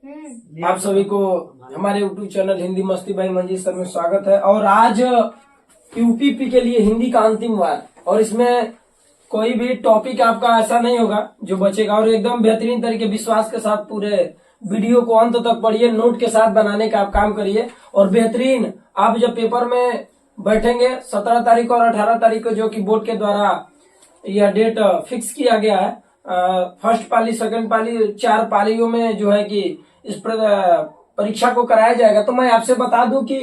आप सभी को हमारे यूट्यूब चैनल हिंदी मस्ती भाई मंजीत सर में स्वागत है। और आज यूपीपी के लिए हिंदी का अंतिम वार, और इसमें कोई भी टॉपिक आपका ऐसा नहीं होगा जो बचेगा, और एकदम बेहतरीन तरीके विश्वास के साथ पूरे वीडियो को अंत तक पढ़िए, नोट के साथ बनाने का आप काम करिए। और बेहतरीन आप जब पेपर में बैठेंगे 17 तारीख और 18 तारीख को, जो कि बोर्ड के द्वारा यह डेट फिक्स किया गया है, फर्स्ट पाली सेकंड पाली 4 पालियों में जो है कि इस परीक्षा को कराया जाएगा। तो मैं आपसे बता दूं कि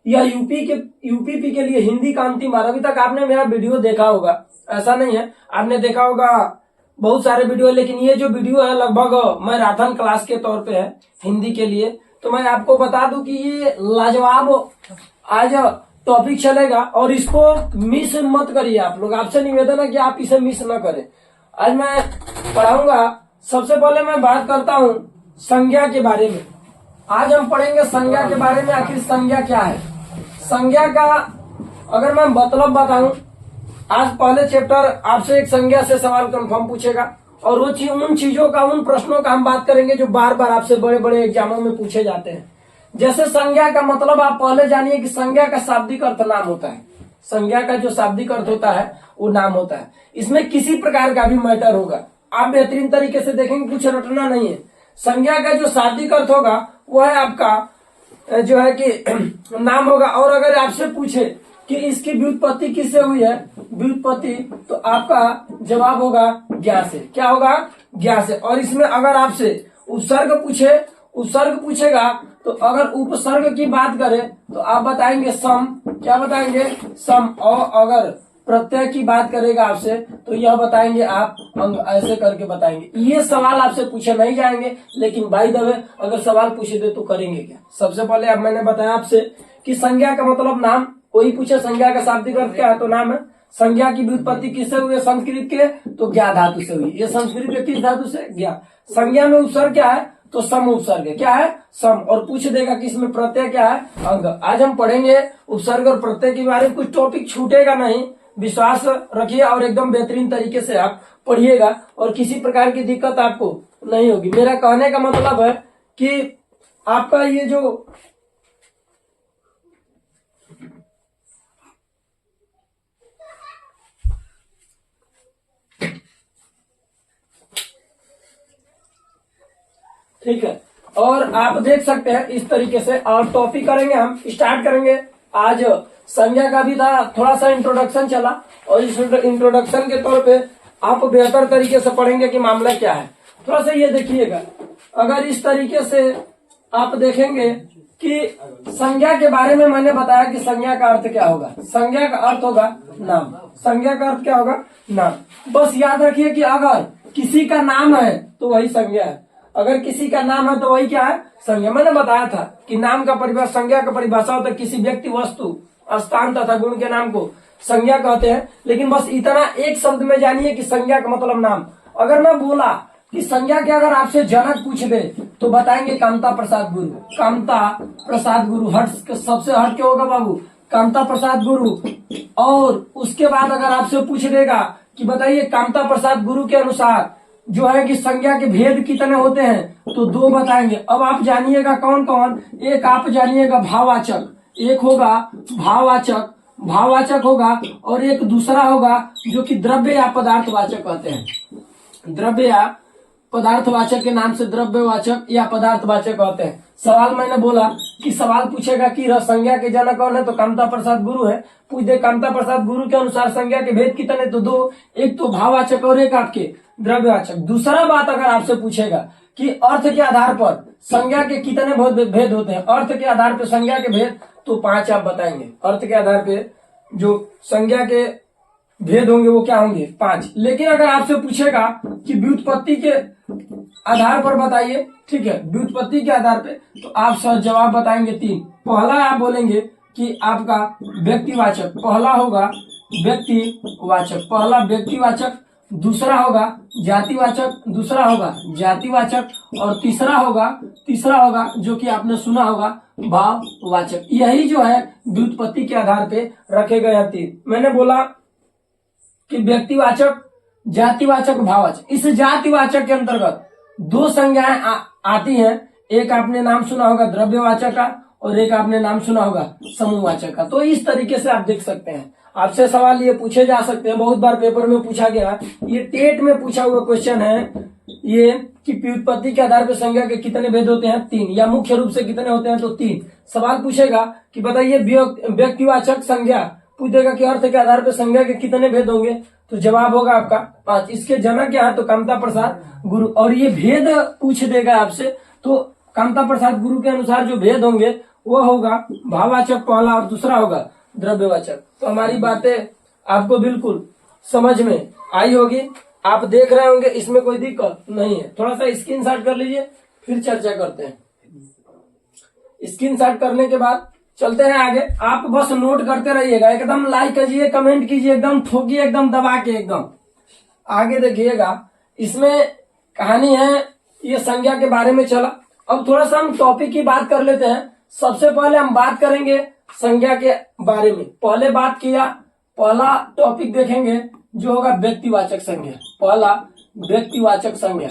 यह यूपीपी के लिए हिंदी का अंतिम बार। अभी तक आपने मेरा वीडियो देखा होगा, ऐसा नहीं है, आपने देखा होगा बहुत सारे वीडियो, लेकिन ये जो वीडियो है लगभग मैराथन क्लास के तौर पे है हिंदी के लिए। तो मैं आपको बता दूं कि ये लाजवाब आज टॉपिक चलेगा, और इसको मिस मत करिए आप लोग। आपसे निवेदन है कि आप इसे मिस न करें। आज मैं पढ़ाऊंगा, सबसे पहले मैं बात करता हूं संज्ञा के बारे में। आज हम पढ़ेंगे संज्ञा के बारे में। आखिर संज्ञा क्या है? संज्ञा का अगर मैं मतलब बताऊं, आज पहले चैप्टर आपसे एक संज्ञा से सवाल कंफर्म पूछेगा, और वो उन चीजों का, उन प्रश्नों का हम बात करेंगे जो बार बार आपसे बड़े बड़े एग्जामों में पूछे जाते हैं। जैसे संज्ञा का मतलब आप पहले जानिए कि संज्ञा का शाब्दिक अर्थ नाम होता है। संज्ञा का जो शाब्दिक अर्थ होता है वो नाम होता है। इसमें किसी प्रकार का भी मैटर होगा, आप बेहतरीन तरीके से देखेंगे, कुछ रटना नहीं है। संज्ञा का जो शाब्दिक अर्थ होगा वो है आपका जो है कि नाम होगा। और अगर आपसे पूछे कि इसकी व्युत्पत्ति किससे हुई है, व्युत्पत्ति, तो आपका जवाब होगा ज्ञा से। क्या होगा? ज्ञा से। और इसमें अगर आपसे उपसर्ग पूछेगा, तो अगर उपसर्ग की बात करें तो आप बताएंगे सम। क्या बताएंगे? सम। और अगर प्रत्यय की बात करेगा आपसे तो यह बताएंगे आप अंग। ऐसे करके बताएंगे। ये सवाल आपसे पूछे नहीं जाएंगे, लेकिन बाय द वे अगर सवाल पूछे दे तो करेंगे क्या? सबसे पहले अब मैंने बताया आपसे कि संज्ञा का मतलब नाम। कोई पूछे संज्ञा का शाब्दिक अर्थ क्या है, तो नाम है। संज्ञा की व्युत्पत्ति किससे हुई है? संस्कृत के, तो ज्ञा धातु से हुई। ये संस्कृत के किस धातु से? ज्ञा। संज्ञा में उपसर्ग क्या है? तो सम उपसर्ग है। क्या है? सम। और पूछ देगा कि इसमें प्रत्यय क्या है? अंग। आज हम पढ़ेंगे उपसर्ग और प्रत्यय के बारे में। कुछ टॉपिक छूटेगा नहीं, विश्वास रखिए, और एकदम बेहतरीन तरीके से आप पढ़िएगा, और किसी प्रकार की दिक्कत आपको नहीं होगी। मेरा कहने का मतलब है कि आपका ये जो ठीक है, और आप देख सकते हैं इस तरीके से। और टॉपिक करेंगे, हम स्टार्ट करेंगे। आज संज्ञा का भी था, थोड़ा सा इंट्रोडक्शन चला, और इस इंट्रोडक्शन के तौर पे आप बेहतर तरीके से पढ़ेंगे कि मामला क्या है। थोड़ा सा ये देखिएगा, अगर इस तरीके से आप देखेंगे कि संज्ञा के बारे में मैंने बताया कि संज्ञा का अर्थ क्या होगा। संज्ञा का अर्थ होगा नाम। संज्ञा का अर्थ क्या होगा? नाम। बस याद रखिए कि अगर किसी का नाम है तो वही संज्ञा है। अगर किसी का नाम है तो वही क्या है? संज्ञा। मैंने बताया था कि नाम का परिभाषा, संज्ञा का परिभाषा होता है किसी व्यक्ति, वस्तु, स्थान तथा गुण के नाम को संज्ञा कहते हैं। लेकिन बस इतना एक शब्द में जानिए कि संज्ञा का मतलब नाम। अगर मैं बोला कि संज्ञा के अगर आपसे जनक पूछ दे तो बताएंगे कामता प्रसाद गुरु। कामता प्रसाद गुरु हट, सबसे हट के होगा बाबू, कामता प्रसाद गुरु। और उसके बाद अगर आपसे पूछ देगा कि बताइए कामता प्रसाद गुरु के अनुसार जो है कि संज्ञा के भेद कितने होते हैं, तो 2 बताएंगे। अब आप जानिएगा कौन कौन। एक आप जानिएगा भाववाचक, एक होगा भाववाचक होगा, और एक दूसरा होगा जो कि द्रव्य या पदार्थवाचक कहते हैं। द्रव्य या पदार्थवाचक के नाम से द्रव्यवाचक या पदार्थवाचक कहते हैं। सवाल मैंने बोला कि सवाल पूछेगा कि संज्ञा के जनक कौन है, तो कामता प्रसाद गुरु है। पूछ दे कामता प्रसाद गुरु के अनुसार संज्ञा के भेद कितने, तो 2, एक तो भाववाचक और एक आपके द्रव्यवाचक। दूसरा बात अगर आपसे पूछेगा कि अर्थ के आधार पर संज्ञा के कितने भेद होते हैं, अर्थ के आधार पर संज्ञा के भेद, तो 5 आप बताएंगे। अर्थ के आधार पे जो संज्ञा के भेद होंगे वो क्या होंगे? 5। लेकिन अगर आपसे पूछेगा कि व्युत्पत्ति के आधार पर बताइए, ठीक है, व्युत्पत्ति के आधार पे, तो आप सर जवाब बताएंगे 3। पहला आप बोलेंगे कि आपका व्यक्तिवाचक, पहला होगा व्यक्तिवाचक, पहला व्यक्तिवाचक, दूसरा होगा जातिवाचक, दूसरा होगा जातिवाचक, और तीसरा होगा जो कि आपने सुना होगा भाववाचक। यही जो है व्युत्पत्ति के आधार पे रखे गए हैं 3। मैंने बोला कि व्यक्तिवाचक, जातिवाचक, भाववाचक। इस जातिवाचक के अंतर्गत 2 संज्ञाएं आती हैं। एक आपने नाम सुना होगा द्रव्यवाचक का और एक आपने नाम सुना होगा समूहवाचक का। तो इस तरीके से आप देख सकते हैं। आपसे सवाल ये पूछे जा सकते हैं, बहुत बार पेपर में पूछा गया, ये टेट में पूछा हुआ क्वेश्चन है ये कि व्युत्पत्ति के आधार पर संज्ञा के कितने भेद होते हैं? 3। या मुख्य रूप से कितने होते हैं? तो 3। सवाल पूछेगा कि बताइए व्यक्तिवाचक संज्ञा, पूछेगा कि अर्थ के आधार पर संज्ञा के कितने भेद होंगे? तो जवाब होगा आपका 5। इसके जनक क्या है? तो कामता प्रसाद गुरु। और ये भेद पूछ देगा आपसे, तो कामता प्रसाद गुरु के अनुसार जो भेद होंगे वो होगा भाववाचक पहला और दूसरा होगा द्रव्यवाचक। तो हमारी बातें आपको बिल्कुल समझ में आई होगी, आप देख रहे होंगे, इसमें कोई दिक्कत नहीं है। थोड़ा सा स्क्रीनशॉट कर लीजिए, फिर चर्चा करते हैं। स्क्रीनशॉट करने के बाद चलते हैं आगे। आप बस नोट करते रहिएगा, एकदम लाइक कीजिए, कमेंट कीजिए, एकदम ठोकिए, एकदम दबा के एकदम आगे देखिएगा। इसमें कहानी है, ये संज्ञा के बारे में चला। अब थोड़ा सा हम टॉपिक की बात कर लेते हैं। सबसे पहले हम बात करेंगे संज्ञा के बारे में। पहले बात किया, पहला टॉपिक देखेंगे जो होगा व्यक्तिवाचक संज्ञा। पहला व्यक्तिवाचक संज्ञा।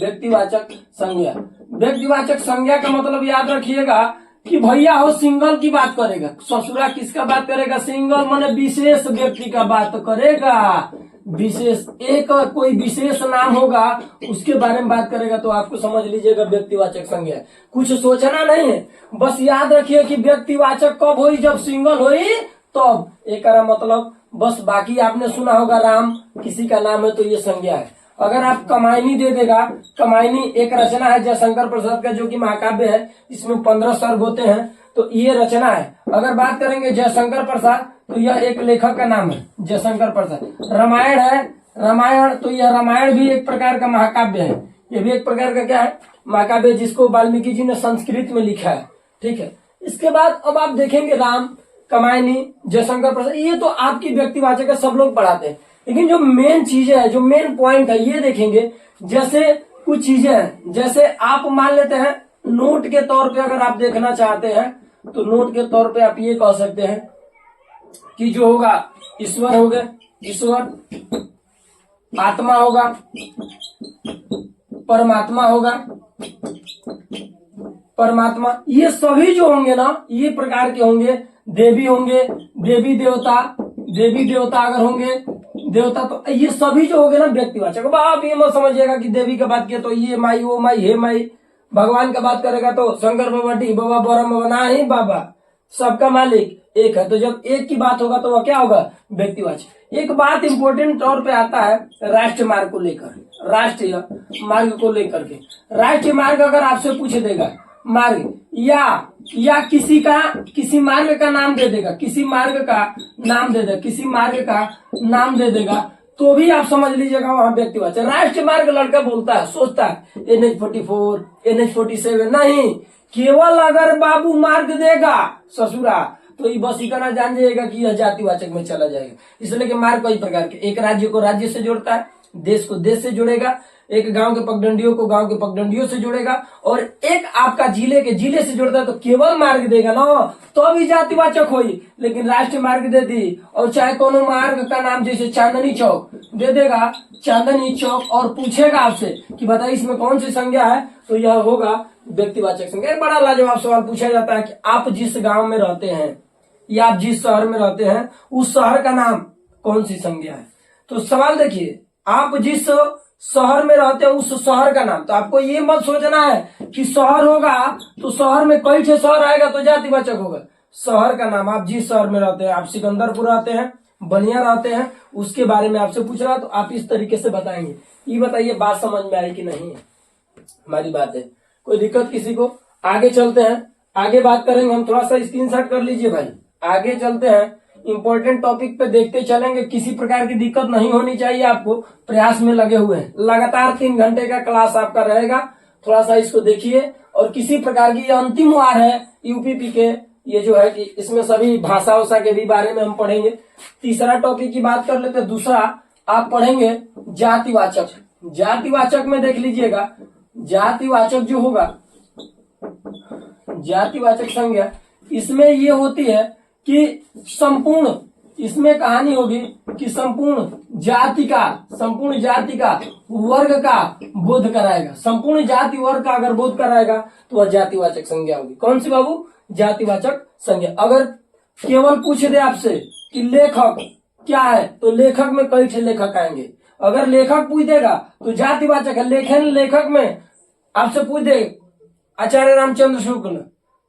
व्यक्तिवाचक संज्ञा, व्यक्तिवाचक संज्ञा का मतलब याद रखिएगा कि भैया हो सिंगल की बात करेगा। ससुरा किसका बात करेगा? सिंगल माने विशेष व्यक्ति का बात करेगा। विशेष एक कोई विशेष नाम होगा उसके बारे में बात करेगा, तो आपको समझ लीजिएगा व्यक्तिवाचक संज्ञा। कुछ सोचना नहीं है, बस याद रखिए कि व्यक्तिवाचक कब हुई? जब सिंगल हुई तब। एक मतलब बस। बाकी आपने सुना होगा राम किसी का नाम है तो ये संज्ञा है। अगर आप कमायनी दे देगा, कमायनी एक रचना है जयशंकर प्रसाद का जो कि महाकाव्य है, इसमें 15 सर्ग होते हैं, तो ये रचना है। अगर बात करेंगे जयशंकर प्रसाद तो यह एक लेखक का नाम है जयशंकर प्रसाद। रामायण है, रामायण, तो यह रामायण भी एक प्रकार का महाकाव्य है। ये भी एक प्रकार का क्या है? महाकाव्य, जिसको वाल्मीकि जी ने संस्कृत में लिखा है। ठीक है। इसके बाद अब आप देखेंगे राम, कमायनी, जयशंकर प्रसाद, ये तो आपकी व्यक्तिवाचक है, सब लोग पढ़ाते हैं। लेकिन जो मेन चीजें है, जो मेन पॉइंट है, ये देखेंगे। जैसे कुछ चीजें हैं, जैसे आप मान लेते हैं नोट के तौर पे अगर आप देखना चाहते हैं तो नोट के तौर पे आप ये कह सकते हैं कि जो होगा ईश्वर हो गए, ईश्वर, आत्मा होगा, परमात्मा होगा, परमात्मा, ये सभी जो होंगे ना, ये प्रकार के होंगे। देवी होंगे, देवी देवता, देवी देवता अगर होंगे, देवता, तो ये सभी जो होंगे ना व्यक्तिवाचक। आप ये मत समझिएगा कि देवी का बात किया तो ये माई, वो माई, हे माई। भगवान का बात करेगा तो शंकर बाबा, डी बाबा, ब्रह्म बाबा, ना ही बाबा, सबका मालिक एक है। तो जब एक की बात होगा तो वह क्या होगा? व्यक्तिवाचक। एक बात इंपोर्टेंट तौर पे आता है राष्ट्रीय मार्ग को लेकर, राष्ट्रीय मार्ग को लेकर के। राष्ट्रीय मार्ग अगर आपसे पूछ देगा मार्ग, या किसी मार्ग का नाम दे देगा, किसी मार्ग का नाम दे देगा, किसी मार्ग का नाम दे देगा, तो भी आप समझ लीजिएगा वहां व्यक्तिवाचक। राष्ट्रीय मार्ग लड़का बोलता है, सोचता है NH-44, NH-47, नहीं, केवल अगर बाबू मार्ग देगा ससुरा तो ये बस इतना जान जाइएगा कि यह जातिवाचक में चला जाएगा। इसलिए कि मार्ग कई प्रकार के, एक राज्य को राज्य से जोड़ता है, देश को देश से जोड़ेगा, एक गांव के पगडंडियों को गांव के पगडंडियों से जोड़ेगा, और एक आपका जिले के जिले से जोड़ता है। तो केवल मार्ग देगा ना तो भी जातिवाचक होई। लेकिन राष्ट्रीय मार्ग दे दी, और चाहे कोनो मार्ग का नाम जैसे चांदनी चौक दे देगा, चांदनी चौक, और पूछेगा आपसे कि बताइए इसमें कौन सी संज्ञा है, तो यह होगा व्यक्तिवाचक संज्ञा। बड़ा लाजवाब सवाल पूछा जाता है कि आप जिस गांव में रहते हैं या आप जिस शहर में रहते हैं उस शहर का नाम कौन सी संज्ञा है। तो सवाल देखिए, आप जिस शहर में रहते हैं उस शहर का नाम। तो आपको ये मत सोचना है कि शहर होगा तो शहर में कई ठे शहर आएगा तो जातिवाचक होगा। शहर का नाम, आप जिस शहर में रहते हैं, आप सिकंदरपुर रहते हैं, बनिया रहते हैं, उसके बारे में आपसे पूछ रहा, तो आप इस तरीके से बताएंगे। ये बताइए बात समझ में आई कि नहीं? हमारी बात है, कोई दिक्कत किसी को? आगे चलते हैं, आगे बात करेंगे हम। थोड़ा सा स्क्रीनशॉट कर लीजिए भाई, आगे चलते हैं। इंपॉर्टेंट टॉपिक पे देखते चलेंगे, किसी प्रकार की दिक्कत नहीं होनी चाहिए। आपको प्रयास में लगे हुए हैं, लगातार 3 घंटे का क्लास आपका रहेगा। थोड़ा सा इसको देखिए, और किसी प्रकार की अंतिम वार है यूपीपी के, ये जो है कि इसमें सभी भाषा उषा के भी बारे में हम पढ़ेंगे। तीसरा टॉपिक की बात कर लेते हैं। दूसरा आप पढ़ेंगे जातिवाचक। जातिवाचक में देख लीजिएगा, जातिवाचक जो होगा, जातिवाचक संज्ञा, इसमें ये होती है कि संपूर्ण इसमें कहानी होगी कि संपूर्ण जाति का वर्ग का बोध कराएगा। संपूर्ण जाति वर्ग का अगर बोध कराएगा तो वह जातिवाचक संज्ञा होगी। कौन सी बाबू? जातिवाचक संज्ञा। अगर केवल पूछ दे आपसे कि लेखक क्या है तो लेखक में कई ठे लेखक आएंगे। अगर लेखक पूछ देगा तो जातिवाचक है। लेखक में आपसे पूछ दे आचार्य रामचंद्र शुक्ल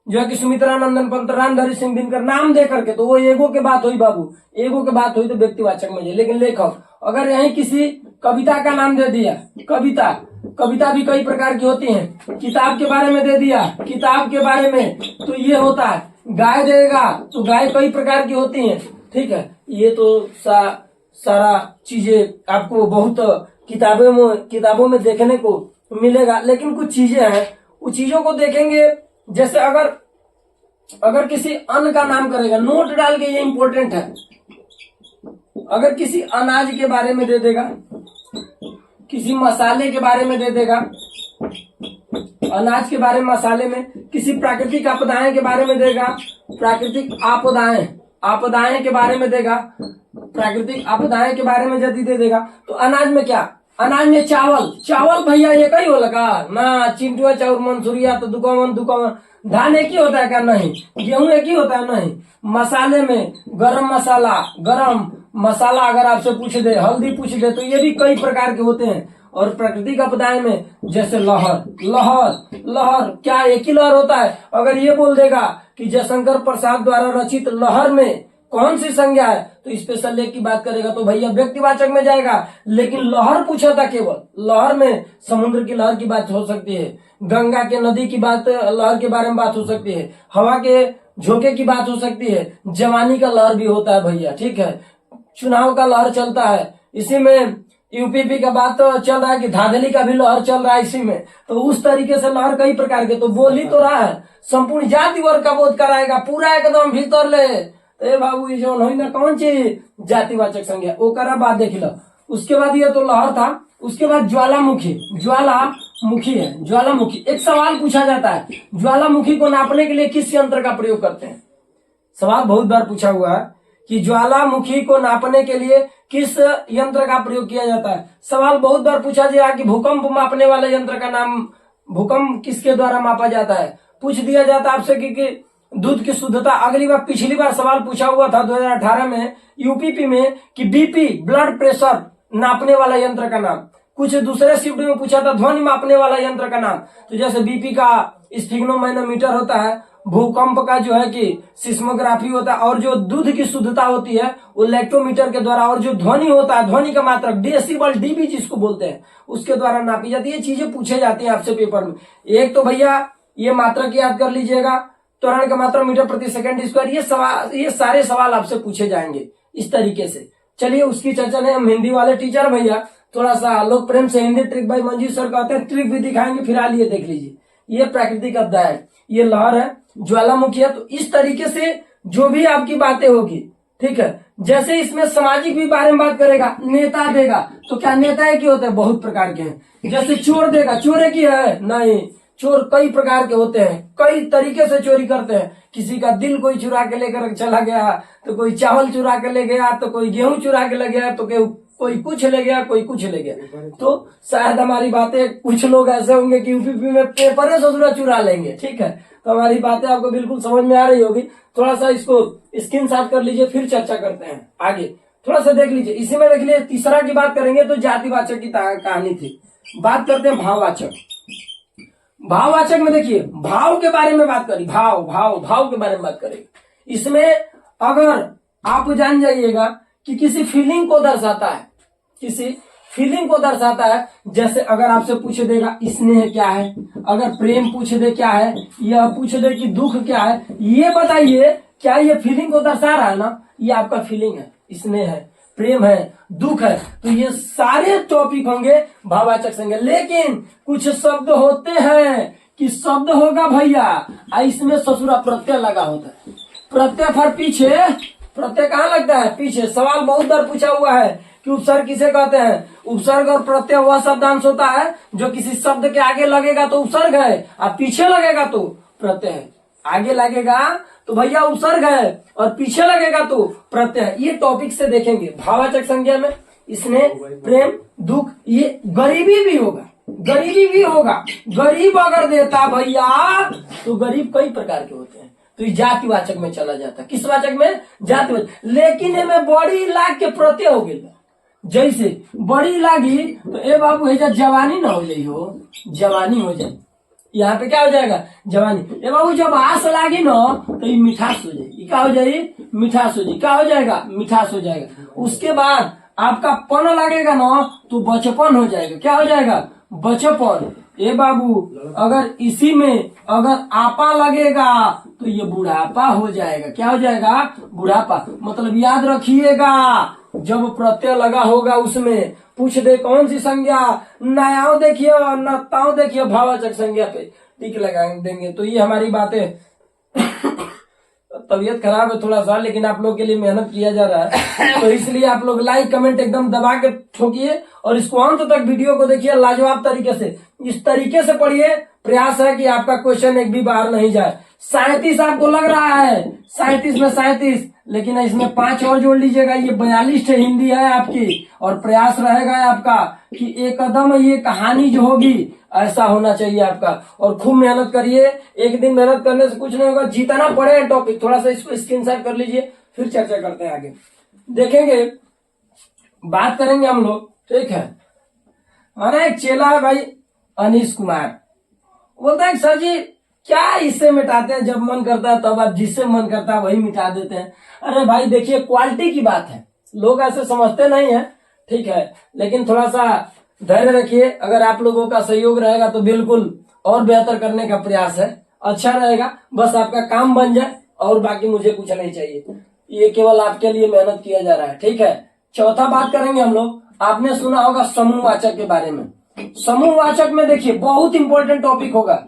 जो है कि सुमित्रानंदन पंत, रामधारी सिंह दिनकर, नाम दे करके, तो वो एगो के बात हुई बाबू, एगो के बात हुई तो व्यक्तिवाचक में जाए। लेकिन लेखक अगर यहीं किसी कविता का नाम दे दिया, कविता भी कई प्रकार की होती हैं, किताब के बारे में दे दिया, किताब के बारे में तो ये होता है। गाय देगा तो गाय कई प्रकार की होती हैं, ठीक है। ये तो सारा चीजें आपको बहुत किताबों में देखने को मिलेगा। लेकिन कुछ चीजें हैं, उन चीजों को देखेंगे। जैसे अगर किसी अन्न का नाम करेगा, नोट डाल के, ये इंपॉर्टेंट है। अगर किसी अनाज के बारे में दे देगा, किसी मसाले के बारे में दे देगा, अनाज के बारे में, मसाले में, किसी प्राकृतिक आपदाएं के बारे में देगा, प्राकृतिक आपदाएं के बारे में देगा, प्राकृतिक आपदाएं के बारे में यदि दे देगा तो अनाज में क्या? अनाज में चावल भैया ये कई हो लगा ना, चिंटुआ चाउर मंसूरिया तो दुकान धान एक ही होता है क्या? नहीं। गेहूं एक ही होता है? नहीं। मसाले में गरम मसाला अगर आपसे पूछ दे, हल्दी पूछ दे तो ये भी कई प्रकार के होते हैं। और प्राकृतिक आपदाएं में जैसे लहर क्या एक ही लहर होता है? अगर ये बोल देगा कि जयशंकर प्रसाद द्वारा रचित लहर में कौन सी संज्ञा है तो स्पेशल लेख की बात करेगा तो भैया व्यक्तिवाचक में जाएगा। लेकिन लहर पूछा था, केवल लहर में समुद्र की लहर की बात हो सकती है, गंगा के नदी की बात, लहर के बारे में बात हो सकती है, हवा के झोंके की बात हो सकती है, जवानी का लहर भी होता है भैया, ठीक है। चुनाव का लहर चलता है, इसी में यूपीपी का बात तो चल रहा है कि धांधली का भी लहर चल रहा है इसी में। तो उस तरीके से लहर कई प्रकार के तो बोल ही तो रहा है। संपूर्ण जाति वर्ग का बोध कराएगा, पूरा एकदम भीतर ले। ए बाबू ये जो ना कौन चीज? जातिवाचक संज्ञा। वो करा बात देख लो। उसके बाद ये तो लहर था। उसके बाद ज्वालामुखी है। ज्वालामुखी एक सवाल पूछा जाता है, ज्वालामुखी को नापने के लिए किस यंत्र का प्रयोग करते हैं? सवाल बहुत बार पूछा हुआ है कि ज्वालामुखी को नापने के लिए किस यंत्र का प्रयोग किया जाता है। सवाल बहुत बार पूछा गया कि भूकंप मापने वाले यंत्र का नाम, भूकंप किसके द्वारा मापा जाता है? पूछ दिया जाता है आपसे कि दूध की शुद्धता। पिछली बार सवाल पूछा हुआ था 2018 में यूपीपी में कि बीपी ब्लड प्रेशर नापने वाला यंत्र का नाम। कुछ दूसरे शिफ्ट में पूछा था ध्वनि मापने वाला यंत्र का नाम। तो जैसे बीपी का स्फिग्नोमैनोमीटर होता है, भूकंप का जो है कि सिस्मोग्राफी होता है, और जो दूध की शुद्धता होती है वो लैक्टोमीटर के द्वारा, और जो ध्वनि होता है, ध्वनि का मात्रक डेसिबल डीबी जिसको बोलते हैं, उसके द्वारा नापी जाती है। ये चीजें पूछे जाती हैं आपसे पेपर में। एक तो भैया ये मात्रक याद कर लीजिएगा, त्वरण का मात्रक मीटर प्रति सेकंड स्क्वायर। ये सारे सवाल आपसे पूछे जाएंगे इस तरीके से। चलिए उसकी चर्चा नहीं, हम हिंदी वाले टीचर भैया थोड़ा सा लोग प्रेम से हिंदी ट्रिक भाई मंजीत सर कहते हैं, ट्रिक भी दिखाएंगे। फिर आइए देख लीजिए, ये प्राकृतिक आपदा है, ये लहर है, ज्वालामुखी है। तो इस तरीके से जो भी आपकी बातें होगी, ठीक है। जैसे इसमें सामाजिक भी बारे में बात करेगा, नेता देगा तो क्या नेता एक ही होते हैं? बहुत प्रकार के हैं। जैसे चोर देगा, चोर एक ही है? नहीं, चोर कई प्रकार के होते हैं, कई तरीके से चोरी करते हैं। किसी का दिल कोई चुरा के लेकर चला गया, तो कोई चावल चुरा के ले गया, तो कोई गेहूं चुरा के ले गया, तो कोई कुछ ले गया, कोई कुछ ले गया। तो शायद हमारी बातें, कुछ लोग ऐसे होंगे कि यूपीपी में पेपर ससुरा चुरा लेंगे, ठीक है। तो हमारी बातें आपको बिल्कुल समझ में आ रही होगी। थोड़ा सा इसको स्क्रीनशॉट कर लीजिए, फिर चर्चा करते हैं आगे। थोड़ा सा देख लीजिए, इसी में देख लीजिए। तीसरा की बात करेंगे तो जातिवाचक की कहानी थी। बात करते हैं भाववाचक। भाववाचक में देखिए, भाव के बारे में बात करी, भाव के बारे में बात करेंगे। इसमें अगर आप जान जाइएगा कि किसी फीलिंग को दर्शाता है, जैसे अगर आपसे पूछ देगा स्नेह क्या है, अगर प्रेम पूछ दे क्या है, यह पूछ दे कि दुख क्या है, ये बताइए क्या ये फीलिंग को दर्शा रहा है ना? ये आपका फीलिंग है, स्नेह है, प्रेम है, दुख है। तो ये सारे टॉपिक होंगे भाववाचक संज्ञा। लेकिन कुछ शब्द होते हैं कि शब्द होगा भैया, इसमें ससुरा प्रत्यय लगा होता है। प्रत्यय फर पीछे, प्रत्यय कहाँ लगता है? पीछे। सवाल बहुत बार पूछा हुआ है कि उपसर्ग किसे कहते हैं? उपसर्ग और प्रत्यय वह शब्दांश होता है जो किसी शब्द के आगे लगेगा तो उपसर्ग है, और पीछे लगेगा तो प्रत्यय है। आगे लगेगा तो भैया उपसर्ग है, और पीछे लगेगा तो प्रत्यय। ये टॉपिक से देखेंगे। भाववाचक संज्ञा में स्नेह, प्रेम, दुख, ये गरीबी भी होगा, गरीबी भी होगा। गरीब अगर देता भैया तो गरीब कई प्रकार के होते हैं, तो ये जातिवाचक में चला जाता। किस वाचक में? जातिवाचक। लेकिन इनमें बड़ी लाग के प्रत्यय हो गया। जैसे बड़ी लागी तो ए बाबू है जवानी ना हो जाई हो, जवानी हो जाए। यहाँ पे क्या हो जाएगा? जवानी। ए बाबू जब आस लागी ना तो ये मिठास हो जाएगी। क्या हो जाएगी? मिठास हो जाएगी। क्या हो जाएगा? मिठास हो जाएगा। उसके बाद आपका पन लगेगा ना तो बचपन हो जाएगा। क्या हो जाएगा? बचपन। ए बाबू अगर इसी में अगर आपा लगेगा तो ये बुढ़ापा हो जाएगा। क्या हो जाएगा? बुढ़ापा। मतलब याद रखिएगा, जब प्रत्यय लगा होगा उसमें पूछ दे कौन सी संज्ञा, नयाओ देखिए नताओ देखिए, भाववाचक संज्ञा पे टिक लगा देंगे। तो ये हमारी बातें तबीयत खराब है थोड़ा सा, लेकिन आप लोग के लिए मेहनत किया जा रहा है, तो इसलिए आप लोग लाइक कमेंट एकदम दबा के ठोकिए और इसको अंत तक वीडियो को देखिए लाजवाब तरीके से। इस तरीके से पढ़िए, प्रयास है कि आपका क्वेश्चन एक भी बाहर नहीं जाए। 37 आपको लग रहा है, 37 में 37, लेकिन इसमें 5 और जोड़ लीजिएगा, ये 42 हिंदी है आपकी। और प्रयास रहेगा आपका कि एकदम ये कहानी जो होगी ऐसा होना चाहिए आपका। और खूब मेहनत करिए, एक दिन मेहनत करने से कुछ नहीं होगा, जितना पड़े टॉपिक थोड़ा सा इसको स्क्रीनशॉट कर लीजिए, फिर चर्चा करते हैं आगे। देखेंगे, बात करेंगे हम लोग, ठीक है। हमारा एक चेला है भाई अनीश कुमार, बोलता है सर जी क्या इससे मिटाते हैं, जब मन करता है तब आप जिससे मन करता है वही मिटा देते हैं। अरे भाई देखिए, क्वालिटी की बात है, लोग ऐसे समझते नहीं है, ठीक है, लेकिन थोड़ा सा धैर्य रखिए। अगर आप लोगों का सहयोग रहेगा तो बिल्कुल और बेहतर करने का प्रयास है, अच्छा रहेगा। बस आपका काम बन जाए और बाकी मुझे कुछ नहीं चाहिए, ये केवल आपके लिए मेहनत किया जा रहा है, ठीक है। चौथा बात करेंगे हम लोग, आपने सुना होगा समूहवाचक के बारे में। समूहवाचक में देखिए बहुत इंपॉर्टेंट टॉपिक होगा।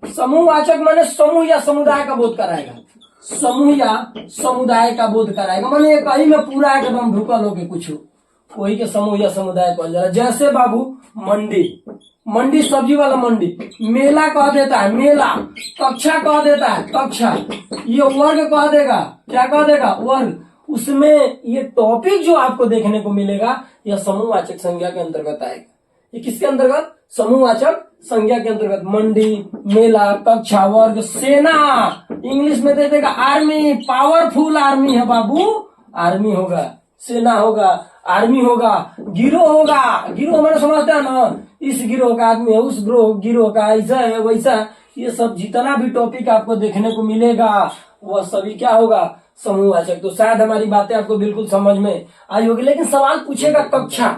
समूहवाचक माने समूह या समुदाय का बोध कराएगा, समूह या समुदाय का बोध कराएगा, माने कहीं में पूरा एकदम ढुकल होके कुछ वही के समूह या समुदाय को जरा। जैसे बाबू मंडी, मंडी सब्जी वाला मंडी, मेला कह देता है मेला, कक्षा कह देता है कक्षा, ये वर्ग कह देगा, क्या कह देगा? वर्ग। उसमें ये टॉपिक जो आपको देखने को मिलेगा यह समूहवाचक संज्ञा के अंतर्गत आएगा। ये किसके अंतर्गत? समूहवाचक संज्ञा के अंतर्गत। मंडी, मेला, कक्षा, वर्ग, सेना, इंग्लिश में दे देगा आर्मी, पावरफुल आर्मी है बाबू, आर्मी होगा, सेना होगा, आर्मी होगा, गिरोह होगा। गिरोह हमारे समझते हैं ना, इस गिरोह का आदमी है, उस गिरोह का ऐसा है वैसा। ये सब जितना भी टॉपिक आपको देखने को मिलेगा वह सभी क्या होगा? समूहवाचक। तो शायद हमारी बातें आपको बिल्कुल समझ में आई होगी। लेकिन सवाल पूछेगा, कक्षा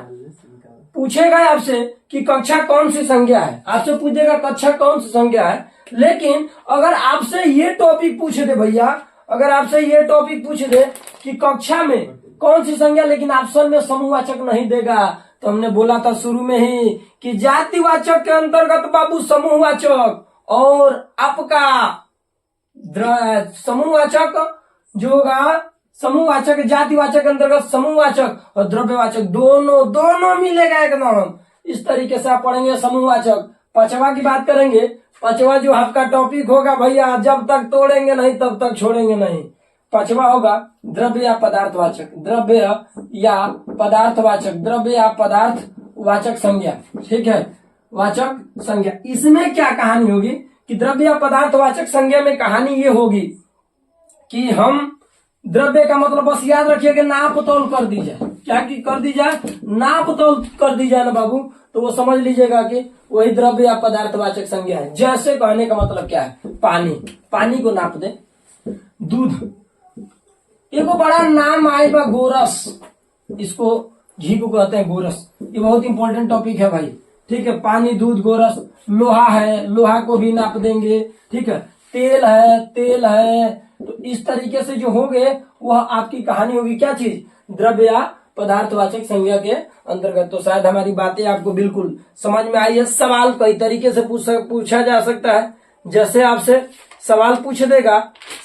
पूछेगा आपसे कि कक्षा कौन सी संज्ञा है, आपसे पूछेगा कक्षा कौन सी संज्ञा है। लेकिन अगर आपसे ये टॉपिक पूछ दे भैया, अगर आपसे ये टॉपिक पूछ दे कि कक्षा में कौन सी संज्ञा, लेकिन ऑप्शन में समूहवाचक नहीं देगा, तो हमने बोला था शुरू में ही कि जातिवाचक के अंतर्गत बाबू समूहवाचक, और आपका समूहवाचक जो होगा, समूहवाचक जातिवाचक अंतर्गत समूहवाचक और द्रव्यवाचक दोनों मिलेगा एकदम। इस तरीके से आप पढ़ेंगे समूहवाचक। पांचवा की बात करेंगे, पांचवा जो आपका टॉपिक होगा भैया, जब तक तोड़ेंगे नहीं तब तक छोड़ेंगे नहीं। पांचवा होगा द्रव्य या पदार्थवाचक, द्रव्य या पदार्थवाचक, द्रव्य या पदार्थवाचक संज्ञा, ठीक है, वाचक संज्ञा। इसमें क्या कहानी होगी कि द्रव्य या पदार्थवाचक संज्ञा में कहानी ये होगी कि हम द्रव्य का मतलब बस याद रखिए कि नाप तोल कर दी जाए। क्या की कर दी जाए? नाप तोल कर दी जाए ना बाबू, तो वो समझ लीजिएगा कि वही द्रव्य या पदार्थवाचक संज्ञा है। जैसे कहने का मतलब क्या है? पानी, पानी को नाप दे। दूध, एक बड़ा नाम आएगा गोरस, इसको घी को कहते हैं गोरस। ये बहुत इंपॉर्टेंट टॉपिक है भाई, ठीक है। पानी, दूध, गोरस। लोहा है, लोहा को भी नाप देंगे, ठीक है। तेल है, तेल है। तो इस तरीके से जो होंगे वह आपकी कहानी होगी क्या चीज? द्रव्य या पदार्थवाचक संज्ञा के अंतर्गत। तो शायद हमारी बातें आपको बिल्कुल समझ में आई है। सवाल कई तरीके से पूछा जा सकता है। जैसे आपसे सवाल पूछ देगा,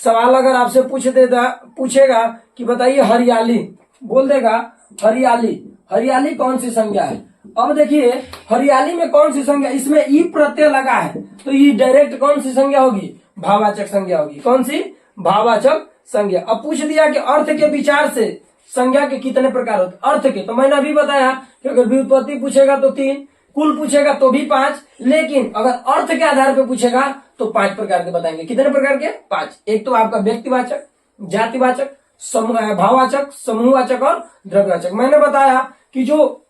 सवाल अगर आपसे पूछेगा कि बताइए हरियाली, बोल देगा हरियाली, हरियाली कौन सी संज्ञा है? अब देखिए हरियाली में कौन सी संज्ञा, इसमें ई प्रत्यय लगा है तो ये डायरेक्ट कौन सी संज्ञा होगी? भाववाचक संज्ञा होगी। कौन सी? भाववाचक संज्ञा। अब पूछ दिया कि अर्थ के विचार से संज्ञा के कितने प्रकार होते? अर्थ के तो मैंने अभी बताया कि अगर व्युत्पत्ति पूछेगा तो 3, कुल पूछेगा तो भी 5, लेकिन अगर अर्थ के आधार पर पूछेगा तो 5 प्रकार के बताएंगे। कितने प्रकार के? 5। एक तो आपका व्यक्तिवाचक, जातिवाचक, भाववाचक, समूहवाचक और द्रव्यवाचक। मैंने बताया कि जो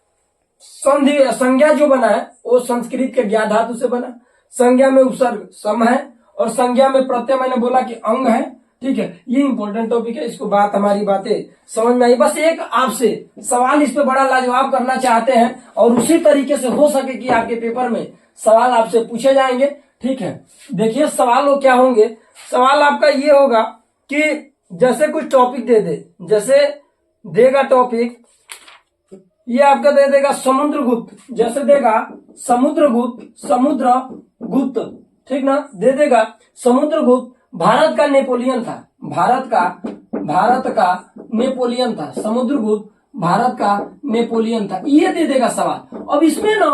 संधि संज्ञा जो बना है वो संस्कृत के ज्ञा धातु से बना। संज्ञा में उपसर्ग सम है और संज्ञा में प्रत्यय मैंने बोला कि अंग है। ठीक है, ये इंपॉर्टेंट टॉपिक है, इसको हमारी बातें समझ में आई। बस एक आपसे सवाल इस पे बड़ा लाजवाब करना चाहते हैं और उसी तरीके से हो सके कि आपके पेपर में सवाल आपसे पूछे जाएंगे। ठीक है, देखिए सवाल वो क्या होंगे। सवाल आपका ये होगा कि जैसे कुछ टॉपिक दे दे, जैसे देगा टॉपिक ये आपका दे देगा समुद्रगुप्त, जैसे देगा समुद्रगुप्त, समुद्रगुप्त, ठीक ना, दे देगा समुद्रगुप्त भारत का नेपोलियन था, भारत का नेपोलियन था, समुद्रगुप्त भारत का नेपोलियन था, ये दे देगा सवाल। अब इसमें ना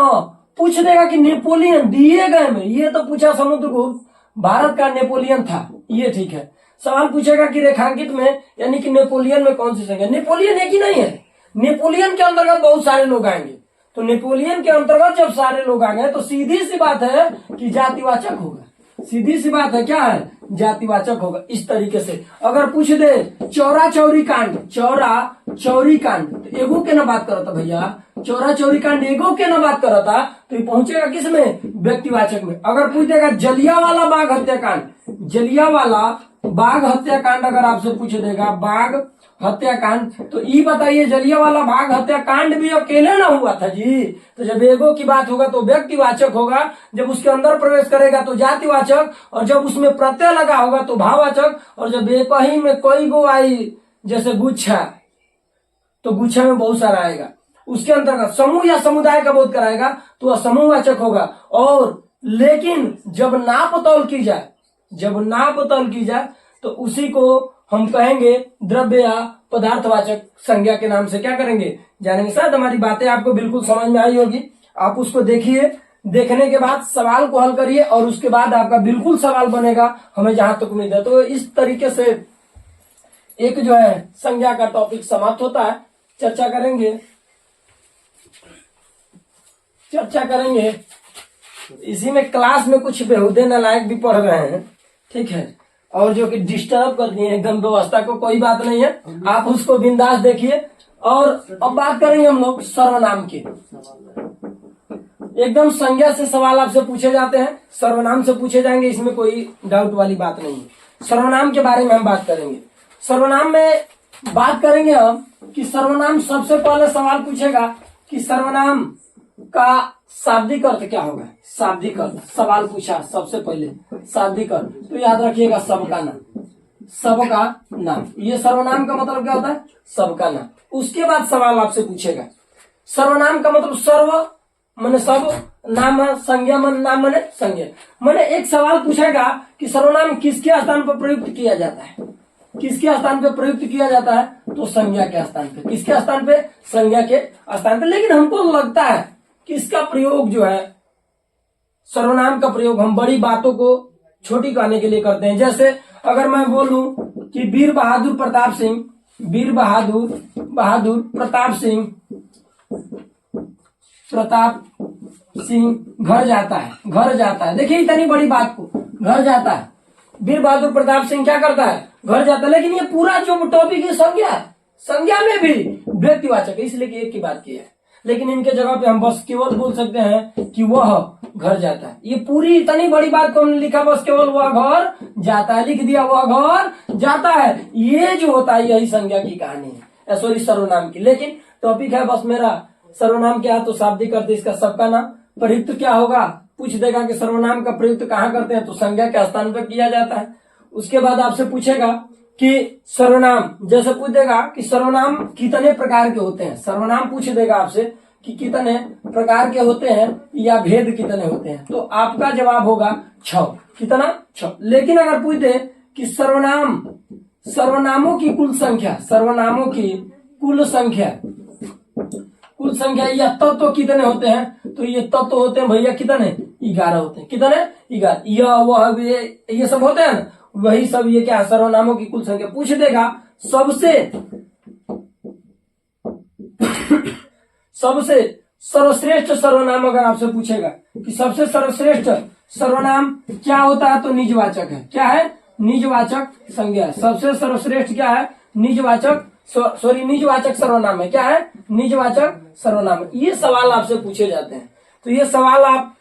पूछ देगा कि नेपोलियन दिए गए में, ये तो पूछा समुद्रगुप्त भारत का नेपोलियन था, ये ठीक है। सवाल पूछेगा कि रेखांकित में यानी कि नेपोलियन में कौन सी संख्या? नेपोलियन एक ही नहीं है, नेपोलियन के अंतर्गत बहुत सारे लोग आएंगे, तो नेपोलियन के अंतर्गत जब सारे लोग आ गए तो सीधी सी बात है कि जातिवाचक होगा, सीधी सी बात है, क्या है? जातिवाचक होगा। इस तरीके से अगर पूछ दे चौरा चौरी कांड, चौरा चौरी कांड, तो एगो के ना बात करता भैया, चौरा चौरी कांड एगो के ना बात करता, तो ये पहुंचेगा किस में? व्यक्तिवाचक में। अगर पूछ देगा जलियांवाला बाग हत्याकांड, जलियांवाला बाग हत्याकांड अगर आपसे पूछ देगा बाग हत्याकांड, तो ये बताइए जलियांवाला बाग हत्याकांड भी अकेले ना हुआ था जी, तो जब एगो की बात होगा तो व्यक्तिवाचक होगा, जब उसके अंदर प्रवेश करेगा तो जातिवाचक, और जब उसमें प्रत्यय लगा होगा तो भाववाचक, और जब एक ही में कई गो आई जैसे गुच्छा, तो गुच्छा में बहुत सारा आएगा, उसके अंतर्गत समूह या समुदाय का बोध कराएगा तो वह समूहवाचक होगा। और लेकिन जब नाप तौल की जाए, जब नाप तौल की जाए तो उसी को हम कहेंगे द्रव्य या पदार्थवाचक संज्ञा के नाम से क्या करेंगे? जानेंगे। शायद हमारी बातें आपको बिल्कुल समझ में आई होगी। आप उसको देखिए, देखने के बाद सवाल को हल करिए और उसके बाद आपका बिल्कुल सवाल बनेगा, हमें जहां तक उम्मीद है। तो इस तरीके से एक जो है संज्ञा का टॉपिक समाप्त होता है। चर्चा करेंगे इसी में। क्लास में कुछ बेहुदे नालायक भी पढ़ रहे हैं, ठीक है, और जो कि डिस्टर्ब कर दिए एकदम व्यवस्था को, कोई बात नहीं है, आप उसको बिंदास देखिए। और अब बात करेंगे हम लोग सर्वनाम की। एकदम संज्ञा से सवाल आपसे पूछे जाते हैं, सर्वनाम से पूछे जाएंगे, इसमें कोई डाउट वाली बात नहीं है। सर्वनाम के बारे में हम बात करेंगे। सर्वनाम में बात करेंगे हम कि सर्वनाम, सबसे पहले सवाल पूछेगा कि सर्वनाम का शाब्दिक अर्थ क्या होगा? शाब्दिक अर्थ सवाल पूछा सबसे पहले, शाब्दिक अर्थ तो याद रखिएगा सबका नाम, सबका नाम, ये सर्वनाम का मतलब क्या होता है? सबका नाम। उसके बाद सवाल आपसे पूछेगा सर्वनाम का मतलब सर्व माने सब, नाम संज्ञा मन, नाम माने संज्ञा। माने एक सवाल पूछेगा कि सर्वनाम किसके स्थान पर प्रयुक्त किया जाता है? किसके स्थान पे प्रयुक्त किया जाता है? तो संज्ञा के स्थान पे। किसके स्थान पे? संज्ञा के स्थान पे। लेकिन हमको लगता है कि इसका प्रयोग जो है, सर्वनाम का प्रयोग हम बड़ी बातों को छोटी कहने के लिए करते हैं। जैसे अगर मैं बोलूं कि वीर बहादुर प्रताप सिंह, वीर बहादुर प्रताप सिंह घर जाता है। देखिए इतनी बड़ी बात को, घर जाता है, वीर बहादुर प्रताप सिंह क्या करता है? घर जाता है। लेकिन ये पूरा जो टॉपिक है संज्ञा में भी व्यक्तिवाचक है, इसलिए कि एक की बात की है। लेकिन इनके जगह पे हम बस केवल बोल सकते हैं कि वह घर जाता है। ये पूरी इतनी बड़ी बात को हमने लिखा, बस केवल वह घर जाता है, लिख दिया वह घर जाता है। ये जो होता है यही संज्ञा की कहानी है, सॉरी सर्वनाम की। लेकिन टॉपिक है बस मेरा सर्वनाम क्या है, तो शाब्दिक अर्थ इसका सबका नाम। प्रयुक्त क्या होगा? पूछ देगा कि सर्वनाम का प्रयुक्त कहाँ करते हैं, तो संज्ञा के स्थान पर किया जाता है। उसके बाद आपसे पूछेगा कि सर्वनाम, जैसे पूछ देगा कि सर्वनाम कितने प्रकार के होते हैं, सर्वनाम पूछ देगा आपसे कि कितने प्रकार के होते हैं या भेद कितने होते हैं, तो आपका जवाब होगा 6। कितना? 6। लेकिन अगर पूछ दे कि सर्वनामों की कुल संख्या, सर्वनामों की कुल संख्या या तत्व कितने होते हैं, तो ये तत्व होते हैं भैया कितने? 11 होते हैं। कितने? 11। यह वह ये सब होते हैं ना, वही सब ये क्या सर्वनामों की कुल संख्या पूछ देगा। सबसे सर्वश्रेष्ठ सर्वनाम अगर आपसे पूछेगा कि सबसे सर्वश्रेष्ठ सर्वनाम क्या होता है, तो निजवाचक है। क्या है? निजवाचक संज्ञा। सबसे सर्वश्रेष्ठ क्या है? निजवाचक निजवाचक सर्वनाम है। क्या है? निजवाचक सर्वनाम है। ये सवाल आपसे पूछे जाते हैं। तो ये सवाल आप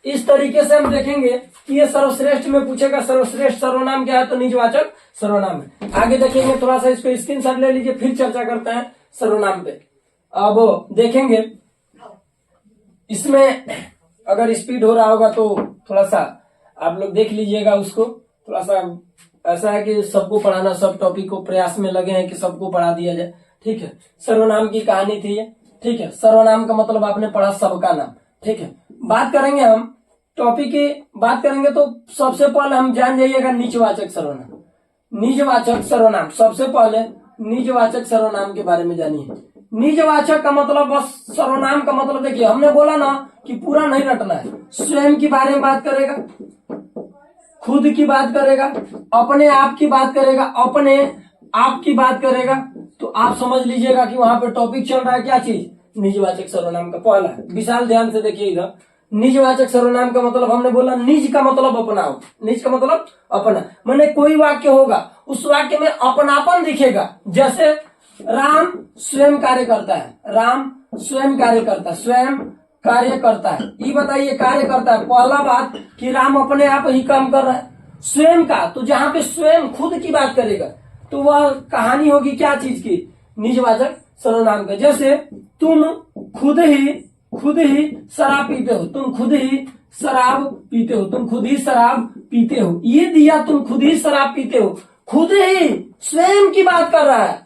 इस तरीके से हम देखेंगे कि ये सर्वश्रेष्ठ में पूछेगा सर्वश्रेष्ठ सर्वनाम क्या है, तो निजवाचक सर्वनाम है। आगे देखेंगे, थोड़ा सा इसको स्क्रीनशॉट ले लीजिए, फिर चर्चा करते हैं सर्वनाम पे। अब देखेंगे इसमें अगर स्पीड हो रहा होगा तो थोड़ा सा आप लोग देख लीजिएगा उसको। थोड़ा सा ऐसा है कि सबको पढ़ाना, सब टॉपिक को प्रयास में लगे हैं कि सबको पढ़ा दिया जाए। ठीक है, सर्वनाम की कहानी थी ये। ठीक है, सर्वनाम का मतलब आपने पढ़ा सबका नाम। ठीक है, बात करेंगे हम टॉपिक की बात करेंगे तो सबसे पहले हम जान जाइएगा निजवाचक सर्वनाम। निजवाचक सर्वनाम, सबसे पहले निजवाचक सर्वनाम के बारे में जानिए। निजवाचक का मतलब, बस सर्वनाम का मतलब देखिए, हमने बोला ना कि पूरा नहीं रटना है। स्वयं के बारे में बात करेगा, खुद की बात करेगा, अपने आप की बात करेगा, अपने आप की बात करेगा। तो आप समझ लीजिएगा कि वहां पे टॉपिक चल रहा है क्या चीज? निजवाचक सर्वनाम का पहला है। विशाल ध्यान से देखिए इधर। निजवाचक सर्वनाम का मतलब हमने बोला, निज का मतलब अपना हो। निज का मतलब अपना, माने कोई वाक्य होगा, उस वाक्य में अपनापन दिखेगा। जैसे राम स्वयं कार्य करता है, राम स्वयं कार्य करता है, स्वयं कार्य करता है। ये बताइए, कार्य करता है, पहला बात कि राम अपने आप ही काम कर रहा है। स्वयं का, तो जहां पे स्वयं खुद की बात करेगा तो वह कहानी होगी क्या चीज की? निजवाचक सर्वनाम का। जैसे तुम खुद ही शराब पीते हो, तुम खुद ही शराब पीते हो, तुम खुद ही शराब पीते हो। ये दिया, तुम खुद ही शराब पीते हो, खुद ही स्वयं की बात कर रहा है,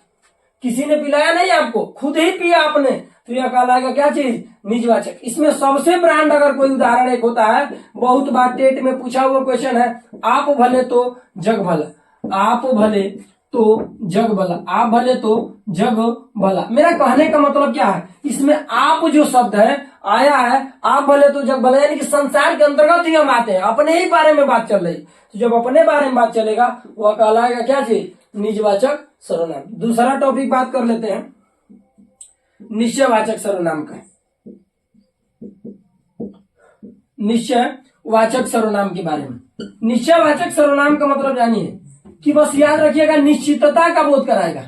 किसी ने पिलाया नहीं आपको, खुद ही पिया आपने, तो यह कहलाएगा क्या चीज? निजवाचक। इसमें सबसे ब्रांड अगर कोई उदाहरण एक होता है, बहुत बार टेट में पूछा हुआ क्वेश्चन है, आप भले तो जग भला। आप भले तो जग भला, आप भले तो जग भला। मेरा कहने का मतलब क्या है, इसमें आप जो शब्द है आया है, आप भले तो जग भला, यानी कि संसार के अंतर्गत ही हम आते हैं, अपने ही बारे में बात चल रही। तो जब अपने बारे में बात चलेगा वह कहलाएगा क्या चीज? निजवाचक सर्वनाम। दूसरा टॉपिक बात कर लेते हैं निश्चयवाचक सर्वनाम का। निश्चयवाचक सर्वनाम के बारे में। निश्चयवाचक सर्वनाम का मतलब जानिए कि बस याद रखिएगा, निश्चितता का बोध कराएगा।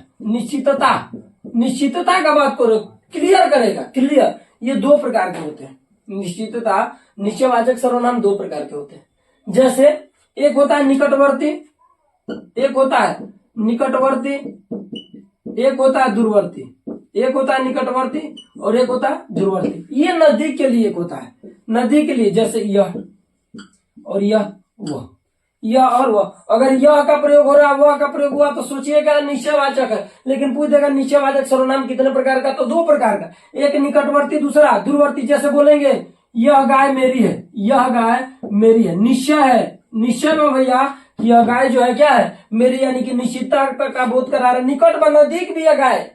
निश्चितता का बात करो, क्लियर करेगा, क्लियर। ये दो प्रकार के होते हैं निश्चितता। निश्चयवाचक सर्वनाम दो प्रकार के होते हैं। जैसे एक होता है निकटवर्ती, एक होता है निकटवर्ती, एक होता है दूरवर्ती। एक होता है निकटवर्ती और एक होता है दूरवर्ती। ये नजदीक के लिए एक होता है, नजदीक के लिए। जैसे यह और यह, वह, यह और वह। अगर यह का प्रयोग हो रहा है, वह का प्रयोग हुआ, तो सोचिएगा निश्चयवाचक है। लेकिन पूछ देगा निश्चयवाचक सर्वनाम कितने प्रकार का, तो दो प्रकार का, एक निकटवर्ती, दूसरा दूरवर्ती। जैसे बोलेंगे यह गाय मेरी है, यह गाय मेरी है, निश्चय है। निश्चय में भैया यह गाय जो है क्या है? मेरी, यानी कि निश्चितता का बोध करा रहा है। निकट में नजदीक भी है गाय,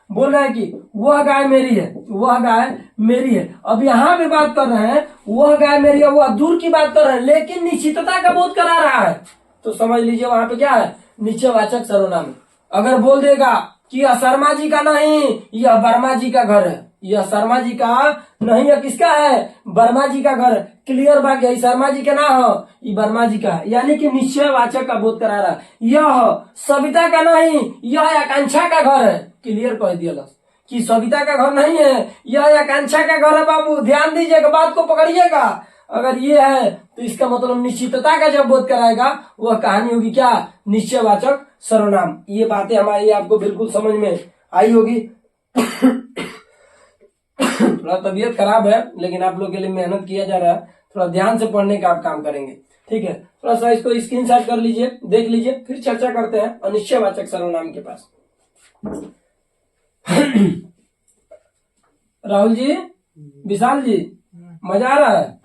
बोल रहा है कि वह गाय मेरी है, वह गाय मेरी है। अब यहाँ भी बात कर रहे हैं, वह गाय मेरी है, वह दूर की बात कर रहे हैं, लेकिन निश्चितता का बोध करा रहा है। तो समझ लीजिए वहां पे क्या है? निश्चयवाचक सर्वनाम। अगर बोल देगा कि यह शर्मा जी का नहीं, यह वर्मा जी का घर है, यह शर्मा जी का नहीं है, किसका है? वर्मा जी का घर। क्लियर बात है, शर्मा जी का ना हो, ये वर्मा जी का है, यानी कि निश्चयवाचक का बोध करा रहा है। यह सविता का नहीं, यह आकांक्षा का घर है। क्लियर कह दिया कि सविता का घर नहीं है, यह आकांक्षा का घर है। बाबू ध्यान दीजिएगा, बात को पकड़िएगा। अगर ये है तो इसका मतलब निश्चितता का जब बोध कराएगा वह कहानी होगी क्या? निश्चयवाचक सर्वनाम। ये बातें हमारी आपको बिल्कुल समझ में आई होगी। थोड़ा तबीयत खराब है, लेकिन आप लोग के लिए मेहनत किया जा रहा है, थोड़ा ध्यान से पढ़ने का आप काम करेंगे। ठीक है, थोड़ा सा इसको स्क्रीनशॉट कर लीजिए, देख लीजिए, फिर चर्चा करते हैं अनिश्चयवाचक सर्वनाम के पास। राहुल जी, विशाल जी, मजा आ रहा है?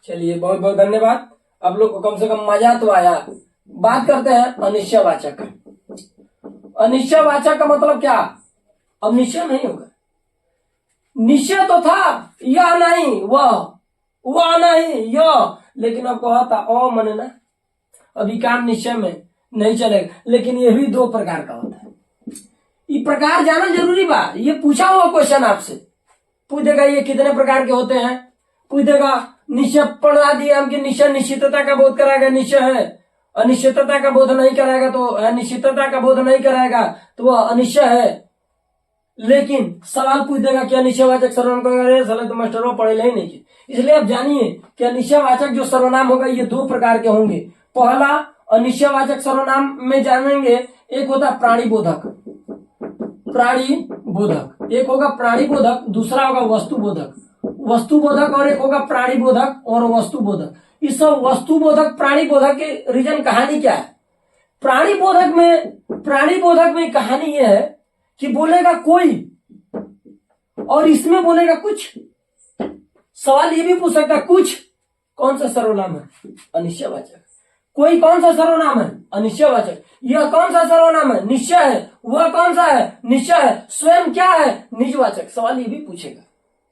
चलिए, बहुत बहुत धन्यवाद। आप लोग को कम से कम मजा तो आया। बात करते हैं अनिश्चयवाचक। अनिश्चयवाचक का मतलब क्या? अब निश्चय नहीं होगा। निश्चय तो था, यह नहीं वह, वह नहीं यो, लेकिन अब कहा था ओ मन ना, अभी काम निश्चय में नहीं चलेगा। लेकिन ये भी दो प्रकार का होता है, ये प्रकार जाना जरूरी बा। ये पूछा हुआ क्वेश्चन आपसे, पूछ देगा ये कितने प्रकार के होते हैं, पूछ देगा निश्चय पढ़ा दिया हम कि निश्चय निश्चितता का बोध कराएगा, निश्चय है। अनिश्चितता का बोध नहीं कराएगा तो अनिश्चितता का बोध नहीं कराएगा तो वह अनिश्चय है। लेकिन सवाल पूछ देगा कि अनिश्चयवाचक सर्वनाम को, साले तो मास्टरों पढ़े ही नहीं। इसलिए आप जानिए कि अनिश्चयवाचक जो सर्वनाम होगा ये दो प्रकार के होंगे। पहला अनिश्चयवाचक सर्वनाम में जानेंगे, एक होता प्राणी बोधक, प्राणी बोधक, एक होगा प्राणी बोधक, दूसरा होगा वस्तु बोधक, वस्तु बोधक, और एक होगा प्राणी बोधक और वस्तु बोधक। इस वस्तु बोधक प्राणी बोधक के रीजन कहानी क्या है? प्राणी बोधक में कहानी यह है कि बोलेगा कोई और इसमें बोलेगा कुछ। सवाल ये भी पूछ सकता है कुछ कौन सा सर्वनाम है? अनिश्चयवाचक। कोई कौन सा सर्वनाम है? अनिश्चयवाचक। यह कौन सा सर्वनाम है? निश्चय है। वह कौन सा है? निश्चय है। स्वयं क्या है? निजवाचक। सवाल ये भी पूछेगा,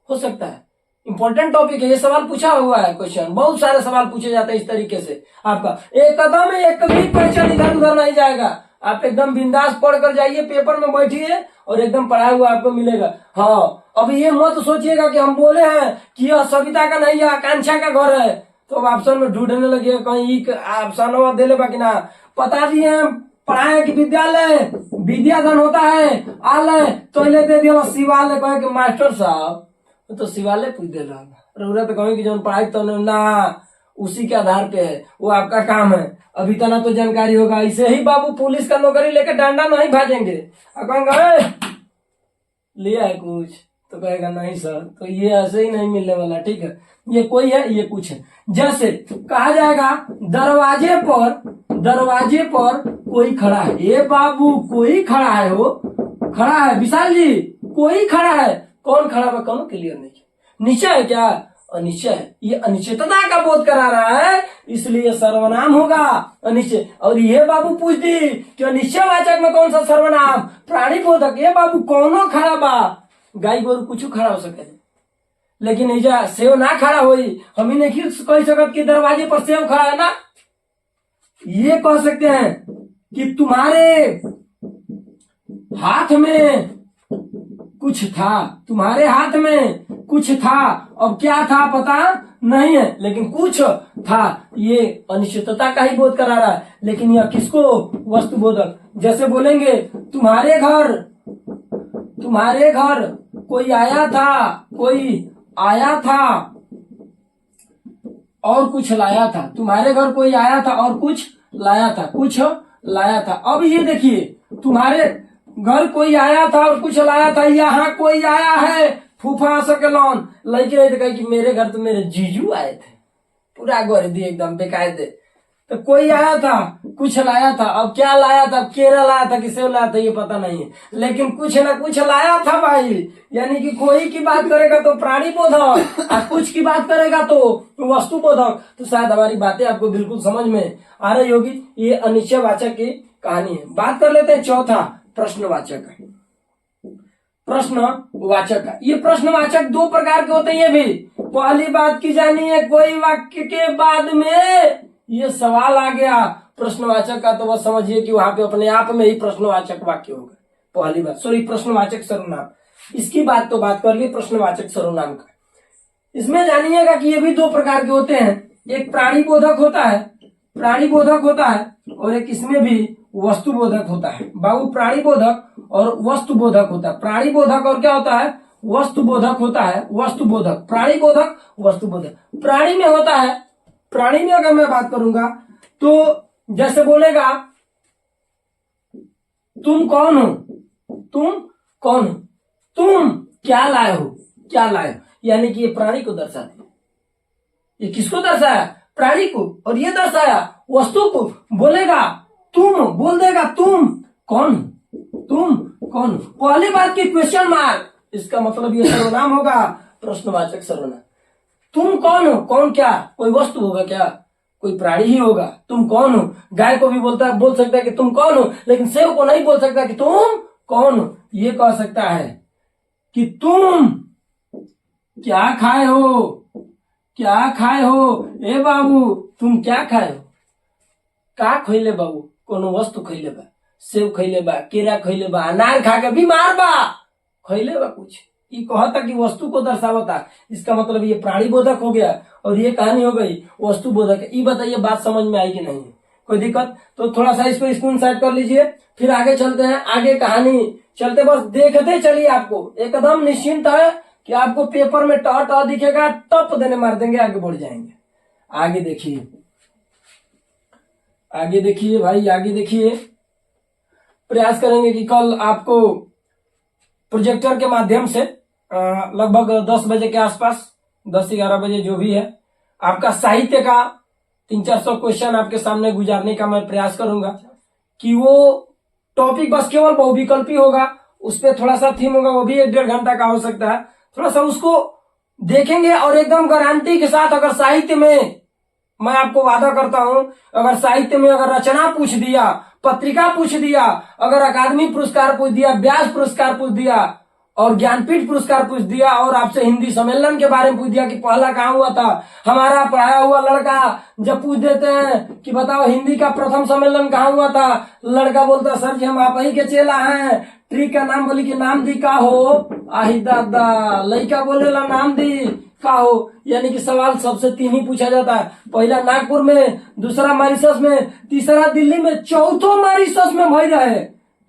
हो सकता है। इंपॉर्टेंट टॉपिक है, ये सवाल पूछा हुआ है क्वेश्चन, बहुत सारे सवाल पूछे जाते हैं इस तरीके से। आपका एक कदम में एक भी क्वेश्चन इधर उधर नहीं जाएगा। आप एकदम बिंदास पढ़ कर जाइए, पेपर में बैठिए और एकदम पढ़ा हुआ आपको मिलेगा। हाँ, अब ये मत सोचिएगा कि हम बोले हैं कि यह सविता का नहीं है, आकांक्षा का घर है, तो अब ऑप्शन में ढूंढने लगे कहीं ऑप्शन दे ले बाकी ना। पता दिए हैं पढ़ाए कि विद्यालय विद्याधन होता है, आलय तो दे दिया शिवालय, कहे कि मास्टर साहब तो शिवालय पूछ दे रहा जरूरत कहीं की जो पढ़ाई तो ना उसी के आधार पे है, वो आपका काम है। अभी तना तो जानकारी होगा। इसे ही बाबू पुलिस का नौकरी लेकर डांडा नहीं भाजेंगे, कहेंगे लिया है कुछ, तो कहेगा नहीं सर, तो ये ऐसे ही नहीं मिलने वाला। ठीक है, ये कोई है, ये कुछ है। जैसे कहा जाएगा दरवाजे पर कोई खड़ा है। ये बाबू कोई खड़ा है, हो खड़ा है विशाल जी, कोई खड़ा है। कौन खड़ा है? कौन क्लियर नहीं। निश्चय है क्या? अनिश्चय है। ये अनिश्चितता का बोध करा रहा है, इसलिए सर्वनाम होगा अनिश्चय। और ये बाबू पूछ दी कि अनिश्चयवाचक में कौन सा सर्वनाम? प्राणी बोधक। ये बाबू कौनो खड़ा बा? गाय गोरु कुछ खड़ा हो सके, लेकिन इजा सेव ना खड़ा होई। हम ही नहीं कह सकत कि दरवाजे पर सेव खड़ा है ना। ये कह सकते हैं कि तुम्हारे हाथ में कुछ था, तुम्हारे हाथ में कुछ था। अब क्या था पता नहीं है, लेकिन कुछ था। ये अनिश्चितता का ही बोध करा रहा है। लेकिन यह किसको? वस्तु बोधक। जैसे बोलेंगे तुम्हारे घर कोई आया था और कुछ लाया था। तुम्हारे घर कोई आया था और कुछ लाया था। अब ये देखिए, तुम्हारे घर कोई आया था और कुछ लाया था, यहाँ कोई आया है फूफा सकलौन लड़के रहे थे कि मेरे घर तो मेरे जीजू आए थे, पूरा गोर दी एकदम बेकायदे। तो कोई आया था कुछ लाया था। अब क्या लाया था? केरा लाया था कि सेव लाया था ये पता नहीं है, लेकिन कुछ ना कुछ लाया था भाई। यानी कि कोई की बात करेगा तो प्राणी बोधक और कुछ की बात करेगा तो वस्तु बोधक। तो शायद हमारी बातें आपको बिल्कुल समझ में आ रही होगी। ये अनिश्चयवाचक की कहानी है। बात कर लेते हैं चौथा, प्रश्नवाचक। प्रश्नवाचक, ये प्रश्नवाचक दो प्रकार के होते हैं। ये भी पहली बात की जानी है, कोई वाक्य के बाद में ये सवाल आ गया प्रश्नवाचक का, तो बस समझिए कि वहां पे अपने आप में ही प्रश्नवाचक वाक्य होगा। पहली बात, सॉरी, प्रश्नवाचक सर्वनाम, इसकी बात कर ली प्रश्नवाचक सर्वनाम का। इसमें जानिएगा कि ये भी दो प्रकार के होते हैं। एक प्राणी बोधक होता है और एक इसमें भी वस्तु बोधक होता है। बाबू प्राणी बोधक और वस्तु बोधक होता है। प्राणी बोधक और क्या होता है? वस्तु बोधक होता है। वस्तु बोधक, प्राणी बोधक, वस्तु बोधक। प्राणी में होता है, प्राणी में अगर मैं बात करूंगा तो जैसे बोलेगा तुम कौन हो, तुम क्या लाए हो, यानी कि ये प्राणी को दर्शाते हैं। ये किसको दर्शाया? प्राणी को। और ये दर्शाया वस्तु को। बोलेगा तुम, बोल देगा तुम कौन, पहली बात की क्वेश्चन मार्क, इसका मतलब ये सर्वनाम होगा प्रश्नवाचक सर्वनाम। तुम कौन हो? कौन क्या? कोई वस्तु होगा क्या? कोई प्राणी ही होगा। तुम कौन हो? गाय को भी बोल सकता है कि तुम कौन हो, लेकिन सेव को नहीं बोल सकता कि तुम कौन हो। ये कह सकता है कि तुम क्या खाए हो, क्या खाए हो ए बाबू, तुम क्या खाए हो? का खइले बाबू? कोनो वस्तु खइले बा, सेब खइले बा, केरा खइले बा, अनार खा के बीमार बा, खइले बा कुछ। ये कहता कि वस्तु को दर्शावता, इसका मतलब ये प्राणी बोधक हो गया और ये कहानी हो गई वस्तु बोधक। ये बताइए बात समझ में आई कि नहीं? कोई दिक्कत? तो थोड़ा सा इसको स्क्रीन शॉट कर लीजिए, फिर आगे चलते हैं। आगे कहानी चलते, बस देखते चलिए, आपको एकदम निश्चिंत है कि आपको पेपर में ट दिखेगा, टप देने मार देंगे, आगे बढ़ जाएंगे। आगे देखिए, आगे देखिए भाई, आगे देखिए। प्रयास करेंगे कि कल आपको प्रोजेक्टर के माध्यम से लगभग 10 बजे के आसपास, 10-11 बजे जो भी है, आपका साहित्य का 300-400 क्वेश्चन आपके सामने गुजारने का मैं प्रयास करूंगा कि वो टॉपिक बस केवल बहुविकल्पी होगा, उस पर थोड़ा सा थीम होगा, वो भी 1-1.5 घंटा का हो सकता है। थोड़ा सा उसको देखेंगे और एकदम गारंटी के साथ, अगर साहित्य में, मैं आपको वादा करता हूं, अगर साहित्य में अगर रचना पूछ दिया, पत्रिका पूछ दिया, अगर अकादमी पुरस्कार पूछ दिया, व्यास पुरस्कार पूछ दिया और ज्ञानपीठ पुरस्कार पूछ दिया और आपसे हिंदी सम्मेलन के बारे में पूछ दिया कि पहला कहाँ हुआ था, हमारा पढ़ाया हुआ लड़का जब पूछ देते हैं कि बताओ हिंदी का प्रथम सम्मेलन कहाँ हुआ था, लड़का बोलता सर जी हम आप ही के चेला हैं, ट्री का नाम बोली कि नाम दी का हो, आही दादा लड़का बोलेला नाम दी का हो। यानी कि सवाल सबसे 3 ही पूछा जाता है, पहला नागपुर में, दूसरा मॉरिशस में, तीसरा दिल्ली में, चौथो मॉरिशस में भई रहे।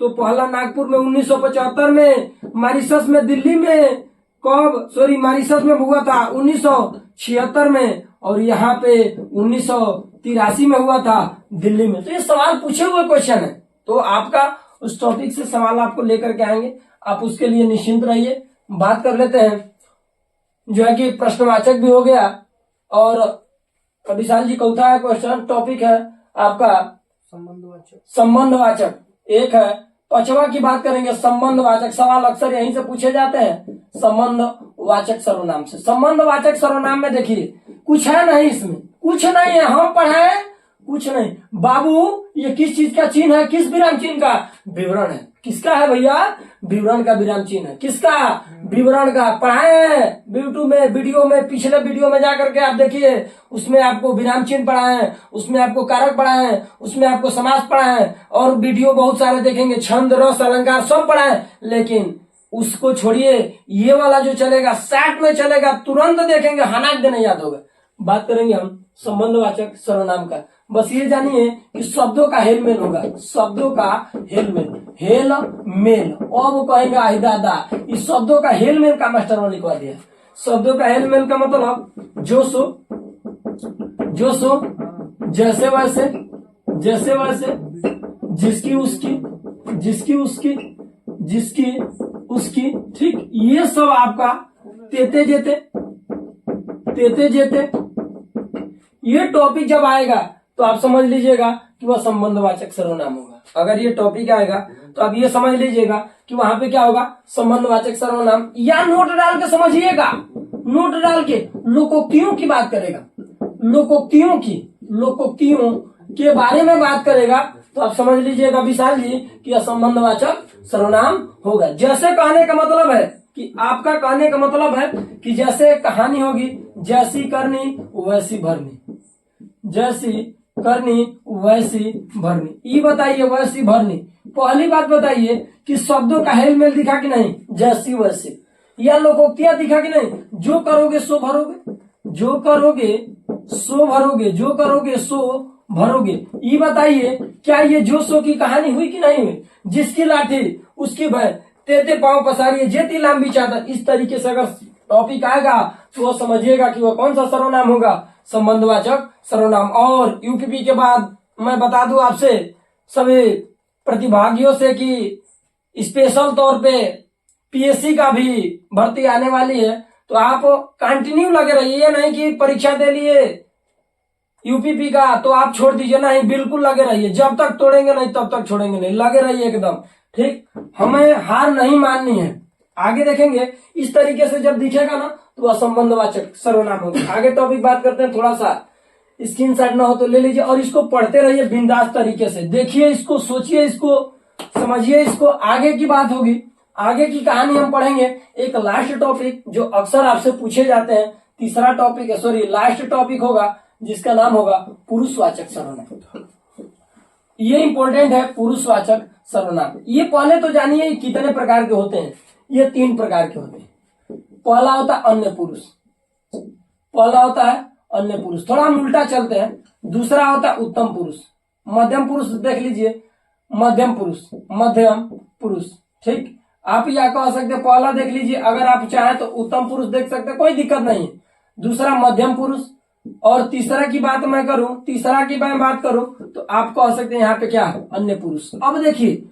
तो पहला नागपुर में 1975 में, मॉरिशस में, दिल्ली में कब, सॉरी मॉरिशस में हुआ था 1976 में, और यहाँ पे 1983 में हुआ था दिल्ली में। तो ये सवाल पूछे हुए क्वेश्चन है, तो आपका उस टॉपिक से सवाल आपको लेकर के आएंगे, आप उसके लिए निश्चिंत रहिए। बात कर लेते हैं जो है कि प्रश्नवाचक भी हो गया, और विशाल जी चौथा क्वेश्चन टॉपिक है आपका संबंधवाचक। एक है 5वां की बात करेंगे, संबंधवाचक। सवाल अक्सर यहीं से पूछे जाते हैं संबंधवाचक सर्वनाम से। संबंधवाचक सर्वनाम में देखिए कुछ है नहीं, इसमें कुछ नहीं है, हम पढ़ाए कुछ नहीं। बाबू ये किस चीज का चिन्ह है, किस विराम चिन्ह का? विवरण है। किसका है भैया? विवरण का विराम चिन्ह है। किसका? विवरण का। पढ़ाए हैं यूट्यूब में, वीडियो में, पिछले वीडियो में जाकर के आप देखिए, उसमें आपको विराम चिन्ह पढ़ाए हैं, उसमें आपको कारक पढ़ाए हैं, उसमें आपको समास पढ़ाए हैं, और वीडियो बहुत सारे देखेंगे, छंद, रस, अलंकार सब पढ़ाए। लेकिन उसको छोड़िए, ये वाला जो चलेगा, सैट में चलेगा, तुरंत देखेंगे, हनाक देने याद होगा। बात करेंगे हम संबंधवाचक सर्वनाम का। बस ये जानिए कि शब्दों का हेलमेल होगा, शब्दों का हेलमेल, हेल मेल। और वो कहेंगे आई दादा, इस शब्दों का हेलमेल का मास्टर ने लिखवा दिया। शब्दों का हेलमेल का मतलब जो सो, जो सो, जैसे वैसे, जैसे वैसे, जिसकी उसकी, जिसकी उसकी, जिसकी उसकी, ठीक, ये सब आपका तेते जेते, तेते जेते, ये टॉपिक जब आएगा तो आप समझ लीजिएगा कि वह संबंधवाचक सर्वनाम होगा। अगर ये टॉपिक आएगा तो आप ये समझ लीजिएगा कि वहां पे क्या होगा, संबंधवाचक सर्वनाम। या नोट डाल के समझिएगा, नोट डाल के लोकोक्तियों की बात करेगा, लोकोक्तियों की, लोकोक्तियों के बारे में बात करेगा, तो आप समझ लीजिएगा विशाल जी कि यह संबंधवाचक सर्वनाम होगा। जैसे कहने का मतलब है कि आपका कहने का मतलब है कि जैसे कहानी होगी, जैसी करनी वैसी भरनी, जैसी करनी वैसी भरनी। ये बताइए वैसी भरनी। पहली बात बताइए कि शब्दों का हेलमेल दिखा कि नहीं, जैसी वैसी, या लोकोक्तियां दिखा कि नहीं, जो करोगे सो भरोगे, जो करोगे सो भरोगे, जो करोगे सो भरोगे। ये बताइए क्या ये जो सो की कहानी हुई कि नहीं हुई? जिसकी लाठी उसकी भय, तेते पांव पसारिए जेती लांबी चादर। इस तरीके से अगर टॉपिक आएगा तो वो समझिएगा कि वह कौन सा सर्वनाम होगा, संबंधवाचक सर्वनाम। और यूपीपी के बाद मैं बता दूं आपसे सभी प्रतिभागियों से कि स्पेशल तौर पे पीएससी का भी भर्ती आने वाली है, तो आप कंटिन्यू लगे रहिए। ये नहीं कि परीक्षा दे लिए यूपीपी का तो आप छोड़ दीजिए, नहीं, बिल्कुल लगे रहिए। जब तक तोड़ेंगे नहीं तब तक छोड़ेंगे नहीं, लगे रहिए एकदम, ठीक। हमें हार नहीं माननी है। आगे देखेंगे इस तरीके से जब दिखेगा ना तो वह संबंधवाचक सर्वनाम होगा। आगे टॉपिक बात करते हैं, थोड़ा सा स्क्रीनशॉट ना हो तो ले लीजिए और इसको पढ़ते रहिए बिंदास तरीके से। देखिए इसको, सोचिए इसको, समझिए इसको। आगे की बात होगी, आगे की कहानी हम पढ़ेंगे। एक लास्ट टॉपिक जो अक्सर आपसे पूछे जाते हैं तीसरा टॉपिक है, सॉरी लास्ट टॉपिक होगा जिसका नाम होगा पुरुषवाचक सर्वनाम। ये इंपॉर्टेंट है, पुरुषवाचक सर्वनाम। ये पहले तो जानिए कितने प्रकार के होते हैं। ये 3 प्रकार के होते हैं। पहला होता है अन्य पुरुष, पहला होता है अन्य पुरुष, थोड़ा हम उल्टा चलते हैं। दूसरा होता है उत्तम पुरुष, मध्यम पुरुष देख लीजिए, मध्यम पुरुष, मध्यम पुरुष, ठीक। आप या कह सकते हैं, पहला देख लीजिए, अगर आप चाहें तो उत्तम पुरुष देख सकते हैं, कोई दिक्कत नहीं है। दूसरा मध्यम पुरुष, और तीसरा की बात मैं करूं, तीसरा की मैं बात करूं तो आप कह सकते हैं यहाँ पे क्या है, अन्य पुरुष। अब देखिए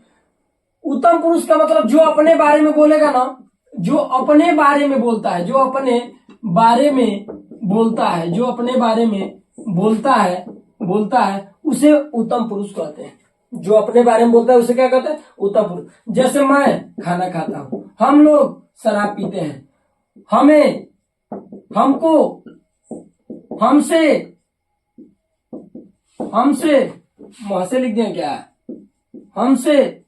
उत्तम पुरुष का मतलब जो अपने बारे में बोलेगा ना, जो अपने बारे में बोलता है, जो अपने बारे में बोलता है, जो अपने बारे में बोलता है उसे उत्तम पुरुष कहते हैं। जो अपने बारे में बोलता है उसे क्या कहते हैं, उत्तम पुरुष। जैसे मैं खाना खाता हूं, हम लोग शराब पीते हैं, हमें, हमको, हमसे, मुझसे लिख दिया क्या, हमसे,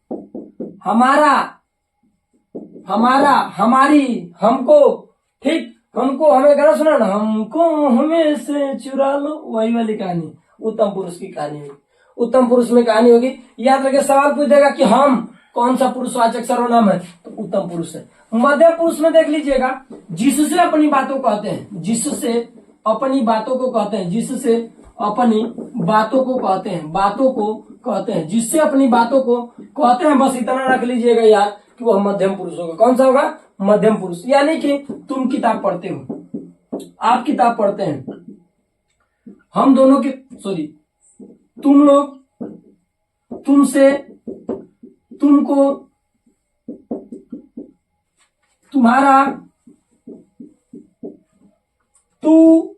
हमारा, हमारी, हमको, ठीक। हमको, हमें गाना सुना ना, हमको हमें से चुरा लो, वही वाली कहानी उत्तम पुरुष की कहानी होगी। उत्तम पुरुष में कहानी होगी। याद रखिए, सवाल पूछ देगा कि हम कौन सा पुरुषवाचक सर्वनाम है, तो उत्तम पुरुष है। मध्यम पुरुष में देख लीजिएगा, जिससे अपनी बातों कहते हैं, जिससे अपनी बातों को कहते हैं, जिससे अपनी बातों को कहते हैं, बातों को कहते हैं, जिससे अपनी बातों को कहते हैं। बस इतना रख लीजिएगा यार कि वह मध्यम पुरुष होगा। कौन सा होगा, मध्यम पुरुष। यानी कि तुम किताब पढ़ते हो, आप किताब पढ़ते हैं, हम दोनों की, सॉरी, तुम लोग, तुमसे, तुमको, तुम्हारा, तू,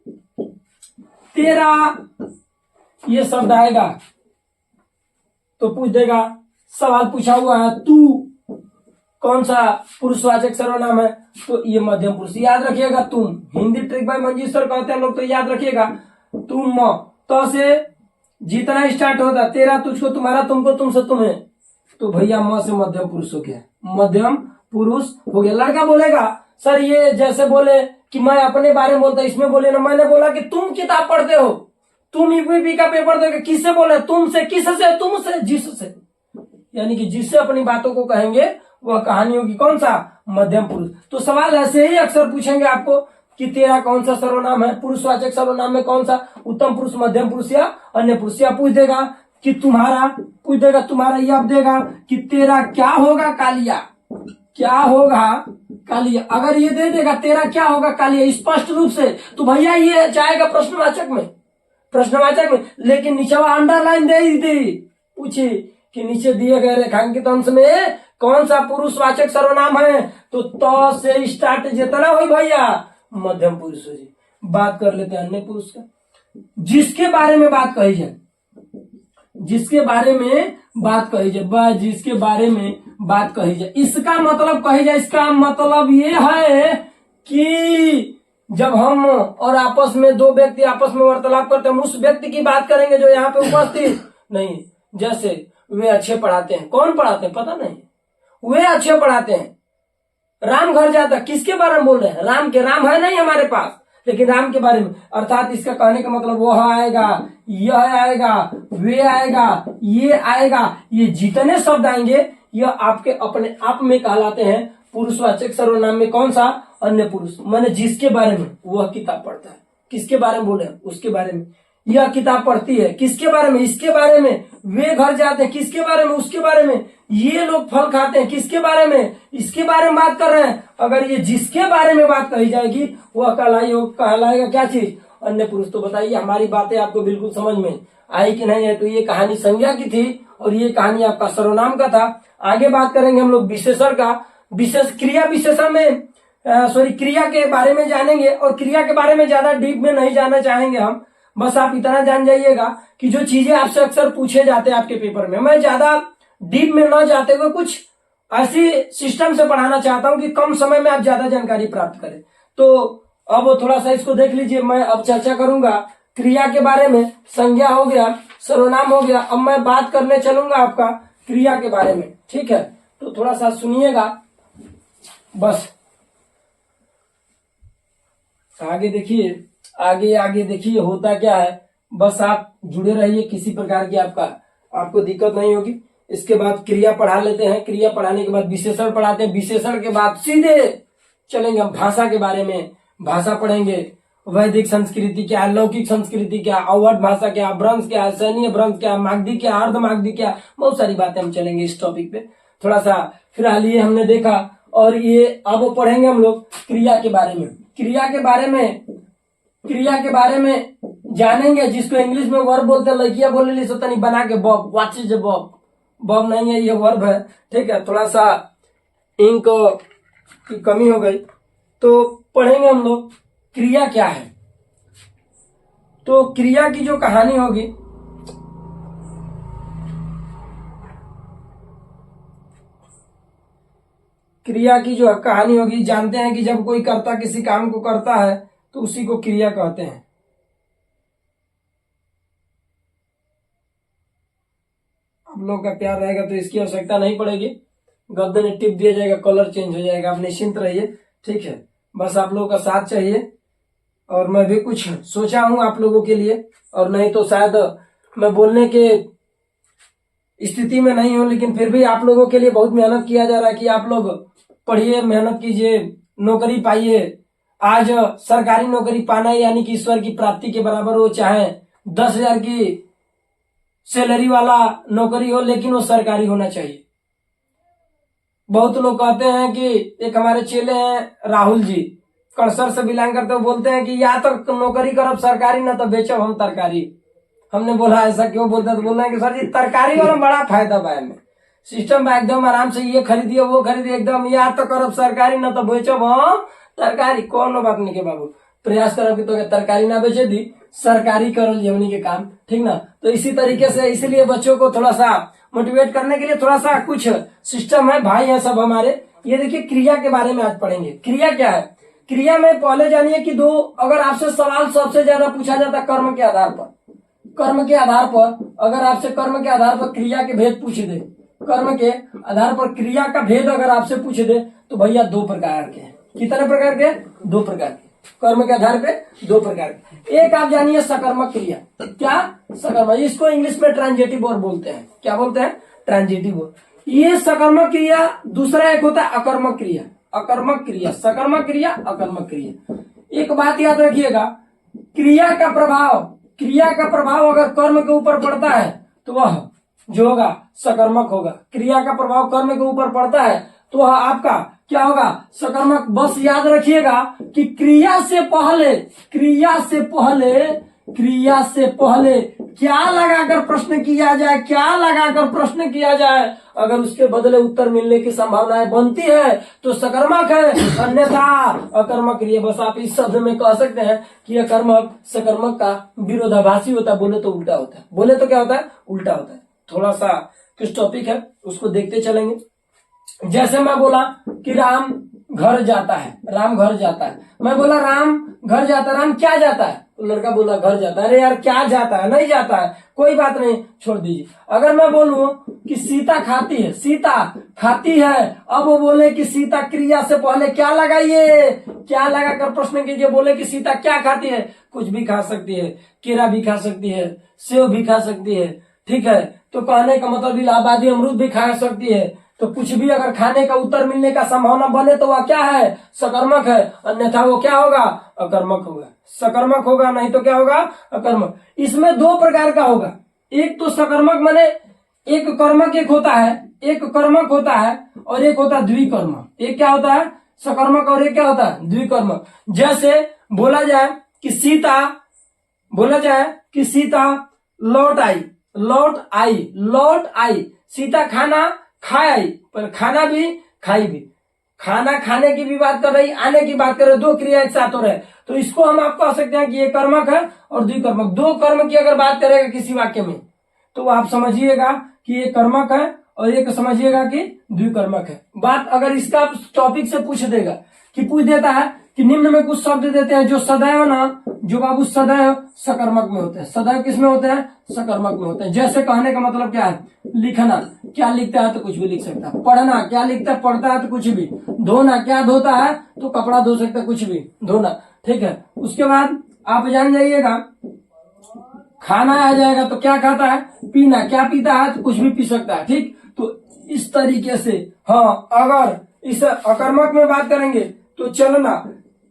तेरा, ये शब्द आएगा तो पूछ देगा, सवाल पूछा हुआ है, तू कौन सा पुरुषवाचक सर्वनाम है, तो ये मध्यम पुरुष। याद रखिएगा, तुम, Hindi trick bye Manjeet sir कहते हैं लोग, तो याद रखिएगा, तुम, तो से जितना स्टार्ट होता, तेरा, तुझको, तुम्हारा, तुमको, तुमसे, तुम्हें, तो भैया म से मध्यम पुरुष हो गया, मध्यम पुरुष हो गया। लड़का बोलेगा, सर ये जैसे बोले कि मैं अपने बारे में बोलता, इसमें बोले ना, मैंने बोला कि तुम किताब पढ़ते हो, तुम यूपीपी का पेपर दोगे, किससे बोले, तुमसे, किससे, तुमसे, जिससे, यानी कि जिससे अपनी बातों को कहेंगे वह कहानी होगी कौन सा, मध्यम पुरुष। तो सवाल ऐसे ही अक्सर पूछेंगे आपको कि तेरा कौन सा सर्वनाम है, पुरुषवाचक सर्वनाम में कौन सा, उत्तम पुरुष, मध्यम पुरुष या अन्य पुरुष। या पूछ देगा कि तुम्हारा, पूछ देगा तुम्हारा, या आप देगा कि तेरा क्या होगा कालिया, क्या होगा कालिया। अगर ये दे देगा तेरा क्या होगा कालिया स्पष्ट रूप से, तो भैया ये जाएगा प्रश्नवाचक में, प्रश्नवाचक में। लेकिन नीचे अंडरलाइन दे दी, पूछे कि नीचे दिए गए रेखांकित अंश में कौन सा पुरुषवाचक सर्वनाम है, तो से स्टार्ट जितना हो भैया मध्यम पुरुष हो जी। बात कर लेते हैं अन्य पुरुष का, जिसके बारे में बात कही जाए, जिसके बारे में बात कही जाए, जिसके बारे में बात कही जाए, इसका मतलब कही जाए, इसका मतलब ये है कि जब हम और आपस में दो व्यक्ति आपस में वार्तालाप करते हैं, हम उस व्यक्ति की बात करेंगे जो यहाँ पे उपस्थित नहीं। जैसे वे अच्छे पढ़ाते हैं, कौन पढ़ाते हैं पता नहीं, वे अच्छे पढ़ाते हैं। राम घर जाता, किसके बारे में बोल रहे हैं, राम के, राम है नहीं हमारे पास, लेकिन राम के बारे में। अर्थात इसका कहने का मतलब वह आएगा, यह आएगा, वे आएगा, ये आएगा, ये जितने शब्द आएंगे यह आपके अपने आप में कहलाते हैं पुरुषवाचक सर्वनाम में कौन सा, अन्य पुरुष। माने जिसके बारे में वह किताब पढ़ता है, किसके बारे में बोले, उसके बारे में। यह किताब पढ़ती है, किसके बारे में, इसके बारे में। वे घर जाते हैं, किसके बारे में, उसके बारे में। ये लोग फल खाते हैं, किसके बारे में, इसके बारे में बात कर रहे हैं। अगर ये जिसके बारे में बात कही जाएगी वह कहलाएगा क्या चीज, अन्य पुरुष। तो बताइए हमारी बातें आपको बिल्कुल समझ में आई कि नहीं है। तो ये कहानी संज्ञा की थी और ये कहानी आपका सर्वनाम का था। आगे बात करेंगे हम लोग विशेषण का, विशेष क्रिया विशेषण में क्रिया के बारे में जानेंगे, और क्रिया के बारे में ज्यादा डीप में नहीं जाना चाहेंगे हम। बस आप इतना जान जाइएगा कि जो चीजें आपसे अक्सर पूछे जाते हैं आपके पेपर में, मैं ज्यादा डीप में न जाते हुए कुछ ऐसी सिस्टम से पढ़ाना चाहता हूं कि कम समय में आप ज्यादा जानकारी प्राप्त करें। तो अब थोड़ा सा इसको देख लीजिए। मैं अब चर्चा करूंगा क्रिया के बारे में। संज्ञा हो गया, सर्वनाम हो गया, अब मैं बात करने चलूंगा आपका क्रिया के बारे में, ठीक है। तो थोड़ा सा सुनिएगा बस। आगे देखिए, आगे आगे देखिए होता क्या है। बस आप जुड़े रहिए, किसी प्रकार की आपको दिक्कत नहीं होगी। इसके बाद क्रिया पढ़ा लेते हैं, क्रिया पढ़ाने के बाद विशेषण पढ़ाते हैं, विशेषण के बाद सीधे चलेंगे हम भाषा के बारे में। भाषा पढ़ेंगे, वैदिक संस्कृति क्या है, लौकिक संस्कृति क्या, अवध भाषा क्या, भ्रंश क्या, सैन्य भ्रंश क्या, मागधी क्या, अर्धमागधी क्या, बहुत सारी बातें हम चलेंगे इस टॉपिक पे। थोड़ा सा फिलहाल ये हमने देखा, और ये अब पढ़ेंगे हम लोग क्रिया के बारे में। क्रिया के बारे में जानेंगे, जिसको इंग्लिश में वर्ब बोलते हैं, लड़कियां बोले ली सोता नहीं बना के Bob, what is Bob, Bob नहीं है, ये वर्ब है, ठीक है। थोड़ा सा इंक की कमी हो गई, तो पढ़ेंगे हम लोग क्रिया क्या है। तो क्रिया की जो कहानी होगी, क्रिया की जो कहानी होगी, जानते हैं कि जब कोई कर्ता किसी काम को करता है तो उसी को क्रिया कहते हैं। आप लोग का प्यार रहेगा तो इसकी आवश्यकता नहीं पड़ेगी, गद्दे ने टिप दिया जाएगा, कलर चेंज हो जाएगा, आप निश्चिंत रहिए, ठीक है। बस आप लोगों का साथ चाहिए, और मैं भी कुछ सोचा हूं आप लोगों के लिए, और नहीं तो शायद मैं बोलने के स्थिति में नहीं हूं, लेकिन फिर भी आप लोगों के लिए बहुत मेहनत किया जा रहा है कि आप लोग पढ़िए, मेहनत कीजिए, नौकरी पाइए। आज सरकारी नौकरी पाना यानी कि ईश्वर की प्राप्ति के बराबर हो, चाहे 10,000 की सैलरी वाला नौकरी हो, लेकिन वो सरकारी होना चाहिए। बहुत लोग कहते हैं कि, एक हमारे चेले हैं राहुल जी, कड़सर से बिलोंग करते, वो बोलते हैं कि या तो नौकरी करब सरकारी, ना तो बेचब हम तरकारी। हमने बोला ऐसा क्यों बोलते, तो बोल रहे हैं कि सर जी तरकारी वाला बड़ा फायदा बा में, सिस्टम बा एकदम आराम से, ये खरीदिए वो खरीदिए एकदम, या तो करब सरकारी ना तो बेचब हम तरकारी। कौन बात नहीं के बाबू, प्रयास करब कि तो तरकारी ना बेचे दी, सरकारी करल जमनी के काम, ठीक ना। तो इसी तरीके से, इसलिए बच्चों को थोड़ा सा मोटिवेट करने के लिए थोड़ा सा कुछ सिस्टम है, भाई है सब हमारे। ये देखिए क्रिया के बारे में आज पढ़ेंगे। क्रिया क्या है, क्रिया में पहले जानिए कि दो, अगर आपसे सवाल सबसे ज्यादा पूछा जाता है कर्म के आधार पर, कर्म के आधार पर, अगर आपसे कर्म के आधार पर क्रिया के भेद पूछ दे, कर्म के आधार पर क्रिया का भेद अगर आपसे पूछ दे, तो भैया दो प्रकार के हैं। कितने प्रकार के? दो प्रकार के। कर्म के आधार पे दो प्रकार के। एक आप जानिए सकर्मक क्रिया। क्या? सकर्मक, इसको इंग्लिश में ट्रांजिटिव वर्ब बोलते हैं। क्या बोलते हैं? Transitive verb. ये सकर्मक क्रिया। दूसरा एक होता है अकर्मक क्रिया। अकर्मक क्रिया, सकर्मक क्रिया, अकर्मक क्रिया। एक बात याद रखिएगा, क्रिया का प्रभाव अगर कर्म के ऊपर पड़ता है तो वह जो होगा सकर्मक होगा। क्रिया का प्रभाव कर्म के ऊपर पड़ता है तो वह आपका क्या होगा? सकर्मक। बस याद रखिएगा कि क्रिया से पहले क्या लगाकर प्रश्न किया जाए, अगर उसके बदले उत्तर मिलने की संभावनाएं बनती है तो सकर्मक है, अन्यथा अकर्मक क्रिया। बस आप इस शब्द में कह सकते हैं कि अकर्मक सकर्मक का विरोधाभासी होता है। बोले तो उल्टा होता है। बोले तो क्या होता है? उल्टा होता है। थोड़ा सा कुछ टॉपिक है उसको देखते चलेंगे। जैसे मैं बोला कि राम घर जाता है, राम घर जाता है। मैं बोला राम घर जाता है, राम क्या जाता है? तो लड़का बोला घर जाता है। अरे यार क्या जाता है? नहीं जाता है, कोई बात नहीं, छोड़ दीजिए। अगर मैं बोलूं कि सीता खाती है, सीता खाती है, अब वो बोले कि सीता, क्रिया से पहले क्या लगाइए, क्या लगाकर प्रश्न कीजिए। बोले कि सीता क्या खाती है? कुछ भी खा सकती है, केरा भी खा सकती है, सेव भी खा सकती है, ठीक है। तो कहने का मतलब इलाहाबादी अमरूद भी खा सकती है। तो कुछ भी अगर खाने का उत्तर मिलने का संभावना बने तो वह क्या है? सकर्मक है, अन्यथा वो क्या होगा? अकर्मक होगा। सकर्मक होगा, नहीं तो क्या होगा? अकर्मक। इसमें दो प्रकार का होगा। एक तो सकर्मक माने एक कर्मक एक होता है, एक कर्मक होता है, और एक होता है द्विकर्मक। एक क्या होता है? सकर्मक, और एक क्या होता है? द्विकर्मक। जैसे बोला जाए कि सीता लौट आई। सीता खाना खाई, पर खाना भी खाई भी। खाना खाने की भी बात कर रही, आने की बात कर रहे, दो क्रिया एक साथ हो रहे। तो इसको हम आपको कह सकते हैं कि ये कर्मक है और द्विकर्मक। दो कर्म की अगर बात करेगा किसी वाक्य में तो आप समझिएगा कि ये कर्मक है और एक समझिएगा कि द्विकर्मक है। बात अगर इसका टॉपिक से पूछ देता है कि निम्न में कुछ शब्द देते हैं जो सदैव सदैव सकर्मक में होते हैं। सदैव किस में होते हैं? सकर्मक में होते हैं। जैसे कहने का मतलब क्या है? लिखना, क्या लिखता है? तो कुछ भी लिख सकता है। पढ़ना, क्या लिखता है? पढ़ता है तो कुछ भी। धोना, क्या धोता है? तो कपड़ा धो सकता है, कुछ भी धोना। ठीक है। उसके बाद आप जान जाइएगा खाना आ जाएगा तो क्या खाता है, पीना, क्या पीता है तो कुछ भी पी सकता है, ठीक। तो इस तरीके से, हाँ, अगर इस अकर्मक में बात करेंगे तो चलना,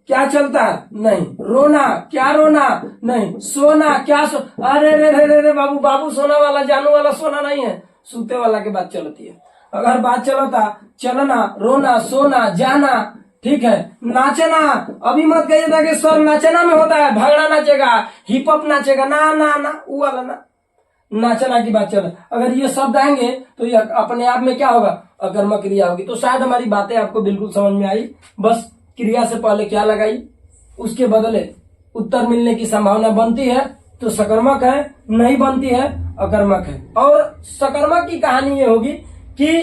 क्या चलता है, नहीं। रोना, क्या रोना, नहीं। सोना, क्या अरे रे रे रे रे बाबू, बाबू सोना वाला, जानू वाला सोना नहीं है, सूते वाला की बात चलती है। अगर बात चलता चलना, रोना, सोना, जाना, ठीक है। नाचना, अभी मत कहिएगा कि स्वर नाचना में होता है, भागड़ा नाचेगा, हिप हॉप नाचेगा, ना ना ना, वो वाला ना, नाचना की बात चल। अगर ये शब्द आएंगे तो ये अपने आप में क्या होगा, अकर्मक क्रिया होगी। तो शायद हमारी बातें आपको बिल्कुल समझ में आई। बस क्रिया से पहले क्या लगाई, उसके बदले उत्तर मिलने की संभावना बनती है तो सकर्मक है, नहीं बनती है अकर्मक है। और सकर्मक की कहानी ये होगी कि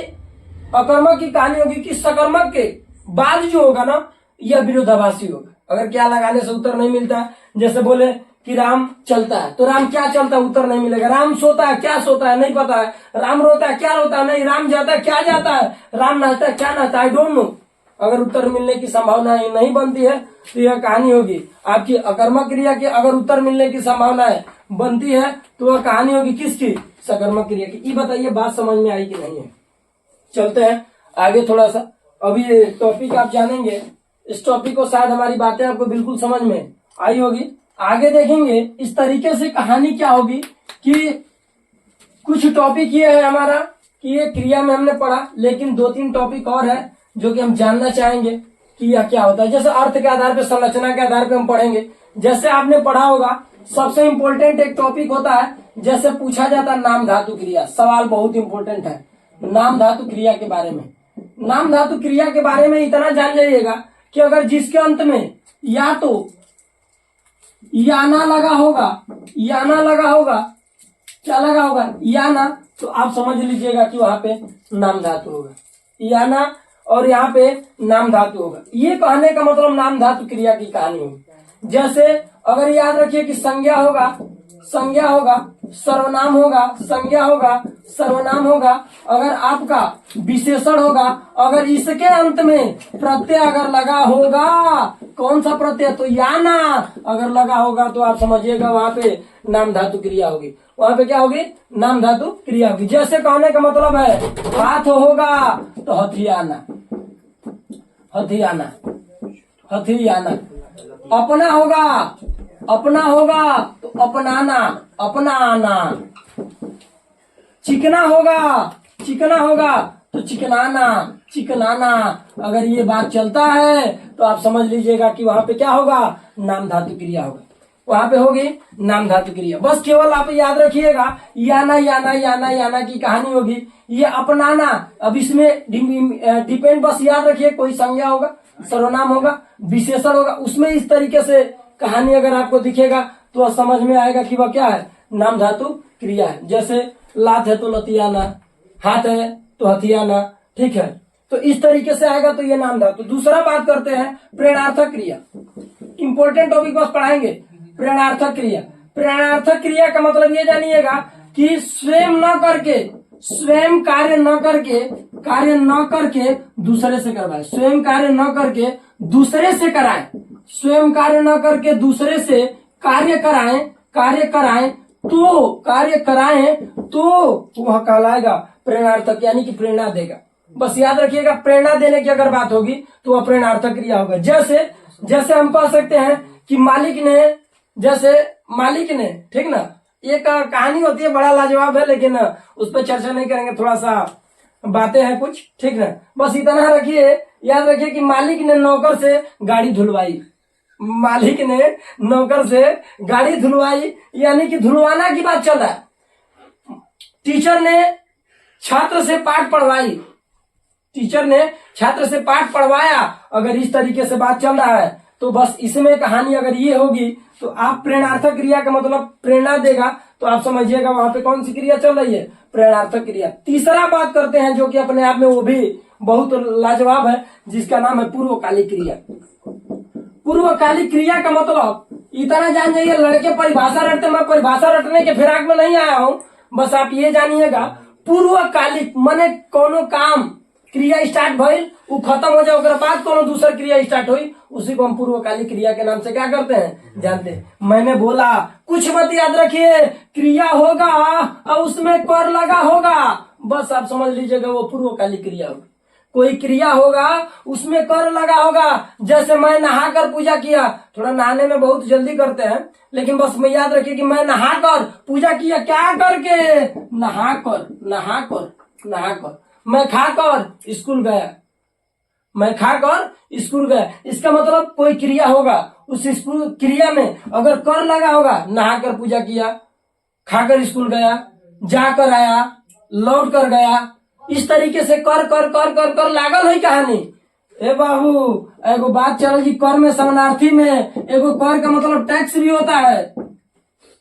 अकर्मक की कहानी होगी कि सकर्मक के बाद जो होगा ना, यह विरोधाभासी होगा। अगर क्या लगाने से उत्तर नहीं मिलता, जैसे बोले कि राम चलता है तो राम क्या चलता है, उत्तर नहीं मिलेगा। राम सोता है, क्या सोता है, नहीं पता है। राम रोता है, क्या रोता है, नहीं। राम जाता है, क्या जाता है। राम नाचता है, क्या नाचता है, आई डोंट नो। अगर उत्तर मिलने की संभावना नहीं बनती है तो यह कहानी होगी आपकी अकर्मक क्रिया की। अगर उत्तर मिलने की संभावना बनती है तो वह कहानी होगी किसकी, सकर्मक क्रिया की। ये बताइए बात समझ में आई कि नहीं है। चलते हैं आगे थोड़ा सा। अभी ये टॉपिक आप जानेंगे, इस टॉपिक को शायद हमारी बातें आपको बिल्कुल समझ में आई होगी। आगे देखेंगे इस तरीके से कहानी क्या होगी कि कुछ टॉपिक ये है हमारा कि ये क्रिया में हमने पढ़ा, लेकिन 2-3 टॉपिक और है जो कि हम जानना चाहेंगे कि यह क्या होता है। जैसे अर्थ के आधार पर, संरचना के आधार पर हम पढ़ेंगे। जैसे आपने पढ़ा होगा सबसे इम्पोर्टेंट एक टॉपिक होता है, जैसे पूछा जाता है नाम धातु क्रिया। सवाल बहुत इंपॉर्टेंट है नाम धातु क्रिया के बारे में। नाम धातु क्रिया के बारे में इतना जान जाइएगा कि अगर जिसके अंत में या तो याना लगा होगा, याना लगा होगा, क्या लगा होगा, याना, तो आप समझ लीजिएगा कि वहां पे नाम धातु होगा। याना और यहाँ पे नाम धातु होगा। ये कहने का मतलब नाम धातु क्रिया की कहानी होगी। जैसे अगर याद रखिए कि संज्ञा होगा, संज्ञा होगा, सर्वनाम होगा, संज्ञा होगा, सर्वनाम होगा। अगर आपका विशेषण होगा, अगर इसके अंत में प्रत्यय अगर लगा होगा, कौन सा प्रत्यय, तो याना अगर लगा होगा तो आप समझिएगा वहां पे नाम धातु क्रिया होगी। वहां पे क्या होगी, नाम धातु क्रिया होगी। जैसे कहने का मतलब है हाथ होगा तो हथियाना, हथियाना, हथियाना। अपना होगा, अपना होगा तो अपनाना, अपनाना। चिकना होगा, चिकना होगा तो चिकनाना, चिकनाना। अगर ये बात चलता है तो आप समझ लीजिएगा कि वहां पे क्या होगा, नाम धातु क्रिया होगा। वहां पे होगी नाम धातु क्रिया। बस केवल आप याद रखिएगा याना, याना, याना, याना की कहानी होगी। ये अपनाना, अब इसमें डिपेंड, बस याद रखिए कोई संज्ञा होगा, सर्वनाम होगा, विशेषण होगा, उसमें इस तरीके से कहानी अगर आपको दिखेगा तो समझ में आएगा कि वह क्या है, नाम धातु क्रिया है। जैसे लात है तो लतियाना, हाथ है तो हथियाना, ठीक है। तो इस तरीके से आएगा तो ये नाम धातु। दूसरा बात करते हैं प्रेरणार्थक क्रिया। इंपॉर्टेंट टॉपिक बस पढ़ाएंगे, प्रेरणार्थक क्रिया। प्रेरणार्थक क्रिया का मतलब ये जानिएगा कि स्वयं न करके, स्वयं कार्य न करके, कार्य न करके दूसरे से करवाए। स्वयं कार्य न करके दूसरे से कराए, स्वयं कार्य न करके दूसरे से कार्य कराएं, कार्य कराएं तो, कार्य कराएं तो वह कहलाएगा प्रेरणार्थक, यानी कि प्रेरणा देगा। बस याद रखिएगा प्रेरणा देने की अगर बात होगी तो वह प्रेरणार्थक क्रिया होगा। जैसे जैसे हम कह सकते हैं कि मालिक ने, जैसे मालिक ने, ठीक ना, एक कहानी होती है बड़ा लाजवाब है, लेकिन उस पर चर्चा नहीं करेंगे, थोड़ा सा बातें हैं कुछ, ठीक ना। बस इतना रखिए, याद रखिए कि मालिक ने नौकर से गाड़ी धुलवाई, मालिक ने नौकर से गाड़ी धुलवाई, यानी कि धुलवाना की बात चल रहा है। टीचर ने छात्र से पाठ पढ़वाई, टीचर ने छात्र से पाठ पढ़वाया, अगर इस तरीके से बात चल रहा है तो बस इसमें कहानी अगर ये होगी तो आप प्रेरणार्थक क्रिया का मतलब प्रेरणा देगा, तो आप समझिएगा वहां पे कौन सी क्रिया चल रही है, प्रेरणार्थक क्रिया। तीसरा बात करते हैं जो कि अपने आप में वो भी बहुत लाजवाब है, जिसका नाम है पूर्वकालिक क्रिया। पूर्वकालिक क्रिया का मतलब इतना जान जाइए, लड़के परिभाषा रटते, मैं परिभाषा रटने के फिराक में नहीं आया हूं, बस आप ये जानिएगा पूर्वकालिक माने कोनो काम क्रिया स्टार्ट भइल, वो खत्म हो जाए, ओकरा बाद कोनो दूसरा क्रिया स्टार्ट हुई, उसी को हम पूर्वकालिक क्रिया के नाम से क्या करते हैं, जानते हैं। मैंने बोला कुछ मत याद रखिए, क्रिया होगा और उसमें कर लगा होगा, बस आप समझ लीजिएगा वो पूर्वकालिक क्रिया होगी। कोई क्रिया होगा उसमें कर लगा होगा, जैसे मैं नहाकर पूजा किया, थोड़ा नहाने में बहुत जल्दी करते हैं, लेकिन बस मैं याद रखिए कि मैं नहाकर पूजा किया, क्या करके, नहाकर नहाकर नहाकर। मैं खाकर स्कूल गया, मैं खाकर स्कूल गया, इसका मतलब कोई क्रिया होगा, उस स्कूल क्रिया में अगर कर लगा होगा, नहाकर पूजा किया, खाकर स्कूल गया, जाकर आया, लौट कर गया, इस तरीके से कर कर कर कर कर लागल है कहानी। ए बाबू एगो बात चल जी, कर में समानार्थी में एगो कर का मतलब टैक्स भी होता है,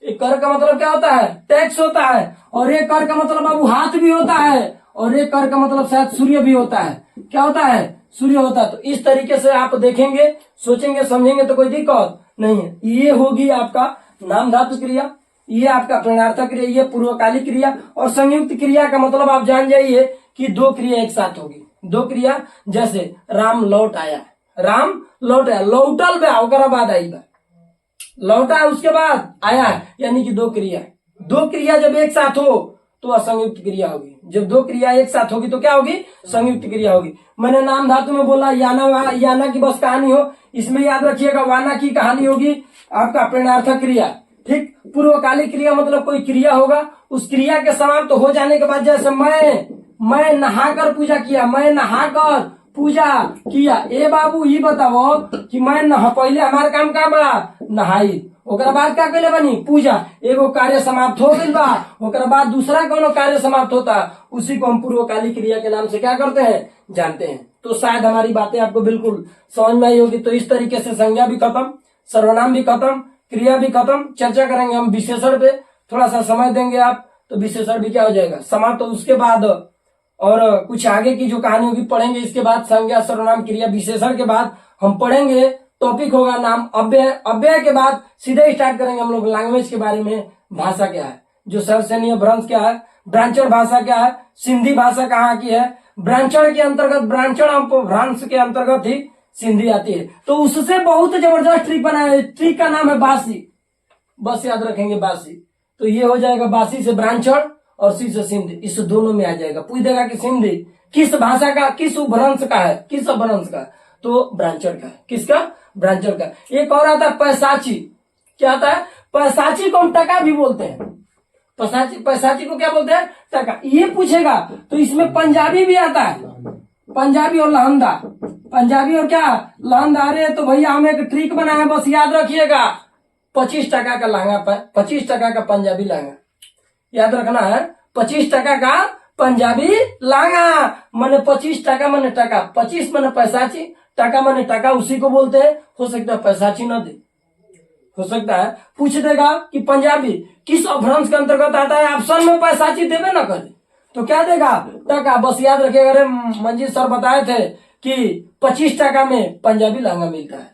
एक कर का मतलब क्या होता है, टैक्स होता है, और एक कर का मतलब बाबू हाथ भी होता है, और एक कर का मतलब शायद सूर्य भी होता है, क्या होता है, सूर्य होता है। तो इस तरीके से आप देखेंगे, सोचेंगे, समझेंगे तो कोई दिक्कत नहीं है। ये होगी आपका नाम धातु क्रिया, ये आपका प्रेरणार्थक क्रिया, ये पूर्वकालिक क्रिया। और संयुक्त क्रिया का मतलब आप जान जाइए कि दो क्रिया एक साथ होगी, दो क्रिया, जैसे राम लौट आया, राम लौट आया, लौटल बा ओकरा बाद आई बा, लौटा उसके बाद आया, यानी कि दो क्रिया। दो क्रिया जब एक साथ हो तो असंयुक्त क्रिया होगी, जब दो क्रिया एक साथ होगी तो क्या होगी, संयुक्त क्रिया होगी। मैंने नाम धातु में बोला याना, याना की बस कहानी हो, इसमें याद रखिएगा वाना की कहानी होगी आपका प्रेरणार्थक क्रिया। ठीक, पूर्वकालिक क्रिया मतलब कोई क्रिया होगा, उस क्रिया के समाप्त हो जाने के बाद, जैसे मैं नहाकर पूजा किया, मैं नहाकर पूजा किया। ए बाबू ये बताओ कि मैं पहले हमारा काम का बड़ा नहाई, ओकरा बाद क्या कहले बनी, पूजा, एगो कार्य समाप्त हो गई बा, ओकरा बाद दूसरा कोनो कार्य समाप्त होता, उसी को हम पूर्वकालिक क्रिया के नाम से क्या करते हैं, जानते हैं। तो शायद हमारी बातें आपको बिल्कुल समझ में आई होगी। तो इस तरीके से संज्ञा भी खत्म, सर्वनाम भी खत्म, क्रिया भी खत्म। चर्चा करेंगे हम विशेषण पे, थोड़ा सा समय देंगे आप, तो विशेषण भी क्या हो जाएगा, समाप्त। तो उसके बाद और कुछ आगे की जो कहानी होगी पढ़ेंगे, इसके बाद संज्ञा, सर्वनाम, क्रिया, विशेषण के बाद हम पढ़ेंगे टॉपिक होगा नाम, अव्यय। अव्यय के बाद सीधे स्टार्ट करेंगे हम लोग लैंग्वेज के बारे में, भाषा क्या है, जो सर्वसैन्य भ्रंश क्या है, ब्रांचण भाषा क्या है, सिंधी भाषा कहाँ की है, ब्रांचण के अंतर्गत, ब्रांचण भ्रंश के अंतर्गत ही सिंधी आती है। तो उससे बहुत जबरदस्त ट्रिक बनाया है, ट्रिक का नाम है बासी, बस याद रखेंगे बासी। तो ये हो जाएगा बासी से ब्रांचण और सी से सिंधी, इस दोनों में आ जाएगा। पूछ देगा कि सिंधी किस भाषा का, किस उपभ्रंश का है, किस अपभ्रंश का, तो ब्रांचण का है। किसका, ब्रांचण का। एक और आता है पैसाची, क्या आता है, पैसाची को हम टका भी बोलते हैं, पैसाची को क्या बोलते हैं, टका। ये पूछेगा तो इसमें पंजाबी भी आता है, पंजाबी और लहंदा, पंजाबी और क्या, लहंदा। अरे तो भैया हम एक ट्रिक बनाए, बस याद रखिएगा, 25 टका का लहंगा, 25 टका का पंजाबी लहंगा, याद रखना है, 25 टका का पंजाबी लहंगा। मैंने 25 टका मैंने टका, 25 मैंने पैसाची, टका मैंने टका, उसी को बोलते हैं। हो सकता है पैसाची न दे, हो सकता है पूछ देगा कि पंजाबी किस अपभ्रंश के अंतर्गत आता है, ऑप्शन में पैसाची देवे न करे तो क्या देगा, टका। बस याद रखिएगा, अरे मंजीत सर बताए थे कि 25 टका में पंजाबी लहंगा मिलता है,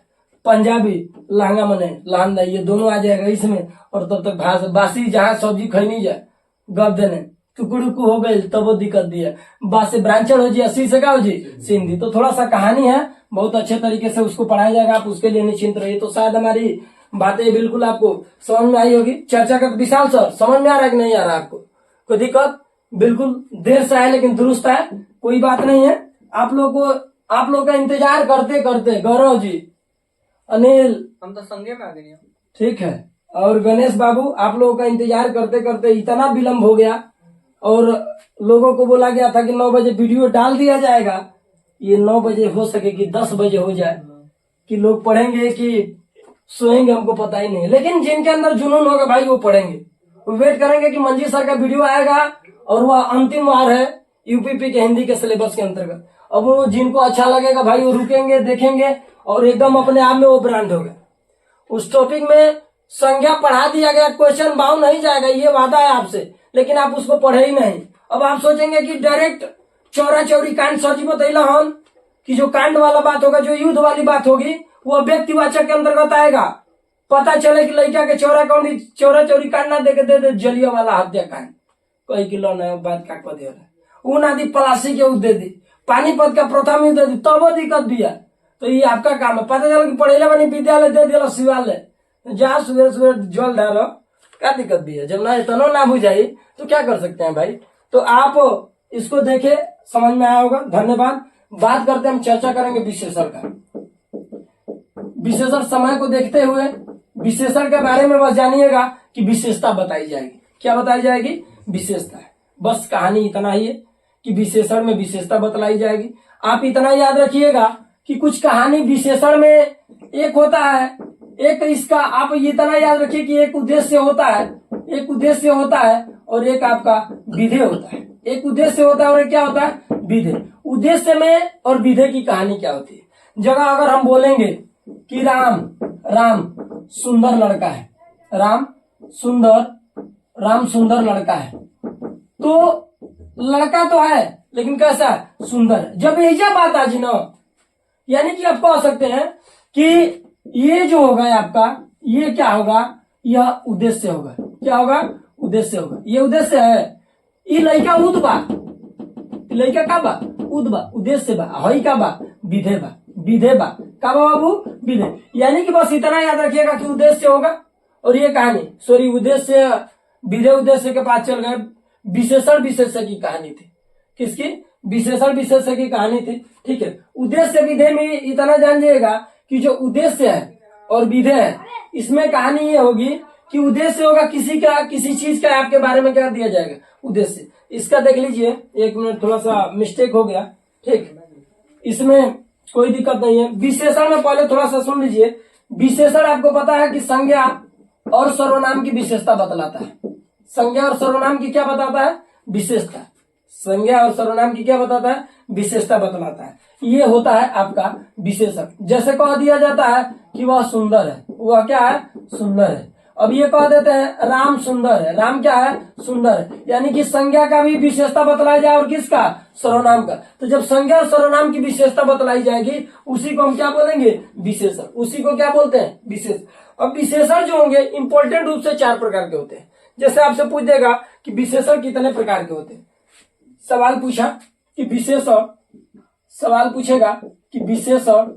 पंजाबी लहंगा मने लहंदा, ये दोनों आ जाएगा इसमें। और तब तक बासी जहाँ सब्जी खैनी जाए गप देने टुकड़ुकू हो गई तब वो दिक्कत दिया, बासी ब्रांचर हो जी, अस्सी से क्या हो जी, सिंधी। तो थोड़ा सा कहानी है, बहुत अच्छे तरीके से उसको पढ़ाया जाएगा, आप उसके लिए निश्चिंत रहिए। तो शायद हमारी बातें बिल्कुल आपको समझ में आई होगी। चर्चा का विशाल सर समझ में आ रहा है कि नहीं आ रहा आपको, कोई दिक्कत, बिल्कुल देर से है लेकिन दुरुस्त है, कोई बात नहीं है। आप लोग का इंतजार करते करते गौरव जी, अनिल, हम तो संगे में आ गए, ठीक है, और गणेश बाबू, आप लोगों का इंतजार करते करते इतना विलम्ब हो गया, और लोगों को बोला गया था कि 9 बजे वीडियो डाल दिया जाएगा, ये 9 बजे हो सके कि 10 बजे हो जाए, कि लोग पढ़ेंगे कि सोएंगे हमको पता ही नहीं। लेकिन जिनके अंदर जुनून होगा भाई वो पढ़ेंगे, वो वेट करेंगे कि मंजी सर का वीडियो आएगा, और वह अंतिम वार है यूपीपी के हिंदी के सिलेबस के अंतर्गत। अब वो जिनको अच्छा लगेगा भाई वो रुकेंगे, देखेंगे, और एकदम अपने आप में वो ब्रांड होगा। उस टॉपिक में संज्ञा पढ़ा दिया गया, क्वेश्चन बाउंड नहीं जाएगा, ये वादा है आपसे, लेकिन आप उसको पढ़े ही नहीं। अब आप सोचेंगे कि डायरेक्ट चौरा चौरी कांड सर जी बतैला हम, कि जो कांड वाला बात होगा, जो युद्ध वाली बात होगी, वो व्यक्तिवाचक के अंतर्गत आएगा। पता चले कि लड़का के चौरा चौरी कांड ना दे के दे जलिया वाला हत्याकांड, कोई किलो न बात का कह दे, ऊ ना दी पलासी के दे दी, पानीपत का प्रथम युद्ध थी तब दिक्कत भी है। तो ये आपका काम है। पता चला कि पढ़ेला बनी विद्यालय दे दिया शिवालय, जहाँ सुबह सुबह जल डालो, क्या दिक्कत भी है। जब ना इतना ना बुझाई तो क्या कर सकते हैं भाई। तो आप इसको देखे, समझ में आया होगा। धन्यवाद। बात करते हैं, हम चर्चा करेंगे विशेषण का। विशेषण समय को देखते हुए विशेषण के बारे में बस जानिएगा कि विशेषता बताई जाएगी। क्या बताई जाएगी? विशेषता। बस कहानी इतना ही है कि विशेषण में विशेषता बतलाई जाएगी। आप इतना याद रखिएगा कि कुछ कहानी विशेषण में एक होता है, एक इसका आप इतना याद रखिए कि एक उद्देश्य होता है, एक उद्देश्य होता है और एक आपका विधेय होता है। एक उद्देश्य होता है और एक क्या होता है? विधेय। उद्देश्य में और विधेय की कहानी क्या होती है? जगह अगर हम बोलेंगे कि राम सुंदर लड़का है, राम सुंदर लड़का है, तो लड़का तो है लेकिन कैसा है? सुंदर। जब यही बात आ जी ना, यानी कि आप कह सकते हैं कि ये जो होगा आपका, ये क्या होगा? यह उद्देश्य होगा। क्या होगा? उद्देश्य होगा। ये उद्देश्य है। ये लड़का उद बा, लड़का का बा? उद बा, उद्देश्य बा। हई का बा? विधेय बा, विधेय बा। का बा बाबू? विधेय। यानी कि बस इतना याद रखिएगा कि उद्देश्य होगा और ये कहानी, सॉरी उद्देश्य विधेय उद्देश्य के पास चल गए। विशेषण विशेष्य की कहानी थी। किसकी? विशेषण विशेष्य की कहानी थी। ठीक है। उद्देश्य विधेय में इतना जानिएगा कि जो उद्देश्य है और विधेय है, इसमें कहानी ये होगी कि उद्देश्य होगा किसी चीज का आपके बारे में क्या दिया जाएगा? उद्देश्य। इसका देख लीजिए, एक मिनट, थोड़ा सा मिस्टेक हो गया। ठीक, इसमें कोई दिक्कत नहीं है। विशेषण में पहले थोड़ा सा सुन लीजिए। विशेषण आपको पता है कि संज्ञा और सर्वनाम की विशेषता बतलाता है। संज्ञा और सर्वनाम की क्या बताता है? विशेषता। संज्ञा और सर्वनाम की क्या बताता है? विशेषता बतलाता है। ये होता है आपका विशेषण। जैसे कह दिया जाता है कि वह सुंदर है, वह क्या है? सुंदर है। अब ये कह देते हैं राम सुंदर है, राम क्या है? सुंदर है। यानी कि संज्ञा का भी विशेषता बतलाया जाए और किसका? सर्वनाम का। तो जब संज्ञा और सर्वनाम की विशेषता बतलाई जाएगी, उसी को हम क्या बोलेंगे? विशेषण। उसी को क्या बोलते हैं? विशेषण। अब विशेषण जो होंगे इंपॉर्टेंट रूप से 4 प्रकार के होते हैं। जैसे आपसे पूछ देगा कि विशेषण कितने प्रकार के होते हैं, सवाल पूछा कि विशेषण, सवाल पूछेगा कि विशेषण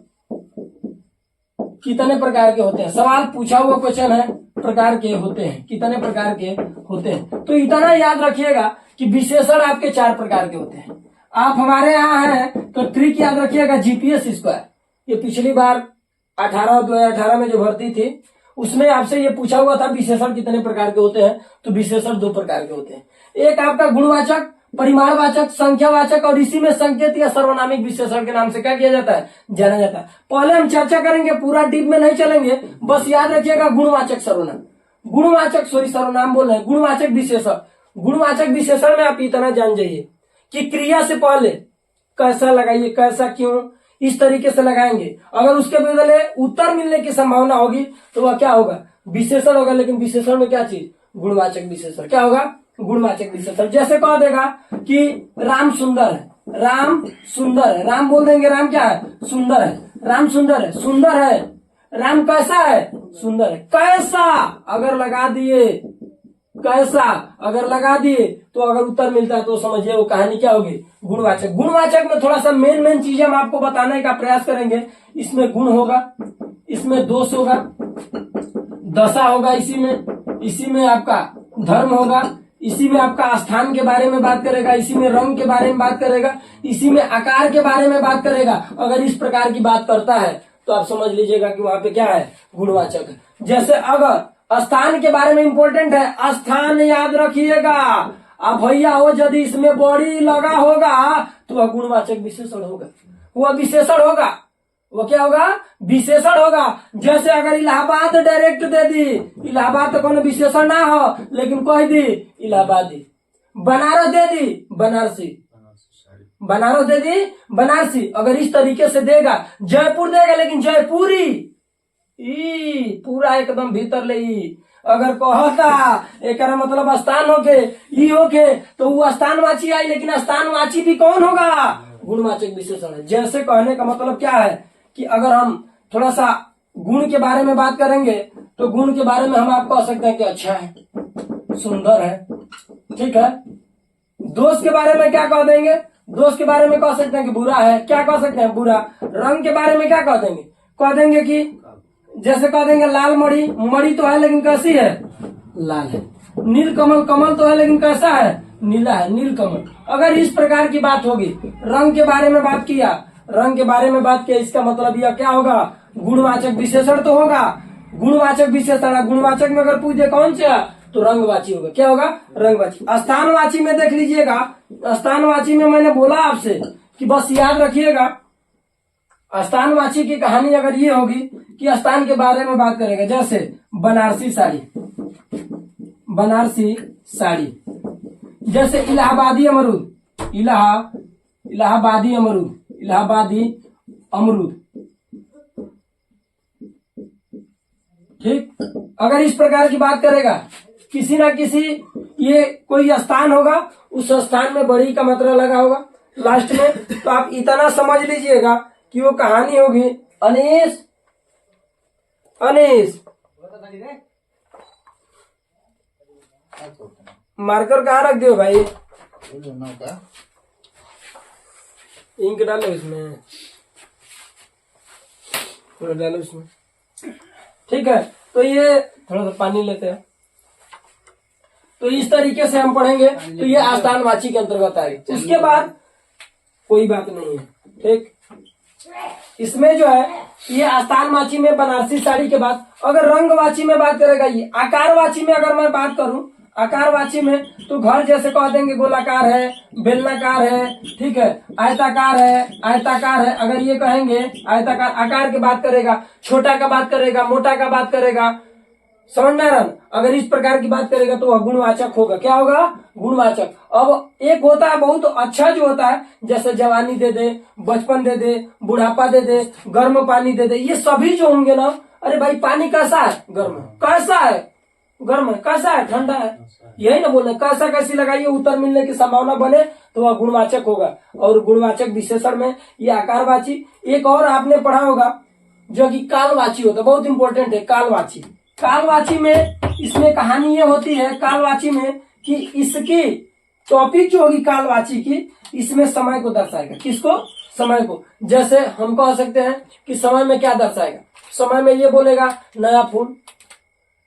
कितने प्रकार के होते हैं। सवाल पूछा हुआ क्वेश्चन है, प्रकार के होते हैं, कितने प्रकार के होते हैं। तो इतना याद रखिएगा कि विशेषण आपके 4 प्रकार के होते हैं। आप हमारे यहाँ हैं तो ट्रिक याद रखिएगा, जीपीएस स्क्वायर। ये पिछली बार 2018 में जो भर्ती थी उसमें आपसे ये पूछा हुआ था विशेषण कितने प्रकार के होते हैं। तो विशेषण 2 प्रकार के होते हैं। एक आपका गुणवाचक, परिमाणवाचक, संख्यावाचक और इसी में संकेत या सर्वनामिक विशेषण के नाम से क्या किया जाता है? जाना जाता है। पहले हम चर्चा करेंगे, पूरा डीप में नहीं चलेंगे, बस याद रखिएगा गुणवाचक सर्वनाम, गुणवाचक सॉरी सर्वनाम बोल रहे हैं, गुणवाचक विशेषण। गुणवाचक विशेषण में आप इतना जान जाइए कि क्रिया से पहले कैसा लगाइए, कैसा, क्यों, इस तरीके से लगाएंगे। अगर उसके बदले उत्तर मिलने की संभावना होगी तो वह क्या होगा? विशेषण होगा। लेकिन विशेषण में क्या चीज? गुणवाचक विशेषण। क्या होगा? गुणवाचक विशेषण। जैसे कह देगा कि राम सुंदर है, राम सुंदर है, राम बोल देंगे राम क्या है? सुंदर है। राम सुंदर है, सुंदर है। राम कैसा है? सुंदर है। कैसा अगर लगा दिए, कैसा अगर लगा दिए तो अगर उत्तर मिलता है तो समझिए वो कहानी क्या होगी? गुणवाचक। गुणवाचक में थोड़ा सा मेन चीजें हम आपको बताने का प्रयास करेंगे। इसमें गुण होगा, इसमें दोष होगा, दशा होगा, इसी में आपका धर्म होगा, इसी में आपका स्थान के बारे में बात करेगा, इसी में रंग के बारे में बात करेगा, इसी में आकार के बारे में बात करेगा। अगर इस प्रकार की बात करता है तो आप समझ लीजिएगा कि वहां पे क्या है? गुणवाचक है। जैसे अगर स्थान के बारे में इंपॉर्टेंट है, स्थान याद रखिएगा। अब भैया हो यदि इसमें बड़ी लगा होगा तो वह गुणवाचक विशेषण होगा, वह विशेषण होगा। वो क्या होगा? विशेषण होगा। जैसे अगर इलाहाबाद डायरेक्ट दे दी, इलाहाबाद तो कोनो विशेषण ना हो लेकिन कह दी इलाहाबादी। बनारस दे दी बनारसी, बनारस दे दी बनारसी। अगर इस तरीके से देगा, जयपुर देगा लेकिन जयपुरी, पूरा एकदम भीतर ले। अगर कहता एक मतलब स्थान होके ई होके तो वो स्थानवाची आई, लेकिन स्थानवाची भी कौन होगा? गुणवाचक विशेषण है। जैसे कहने का मतलब क्या है कि अगर हम थोड़ा सा गुण के बारे में बात करेंगे तो गुण के बारे में हम आपको कह सकते हैं कि अच्छा है, सुंदर है, ठीक है। दोष के बारे में क्या कह देंगे? दोस्त के बारे में कह सकते हैं कि बुरा है, क्या कह सकते हैं, बुरा। रंग के बारे में क्या कह देंगे, कह देंगे कि जैसे कह देंगे लाल मणि, मणि तो है लेकिन कैसी है, लाल है। नील कमल, कमल तो है लेकिन कैसा है, नीला है, नील कमल। अगर इस प्रकार की बात होगी, रंग के बारे में बात किया, रंग के बारे में बात किया, इसका मतलब यह क्या होगा, गुणवाचक विशेषण तो होगा। गुणवाचक विशेषण, गुणवाचक में अगर पूछ दे कौन सा, तो रंगवाची होगा। क्या होगा, रंगवाची। स्थानवाची में देख लीजिएगा, स्थानवाची में मैंने बोला आपसे कि बस याद रखिएगा, स्थानवाची की कहानी अगर ये होगी कि स्थान के बारे में बात करेगा, जैसे बनारसी साड़ी, बनारसी साड़ी, जैसे इलाहाबादी अमरूद, इलाहाबादी अमरूद, इलाहाबादी अमरूद, ठीक। अगर इस प्रकार की बात करेगा, किसी ना किसी ये कोई स्थान होगा, उस स्थान में बड़ी का मतलब लगा होगा लास्ट में, तो आप इतना समझ लीजिएगा कि वो कहानी होगी अनीस, अनीस। मार्कर कहाँ रख दियो भाई, इंक डालो इसमें, थोड़ा डालो इसमें, ठीक है। तो ये थोड़ा सा पानी लेते हैं। तो इस तरीके से हम पढ़ेंगे, तो ये स्थानवाची के अंतर्गत आएगी। उसके बाद कोई बात नहीं है, ठीक। इसमें जो है ये स्थानवाची में बनारसी साड़ी के बाद अगर रंगवाची में बात करेगा, ये आकारवाची में अगर मैं बात करूं, आकारवाची में तो घर जैसे कह देंगे गोलाकार है, बेलनाकार है, ठीक है, आयताकार है, आयताकार है। अगर ये कहेंगे आयताकार, आकार की बात करेगा, छोटा का बात करेगा, मोटा का बात करेगा, समझना रहा। अगर इस प्रकार की बात करेगा तो वह गुणवाचक होगा। क्या होगा, गुणवाचक। अब एक होता है बहुत अच्छा जो होता है, जैसे जवानी दे दे, बचपन दे दे, बुढ़ापा दे दे, गर्म पानी दे दे, ये सभी जो होंगे ना, अरे भाई पानी कैसा है, गर्म है, कैसा है, गर्म है, कैसा है, ठंडा है, यही ना बोलना। कैसा कैसी लगाइए उत्तर मिलने की संभावना बने तो वह गुणवाचक होगा। और गुणवाचक विशेषण में ये आकारवाची, एक और आपने पढ़ा होगा जो कि कालवाची होता है, बहुत इंपॉर्टेंट है कालवाची। कालवाची में इसमें कहानी ये होती है कालवाची में कि इसकी टॉपिक जो होगी कालवाची की, इसमें समय को दर्शाएगा। किसको, समय को। जैसे हम कह सकते हैं कि समय में क्या दर्शाएगा, समय में ये बोलेगा नया फूल,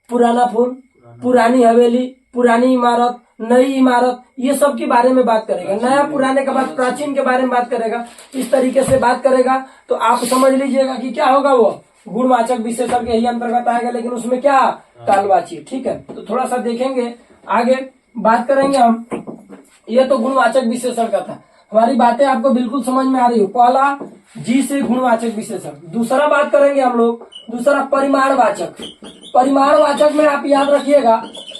पुराना फूल, पुरानी हवेली, पुरानी इमारत, नई इमारत, ये सब के बारे में बात करेगा। नया पुराने के बाद प्राचीन के बारे में बात करेगा। इस तरीके से बात करेगा तो आप समझ लीजिएगा कि क्या होगा, वो गुणवाचक विशेषण के ही अंतर्गत आएगा, लेकिन उसमें क्या, कालवाची, ठीक है। तो थोड़ा सा देखेंगे आगे, बात करेंगे हम। ये तो गुणवाचक विशेषण का था। हमारी बातें आपको बिल्कुल समझ में आ रही हो। पहला जी से गुणवाचक विशेषण। दूसरा बात करेंगे हम लोग, दूसरा परिमाणवाचक। परिमाणवाचक में आप याद रखिएगा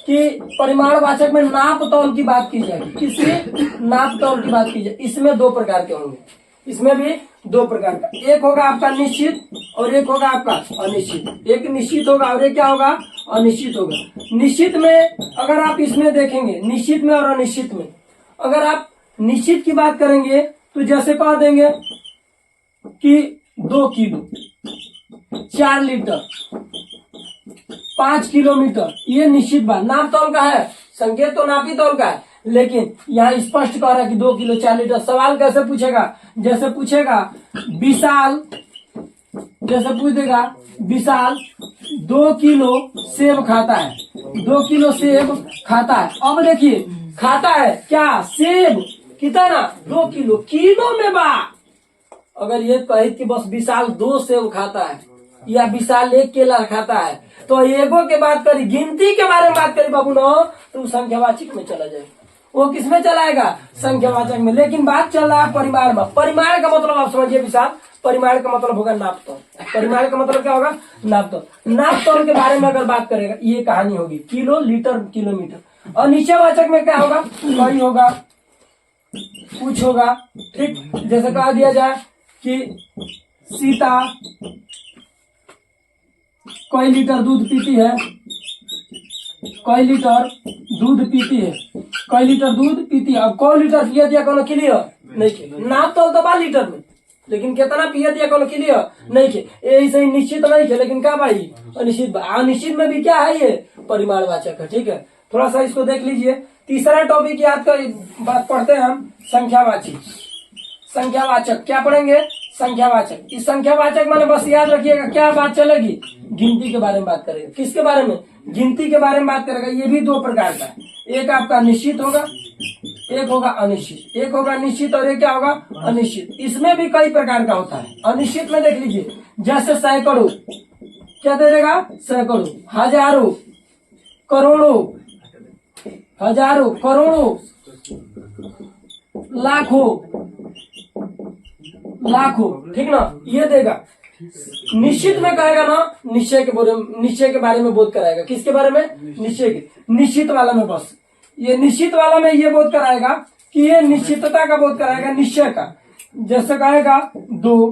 कि परिमाणवाचक में नाप तौल की बात की जाएगी। किसी नाप तौल की बात की जाए। इसमें दो प्रकार के होंगे, इसमें भी दो प्रकार का। एक होगा आपका निश्चित और एक होगा आपका अनिश्चित। एक निश्चित होगा और एक क्या होगा, अनिश्चित होगा। निश्चित में अगर आप इसमें देखेंगे, निश्चित में और अनिश्चित में अगर आप निश्चित की बात करेंगे तो जैसे कह देंगे कि 2 किलो, 4 लीटर, 5 किलोमीटर, ये निश्चित बात। नाप तौल का है, संकेत तो नापी तौल का है, लेकिन यहाँ स्पष्ट कह रहा है कि 2 किलो 4 लीटर। सवाल कैसे पूछेगा, जैसे पूछेगा विशाल, जैसे पूछ देगा विशाल 2 किलो सेब खाता है, 2 किलो सेब खाता है। अब देखिए खाता है क्या, सेब, कितना, 2 किलो, किलो में बा। अगर ये कहे कि बस विशाल 2 सेब खाता है या विशाल 1 केला खाता है, तो एगो के बात करी, गिनती के बारे में बात करी बाबू न, तो संख्यावाचक में चला जाएगा। वो किसमें चलाएगा, संख्यावाचक में। लेकिन बात चल रहा है परिमाण में। परिमाण का मतलब आप समझिए विशाल, परिमाण का मतलब होगा नाप तौल। परिमाण का मतलब क्या होगा, नाप तौल। नाप तौल के बारे में अगर बात करेगा, ये कहानी होगी किलो, लीटर, किलोमीटर। और निश्चयवाचक में क्या होगा, कई होगा, कुछ होगा, ठीक। जैसे कहा दिया जाए कि सीता कई लीटर दूध पीती है, कई लीटर दूध पीती है, कई लीटर दूध पीती है। अब कई लीटर पिया दिया कोनो क्लियर नहीं के, नाप तौल तो 12 लीटर में, लेकिन कितना पिया दिया कोनो क्लियर नहीं के। ऐसे ही निश्चित नहीं के, लेकिन क्या भाई, अनिश्चित। अनिश्चित में भी क्या है, ये परिमाणवाचक है, ठीक है। थोड़ा सा इसको देख लीजिए। तीसरा टॉपिक याद कर बात पढ़ते हैं हम, संख्यावाची। संख्यावाचक। क्या पढ़ेंगे? संख्यावाचक। इस संख्यावाचक माने बस याद रखिएगा क्या बात चलेगी, गिनती के बारे में बात करेगा। किसके बारे में? गिनती के बारे में बात करेगा। ये भी दो प्रकार का है, एक आपका निश्चित होगा, एक होगा अनिश्चित। एक होगा निश्चित और एक क्या होगा? अनिश्चित। इसमें भी कई प्रकार का होता है। अनिश्चित में देख लीजिए, जैसे सैकड़ों, क्या दे देगा? सैकड़ों, हजारों, करोड़ों, हजारों, करोड़ों, लाखों, लाखों, ठीक ना, ये देगा। निश्चित में कहेगा ना, निश्चय के बारे में बोध कराएगा। किसके बारे में? निश्चय के। निश्चित वाला में बस ये निश्चित वाला में ये बोध कराएगा कि ये निश्चितता का बोध कराएगा, निश्चय का। जैसे कहेगा 2,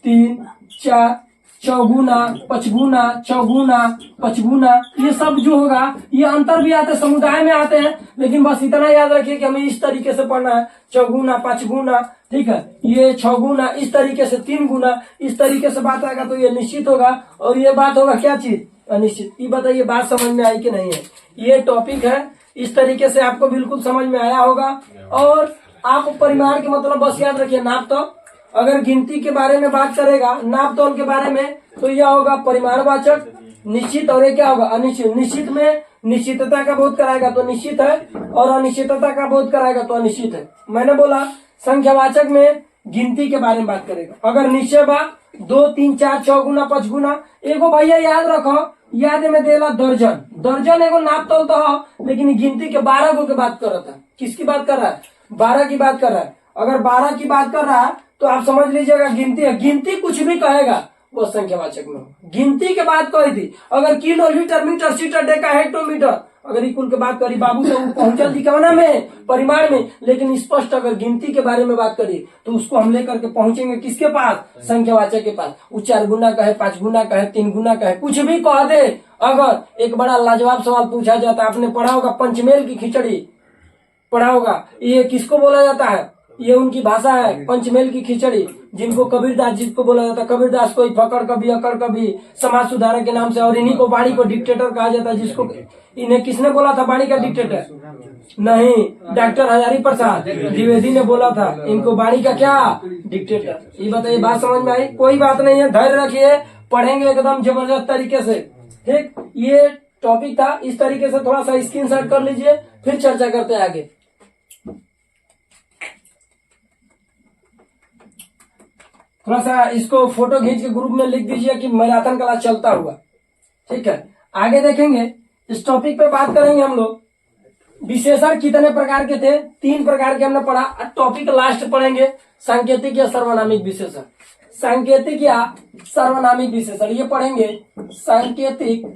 3, 4, चौगुना, पचगुना, चौगुना, पचगुना, ये सब जो होगा ये अंतर भी आते, समुदाय में आते हैं, लेकिन बस इतना याद रखिए कि हमें इस तरीके से पढ़ना है। चौगुना, पांचगुना, ठीक है, ये 6 गुना, इस तरीके से 3 गुना, इस तरीके से बात आएगा तो ये निश्चित होगा। और ये बात होगा क्या चीज? अनिश्चित। ये बताइए बात समझ में आई कि नहीं है? ये टॉपिक है, इस तरीके से आपको बिल्कुल समझ में आया होगा। और आप परिमाण के मतलब बस याद रखिए, नाप तोल। अगर गिनती के बारे में बात करेगा, नाप तोल के बारे में, तो यह होगा परिमाणवाचक। निश्चित और ये क्या होगा? अनिश्चित। निश्चित में निश्चितता का बोध कराएगा तो निश्चित है, और अनिश्चितता का बोध कराएगा तो अनिश्चित है। मैंने बोला संख्यावाचक में गिनती के बारे में बात करेगा। अगर निश्चय बा 2, 3, 4, 6 गुना, 5 गुना, एगो भैया याद रखो, याद में देला दर्जन। दर्जन एगो नाप तोल तो हो, लेकिन गिनती के 12 गो की बात कर रहा था। किसकी बात कर रहा है? 12 की बात कर रहा है। अगर 12 की बात कर रहा है तो आप समझ लीजिएगा गिनती है। गिनती कुछ भी कहेगा वो संख्यावाचक में हो। गिनती के बात कही थी, अगर किलो, लीटर, मीटर, सीटर, डेका, हेक्टोमीटर, अगर इकुल के बात करी बाबू तो पहुंचल दिखाना में, परिमाण में, लेकिन स्पष्ट अगर गिनती के बारे में बात करी तो उसको हम लेकर के पहुंचेंगे किसके पास? संख्यावाचक के पास। वो 4 गुना का है, 5 गुना का है, 3 गुना का है, कुछ भी कह दे। अगर एक बड़ा लाजवाब सवाल पूछा जाता है, आपने पढ़ा होगा पंचमेल की खिचड़ी, पढ़ा होगा, ये किसको बोला जाता है? ये उनकी भाषा है, पंचमेल की खिचड़ी, जिनको कबीरदास जिसको बोला जाता है। कबीरदास को फकड़ कभी, अकड़ कभी, समाज सुधारक के नाम से। और इन्हीं को बाणी को डिक्टेटर कहा जाता है। जिसको इन्हें किसने बोला था बाणी का डिक्टेटर? नहीं, डॉक्टर हजारी प्रसाद द्विवेदी ने बोला था इनको बाणी का क्या? डिक्टेटर। ये बताइए बात समझ में आई? कोई बात नहीं है, धैर्य रखिए, पढ़ेंगे एकदम जबरदस्त तरीके से। ठीक, ये टॉपिक था। इस तरीके से थोड़ा सा स्क्रीनशॉट कर लीजिए, फिर चर्चा करते हैं आगे। थोड़ा सा इसको फोटो खींच के ग्रुप में लिख दीजिए कि मैराथन क्लास चलता हुआ। ठीक है, आगे देखेंगे। इस टॉपिक पे बात करेंगे हम लोग। विशेषण कितने प्रकार के थे? 3 प्रकार के हमने पढ़ा। टॉपिक लास्ट पढ़ेंगे सांकेतिक या सर्वनामिक विशेषण। सांकेतिक या सर्वनामिक विशेषण ये पढ़ेंगे। सांकेतिक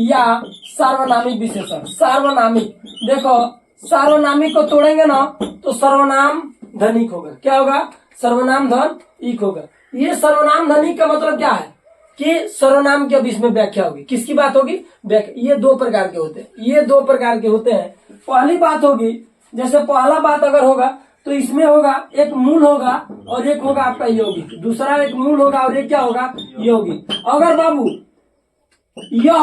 या सर्वनामिक विशेषण। सार्वनामिक, देखो सार्वनामिक को तोड़ेंगे ना तो सर्वनाम धनिक होगा। क्या होगा? सर्वनाम धन एक होगा। ये सर्वनाम धनिक का मतलब क्या है कि सर्वनाम के अब इसमें व्याख्या होगी। किसकी बात होगी? व्याख्या। ये 2 प्रकार के होते हैं। ये 2 प्रकार के होते हैं। पहली बात होगी, जैसे पहला बात अगर होगा तो इसमें होगा एक मूल होगा और एक होगा आपका यौगिक। दूसरा एक मूल होगा और एक क्या होगा? यौगिक। अगर बाबू यह,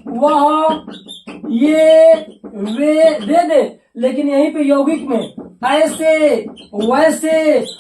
वह, ये, वे दे दे, लेकिन यहीं पे यौगिक में ऐसे, वैसे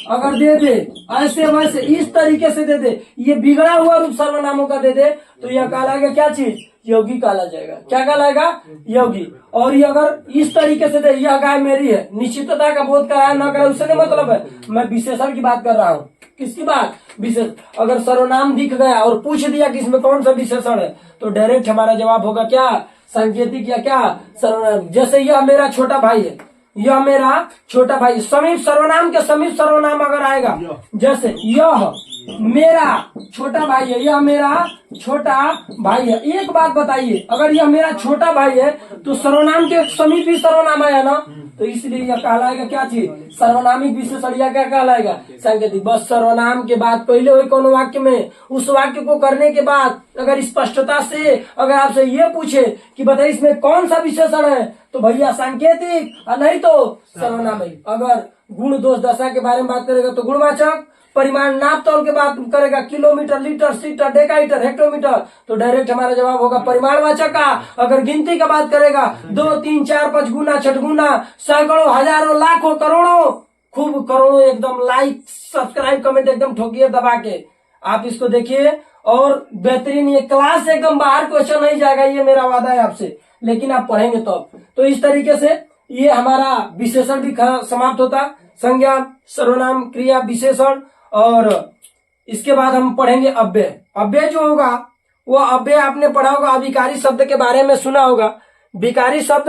अगर दे दे, ऐसे वैसे इस तरीके से दे दे, ये बिगड़ा हुआ रूप सर्वनामों का दे दे, तो यह कहलाएगा क्या चीज? यौगिक कहला जाएगा। क्या कहलाएगा? यौगिक। और ये अगर इस तरीके से दे, यह गाय मेरी है, निश्चितता का बोध कराया न कराया उससे नहीं मतलब है। मैं विशेषण की बात कर रहा हूँ। किसकी बात? विशेष। अगर सर्वनाम दिख गया और पूछ दिया कि इसमें कौन सा विशेषण है, तो डायरेक्ट हमारा जवाब होगा क्या? सांकेतिक या क्या? सर्वनाम। जैसे यह मेरा छोटा भाई है, यह मेरा छोटा भाई, समीप सर्वनाम के समीप सर्वनाम अगर आएगा, जैसे यह मेरा छोटा भाई है, यह मेरा छोटा भाई है। एक बात बताइए, अगर यह मेरा छोटा भाई है तो सर्वनाम के समीप ही सर्वनाम आया ना, तो इसलिए यह कहलाएगा क्या चीज? सर्वनामिक विशेषण। या क्या कहलाएगा? सांकेतिक। बस सर्वनाम के बाद पहले हुए कोनो वाक्य में, उस वाक्य को करने के बाद अगर स्पष्टता से अगर आपसे ये पूछे कि बताइए इसमें कौन सा विशेषण है, तो भैया सांकेतिक, और नहीं तो सर्वनामिक। अगर गुण दोष दशा के बारे में बात करेगा तो गुणवाचक। परिमाण नाप तौल के बात करेगा, kilometre, litre, seater, decametre, hectometre, तो डायरेक्ट हमारा जवाब होगा परिमाणवाचक का। अगर गिनती का बात करेगा 2, 3, 4, 5 गुना, 6 गुना, सैकड़ों, हजारों, लाखों, करोड़ों, खूब करोड़ों एकदम लाइक सब्सक्राइब कमेंट एकदम ठोकिए दबा के, आप इसको देखिए और बेहतरीन ये क्लास से एकदम बाहर क्वेश्चन नहीं जाएगा, ये मेरा वादा है आपसे, लेकिन आप पढ़ेंगे तो इस तरीके से ये हमारा विशेषण भी समाप्त होता, संज्ञा सर्वनाम क्रिया विशेषण। और इसके बाद हम पढ़ेंगे अव्यय। अव्यय जो होगा वो अव्यय आपने पढ़ा होगा, अभिकारी शब्द के बारे में सुना होगा। विकारी शब्द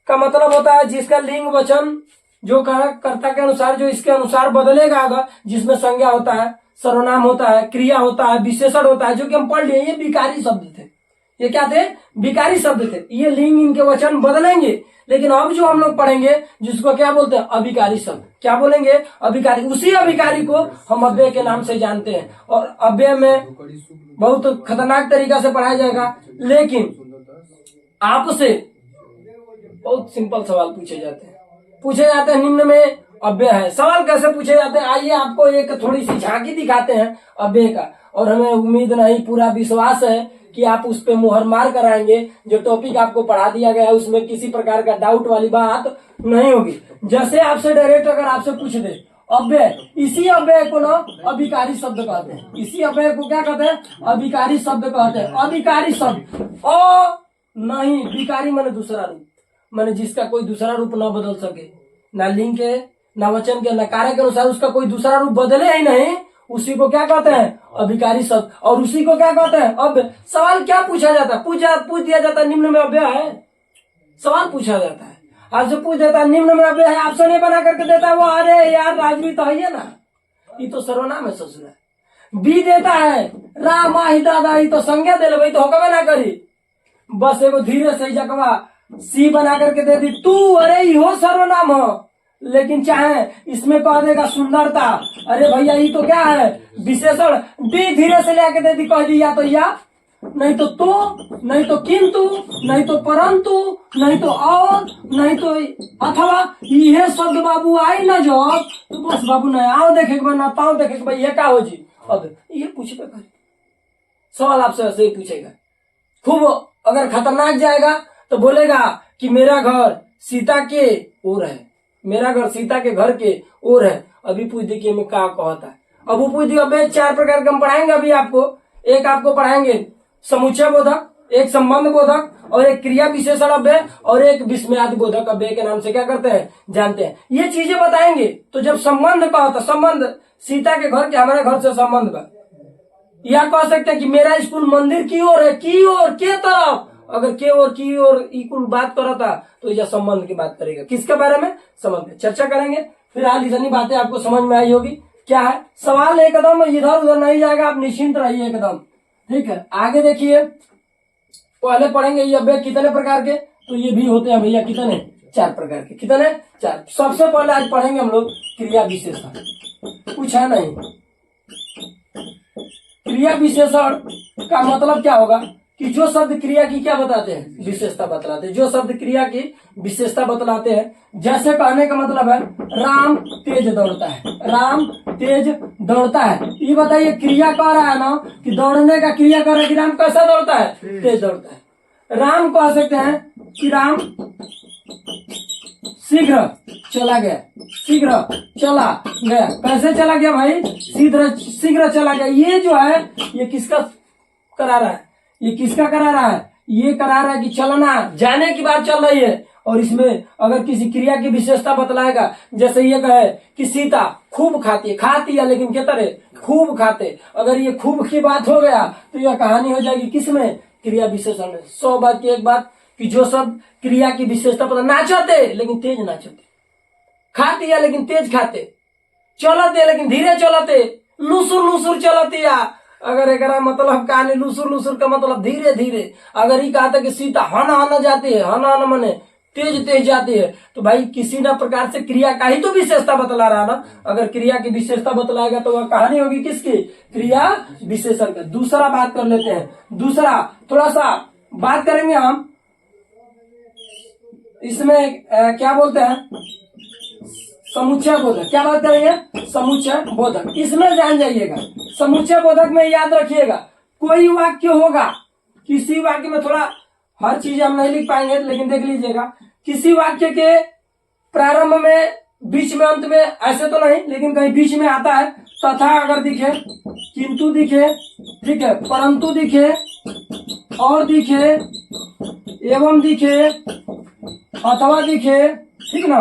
का मतलब होता है जिसका लिंग वचन जो कर्ता के अनुसार जो इसके अनुसार बदलेगा अगर, जिसमें संज्ञा होता है, सर्वनाम होता है, क्रिया होता है, विशेषण होता है, जो कि हम पढ़ लिए, ये विकारी शब्द थे। ये क्या थे? विकारी शब्द थे। ये लिंग इनके वचन बदलेंगे, लेकिन अब जो हम लोग पढ़ेंगे जिसको क्या बोलते हैं? अभिकारी शब्द। क्या बोलेंगे? अभिकारी। उसी अभिकारी को हम अव्यय के नाम से जानते हैं, और अव्यय में बहुत खतरनाक तरीका से पढ़ाया जाएगा। लेकिन आपसे बहुत सिंपल सवाल पूछे जाते हैं निम्न में अव्यय है। सवाल कैसे पूछे जाते हैं, आइए आपको एक थोड़ी सी झांकी दिखाते हैं अव्यय का, और हमें उम्मीद नहीं पूरा विश्वास है कि आप उस पे मुहर मार कर आएंगे। जो टॉपिक आपको पढ़ा दिया गया है उसमें किसी प्रकार का डाउट वाली बात नहीं होगी। जैसे आपसे डायरेक्ट अगर आपसे पूछ दे अव्यय, इसी अव्यय को ना अभिकारी शब्द कहते हैं। इसी अव्यय को क्या कहते हैं? अभिकारी शब्द कहते हैं। अभिकारी शब्द नहीं, विकारी माने दूसरा रूप, माने जिसका कोई दूसरा रूप ना बदल सके, ना लिंग के, ना वचन के, ना कार्य के अनुसार उसका कोई दूसरा रूप बदले ही नहीं, उसी को क्या कहते हैं? अभिकारी शब्द। और उसी को क्या कहते हैं? अव्यय। सवाल क्या पूछा जाता है? पूछ दिया जाता है निम्न में अव्यय है। सवाल पूछा जाता है, आपसे पूछ देता है निम्न में अव्यय है, ऑप्शन ए बना करके देता है वो, अरे यार राजवी तो है ना, ये तो सर्वनाम है ससुर। बी देता है राम ही दादा, ये तो संज्ञा दे ले, तो होगा ना करी, बस एगो धीरे से जगवा सी बना करके दे दी तू, अरे यो सर्वनाम हो। लेकिन चाहे इसमें कह देगा सुंदरता, अरे भैया ये तो क्या है? विशेषण। डी धीरे से लेके दे दी, कह दी या तो या, नहीं तो नहीं तो किंतु, नहीं तो परंतु, नहीं तो और, नहीं तो अथवा। ये शब्द बाबू आई ना जो, तो बस बाबू नहीं आओ देखे ना पाओ देखे भाई ये क्या हो जी। अब ये पूछते कर सवाल आपसे ऐसे ही पूछेगा, खूब अगर खतरनाक जाएगा तो बोलेगा कि मेरा घर सीता के ओर है, मेरा घर सीता के घर के ओर है। अभी पूछ देखिए मैं क्या कहता है। अब वो पूछ दिया, अबे 4 प्रकार के हम पढ़ाएंगे अभी आपको। एक आपको पढ़ाएंगे समुच्चय बोधक, एक संबंध बोधक, और एक क्रिया विशेषण अव्यय, और एक विस्मयादि बोधक अव्यय के नाम से क्या करते हैं? जानते हैं। ये चीजें बताएंगे। तो जब संबंध का होता, संबंध सीता के घर के, हमारे घर से संबंध का, या कह सकते हैं कि मेरा स्कूल मंदिर की ओर है, की ओर, के तरफ। अगर के और की और इक्वल बात कर रहा था तो यह संबंध की बात करेगा। किसके बारे में? संबंध। चर्चा करेंगे। फिलहाल इतनी बातें आपको समझ में आई होगी। क्या है सवाल? एकदम इधर उधर नहीं जाएगा, आप निश्चिंत रहिए एकदम, ठीक है। आगे देखिए, पहले पढ़ेंगे ये अव्यय कितने प्रकार के, तो ये भी होते हैं भैया कितने? 4 प्रकार के। कितने? 4। सबसे पहले आज पढ़ेंगे हम लोग क्रिया विशेषण। कुछ है नहीं। क्रिया विशेषण का मतलब क्या होगा कि जो शब्द क्रिया की क्या बताते हैं? विशेषता बतलाते हैं। जो शब्द क्रिया की विशेषता बतलाते हैं, जैसे कहने का मतलब है राम तेज दौड़ता है, राम तेज दौड़ता है। ये बताइए क्रिया कह रहा है ना कि दौड़ने का क्रिया कर रहा है कि राम कैसा दौड़ता है? तेज दौड़ता है। राम कह सकते हैं कि राम शीघ्र चला गया, शीघ्र चला गया। कैसे चला गया भाई? शीघ्र चला गया। ये जो है ये किसका करा रहा है? ये किसका करा रहा है? ये करा रहा है कि चलना, जाने की बात चल रही है। और इसमें अगर किसी क्रिया की विशेषता बतलाएगा, जैसे ये कहे कि सीता खूब खाती है, खाती है लेकिन क्या तरह खूब खाते, अगर ये खूब की बात हो गया तो यह कहानी हो जाएगी किसमें? क्रिया विशेषण में। 100 बात की एक बात कि जो सब क्रिया की विशेषता पता, नाचते लेकिन तेज नाचते, खाती है लेकिन तेज खाते, चलते लेकिन धीरे चलते, लुसुर लुसुर चलती है। अगर एक मतलब कहानी लुसुर लुसुर का मतलब धीरे धीरे। अगर ये कहा था कि सीता हना हना जाती है, हना हना मने तेज तेज जाती है, तो भाई किसी न प्रकार से क्रिया का ही तो विशेषता बतला रहा ना। अगर क्रिया की विशेषता बतलाएगा तो वह कहानी होगी किसकी? क्रिया विशेषण का। दूसरा बात कर लेते हैं। दूसरा थोड़ा सा बात करेंगे हम इसमें क्या बोलते हैं? समुच्चय बोधक। क्या बात करेंगे? समुच्चय बोधक। इसमें जान जाइएगा। समुच्चय बोधक में याद रखिएगा, कोई वाक्य होगा, किसी वाक्य में थोड़ा हर चीज हम नहीं लिख पाएंगे लेकिन देख लीजिएगा, किसी वाक्य के प्रारंभ में बीच में अंत में ऐसे तो नहीं, लेकिन कहीं बीच में आता है। तथा अगर दिखे, किंतु दिखे, ठीक है, परंतु दिखे, और दिखे, एवं दिखे, अथवा दिखे, ठीक ना,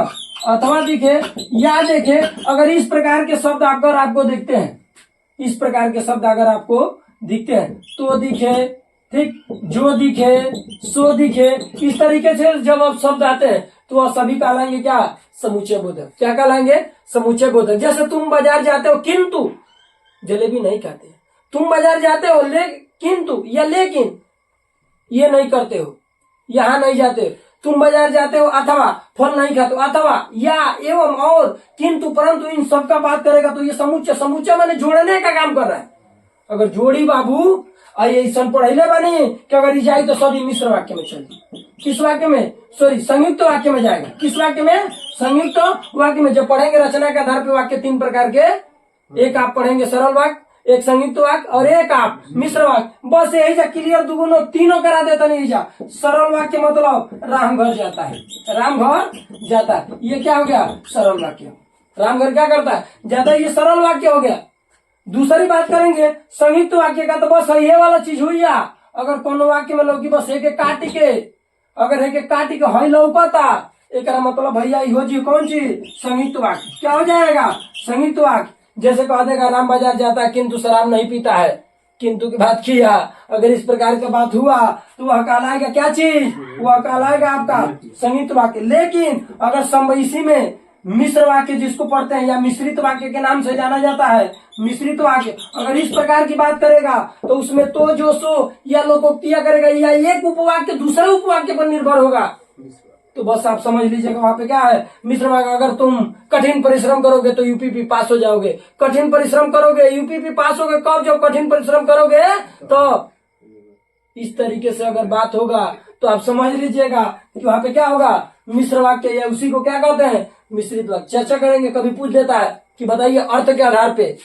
अथवा दिखे, या देखे, अगर इस प्रकार के शब्द अगर आपको दिखते हैं, इस प्रकार के शब्द अगर आपको दिखते हैं, तो दिखे, ठीक, जो दिखे, सो दिखे, इस तरीके से जब अब शब्द आते हैं तो वह सभी कहलाएंगे क्या? समुच्चय बोधक। क्या कहलाएंगे? समुच्चय बोधक। जैसे तुम बाजार जाते हो किंतु जलेबी नहीं खाते, तुम बाजार जाते हो किंतु या लेकिन ये नहीं करते हो, यहाँ नहीं जाते, तुम बाजार जाते हो अथवा फल नहीं खाते हो, अथवा या एवं और किंतु परंतु, इन सब का बात करेगा तो ये समुच्चय, समुच्चय माने जोड़ने का काम कर रहा है। अगर जोड़ी बाबू ऐसा पढ़े बनी कि अगर जाए तो सॉरी मिश्र वाक्य में चलिए, किस वाक्य में? सॉरी संयुक्त वाक्य में जाएगा। किस वाक्य में? संयुक्त वाक्य में। जब पढ़ेंगे रचना के आधार पर वाक्य तीन प्रकार के, एक आप पढ़ेंगे सरल वाक्य, एक संयुक्त वाक्य और एक आप मिश्र वाक्य। बस यही जा क्लियर, दुगुनो तीनों करा देता नहीं जा। सरल वाक्य मतलब राम घर जाता है, राम घर जाता है, ये क्या हो गया? सरल वाक्य। राम घर क्या करता है? जाता है, ये सरल वाक्य हो गया। दूसरी बात करेंगे संयुक्त वाक्य का, तो बस ये वाला चीज हुई। या अगर कोनो वाक्य में लौकी बस एक काटी के, अगर एक काटी के हई लौकता, एक मतलब भैया हो जी कौन चीज? संयुक्त वाक्य। क्या हो जाएगा? संयुक्त वाक्य। जैसे कह देगा राम बाजार जाता है किंतु शराब नहीं पीता है, किंतु की बात किया, अगर इस प्रकार का बात हुआ तो वह कहलाएगा क्या चीज? वह कहलाएगा आपका संयुक्त वाक्य। लेकिन अगर इसी में मिश्र वाक्य जिसको पढ़ते हैं या मिश्रित वाक्य के नाम से जाना जाता है, मिश्रित वाक्य, अगर इस प्रकार की बात करेगा तो उसमें तो जो सो या लोकोक्तियां करेगा, या एक उपवाक्य दूसरे उपवाक्य पर निर्भर होगा। तो बस आप समझ लीजिएगा वहां पे क्या है? मिश्र वाक्य। अगर तुम कठिन परिश्रम करोगे तो यूपीपी पास हो जाओगे, कठिन परिश्रम करोगे यूपीपी पास होगे। कब? जब कठिन परिश्रम करोगे तो इस तरीके से अगर बात होगा तो आप समझ लीजिएगा कि वहां पे क्या होगा? मिश्र वाक्य, या उसी को क्या कहते हैं? मिश्रित वाक्य। चर्चा करेंगे, कभी पूछ लेता है कि बताइए अर्थ के आधार पे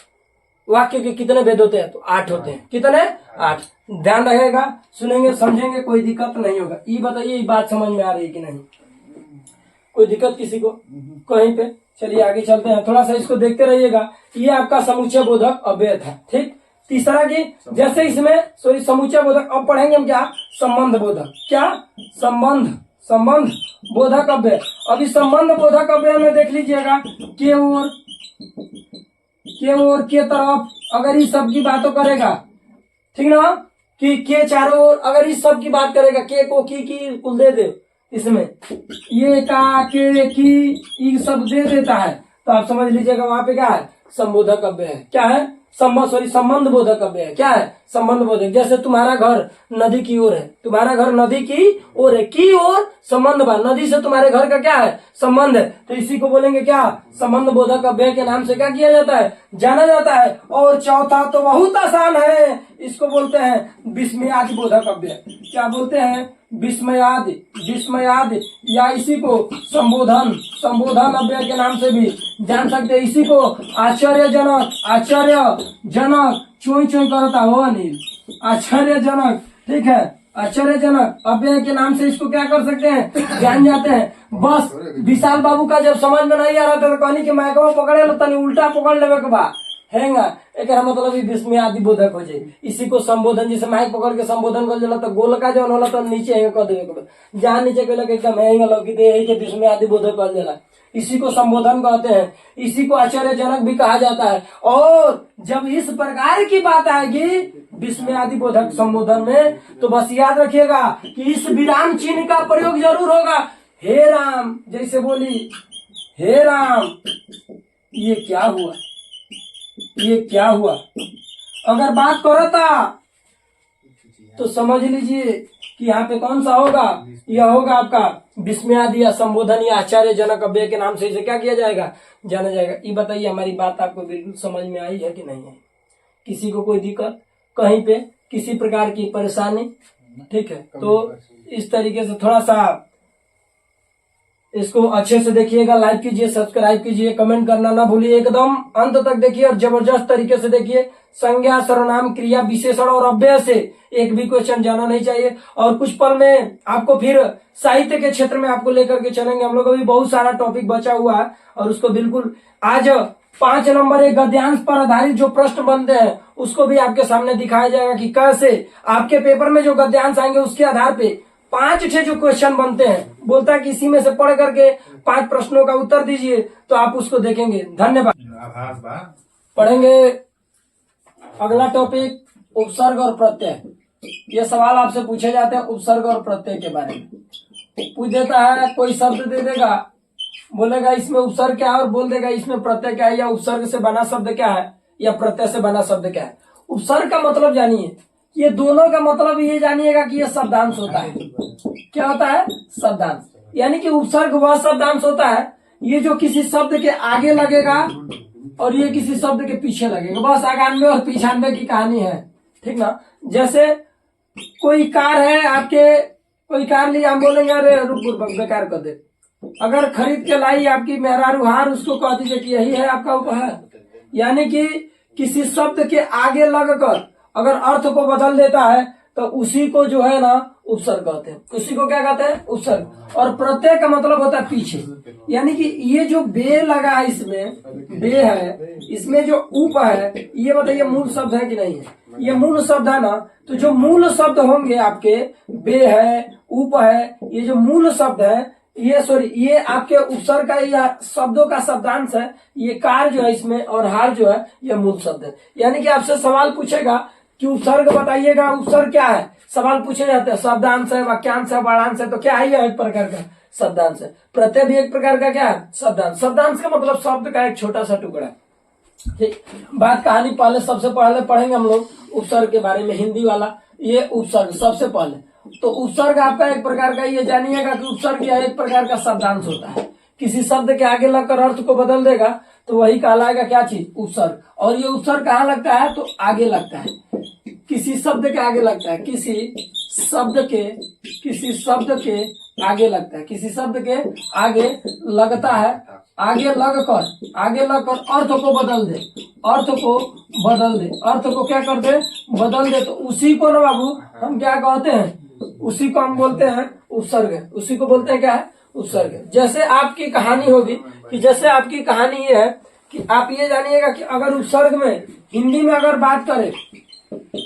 वाक्य के कितने भेद होते हैं? तो 8 होते हैं। कितने? 8। ध्यान रहेगा, सुनेंगे, समझेंगे, कोई दिक्कत नहीं होगा। ये बताइए ये बात समझ में आ रही है कि नहीं? कोई दिक्कत किसी को कहीं पे? चलिए आगे चलते हैं, थोड़ा सा इसको देखते रहिएगा। ये आपका समुच्चय बोधक अव्यय था, ठीक। तीसरा की जैसे इसमें सॉरी समुच्चय बोधक, अब पढ़ेंगे हम क्या? संबंध बोधक। क्या? संबंध बोधक अव्यय। अभी संबंध बोधक अव्यय में देख लीजिएगा, के ओर के तरफ अगर इस सब की बातों करेगा, ठीक ना, कि के चारों ओर अगर इस सब की बात करेगा, के को की कुल दे दे, इसमें ये का के की ये सब दे देता है, तो आप समझ लीजिएगा वहां पे क्या है? संबोधक अव्यय है। क्या है? संबंध बोधक अव्यय है। क्या है? संबंध बोधक। जैसे तुम्हारा घर नदी की ओर है, तुम्हारा घर नदी की ओर है, की ओर संबंध बा, नदी से तुम्हारे घर का क्या है? संबंध है। तो इसी को बोलेंगे क्या? संबंध बोधक अव्यय के नाम से क्या किया जाता है? जाना जाता है। और चौथा तो बहुत आसान है, इसको बोलते हैं विस्मयादि बोधक अव्यय। क्या बोलते हैं? विस्मयादि, या इसी को संबोधन अव्यय के नाम से भी जान सकते हैं। इसी को आश्चर्यजनक चोई करता हो अनिल, आश्चर्यजनक, ठीक है, आश्चर्यजनक अव्यय के नाम से इसको क्या कर सकते हैं? जान जाते हैं। बस विशाल बाबू का जब समझ में नहीं आ रहा था तो कहनी कि मैकवा पकड़े लो, तनी उल्टा पकड़ लेवे के बा हैंगा, एक मतलब विस्मयादि बोधक हो जाए। इसी को संबोधन, जैसे माइक पकड़ के संबोधन कर जाला तो गोल का जौन होला तो नीचे हैंगा कर देवे के, जहाँ नीचे कहला एकदम हैंगा लौकी दे, यही के विस्मयादि बोधक कर जाला। इसी को संबोधन कहते हैं। इसी को आश्चर्यजनक भी कहा जाता है। और जब इस प्रकार की बात आएगी विस्मयादि बोधक संबोधन में, तो बस याद रखिएगा कि इस विराम चिन्ह का प्रयोग जरूर होगा। हे राम, जैसे बोली हे राम, ये क्या हुआ, ये क्या हुआ, अगर बात करता तो समझ लीजिए कि यहाँ पे कौन सा होगा? यह होगा आपका विस्मयादि या संबोधन या आश्चर्यजनक अव्यय के नाम से इसे क्या किया जाएगा? जाना जाएगा। ये बताइए हमारी बात आपको बिल्कुल समझ में आई है कि नहीं है? किसी को कोई दिक्कत कहीं पे, किसी प्रकार की परेशानी? ठीक है, तो इस तरीके से थोड़ा सा इसको अच्छे से देखिएगा, लाइक कीजिए, सब्सक्राइब कीजिए, कमेंट करना ना भूलिए, एकदम अंत तक देखिए और जबरदस्त तरीके से देखिए। संज्ञा, सर्वनाम, क्रिया, विशेषण और अव्यय से एक भी क्वेश्चन जाना नहीं चाहिए। और कुछ पल में आपको फिर साहित्य के क्षेत्र में आपको लेकर के चलेंगे। हम लोग अभी बहुत सारा टॉपिक बचा हुआ है और उसको बिल्कुल आज 5 नंबर एक गद्यांश पर आधारित जो प्रश्न बनते हैं उसको भी आपके सामने दिखाया जाएगा कि कैसे आपके पेपर में जो गद्यांश आएंगे उसके आधार पे 5-6 जो क्वेश्चन बनते हैं, बोलता है कि इसी में से पढ़ करके 5 प्रश्नों का उत्तर दीजिए, तो आप उसको देखेंगे। धन्यवाद। पढ़ेंगे अगला टॉपिक, उपसर्ग और प्रत्यय। ये सवाल आपसे पूछे जाते हैं उपसर्ग और प्रत्यय के बारे में। पूछ देता है, कोई शब्द दे देगा, बोलेगा इसमें उपसर्ग क्या है और बोल देगा इसमें प्रत्यय क्या है, या उपसर्ग से बना शब्द क्या है या प्रत्यय से बना शब्द क्या है। उपसर्ग का मतलब जानिए, ये दोनों का मतलब ये जानिएगा कि ये शब्दांश होता है। क्या होता है? शब्दांश। यानी कि उपसर्ग वह शब्दांश होता है ये जो किसी शब्द के आगे लगेगा और ये किसी शब्द के पीछे लगेगा। बस 91 और 95 की कहानी है, ठीक ना। जैसे कोई कार है आपके, कोई कार ली, हम बोलेंगे अरे रुक बेकार कर दे। अगर खरीद के लाई आपकी मेहरारू हार, उसको कह दीजिए कि यही है आपका उपहार। यानी कि किसी शब्द के आगे लगकर अगर अर्थ को बदल देता है तो उसी को जो है ना उपसर्ग कहते हैं। उसी को क्या कहते हैं? उपसर्ग। और प्रत्यय का मतलब होता है पीछे। यानी कि ये जो बे लगा है, इसमें बे है, इसमें जो उप है, ये बताइए मूल शब्द है कि नहीं है? ये मूल शब्द है ना। तो जो मूल शब्द होंगे आपके, बे है, उप है, ये जो मूल शब्द है, ये आपके उपसर्ग का या शब्दों का शब्दांश है। ये कार जो है इसमें और हार जो है ये मूल शब्द है। यानी कि आपसे सवाल पूछेगा कि उपसर्ग बताइएगा, उपसर्ग क्या है, सवाल पूछे जाते हैं। शब्दांश है, वाक्यांश है, बाणांश है, तो क्या है? ये एक प्रकार का शब्दांश है। प्रत्यय भी एक प्रकार का क्या है? शब्दांश। शब्दांश का मतलब शब्द का एक छोटा सा टुकड़ा। ठीक, बात कहानी पहले सबसे पहले पढ़ेंगे हम लोग उपसर्ग के बारे में, हिंदी वाला। ये उपसर्ग सबसे पहले तो उपसर्ग आपका एक प्रकार का, ये जानिएगा कि उपसर्ग यह एक प्रकार का शब्दांश होता है। किसी शब्द के आगे लगकर अर्थ को बदल देगा तो वही कहलाएगा क्या चीज? उपसर्ग। और ये उपसर्ग कहाँ लगता है? तो आगे लगता है, किसी शब्द के आगे लगता है, किसी शब्द के आगे लगता है, किसी शब्द के आगे लगता है। आगे लगकर अर्थ को बदल दे, अर्थ को क्या कर दे? बदल दे। तो उसी को ना बाबू हम क्या कहते हैं? उसी को हम बोलते हैं उपसर्ग। उसी को बोलते हैं क्या है? उपसर्ग। जैसे आपकी कहानी होगी कि जैसे आपकी कहानी ये है कि आप ये जानिएगा कि अगर उपसर्ग में हिंदी में अगर बात करें,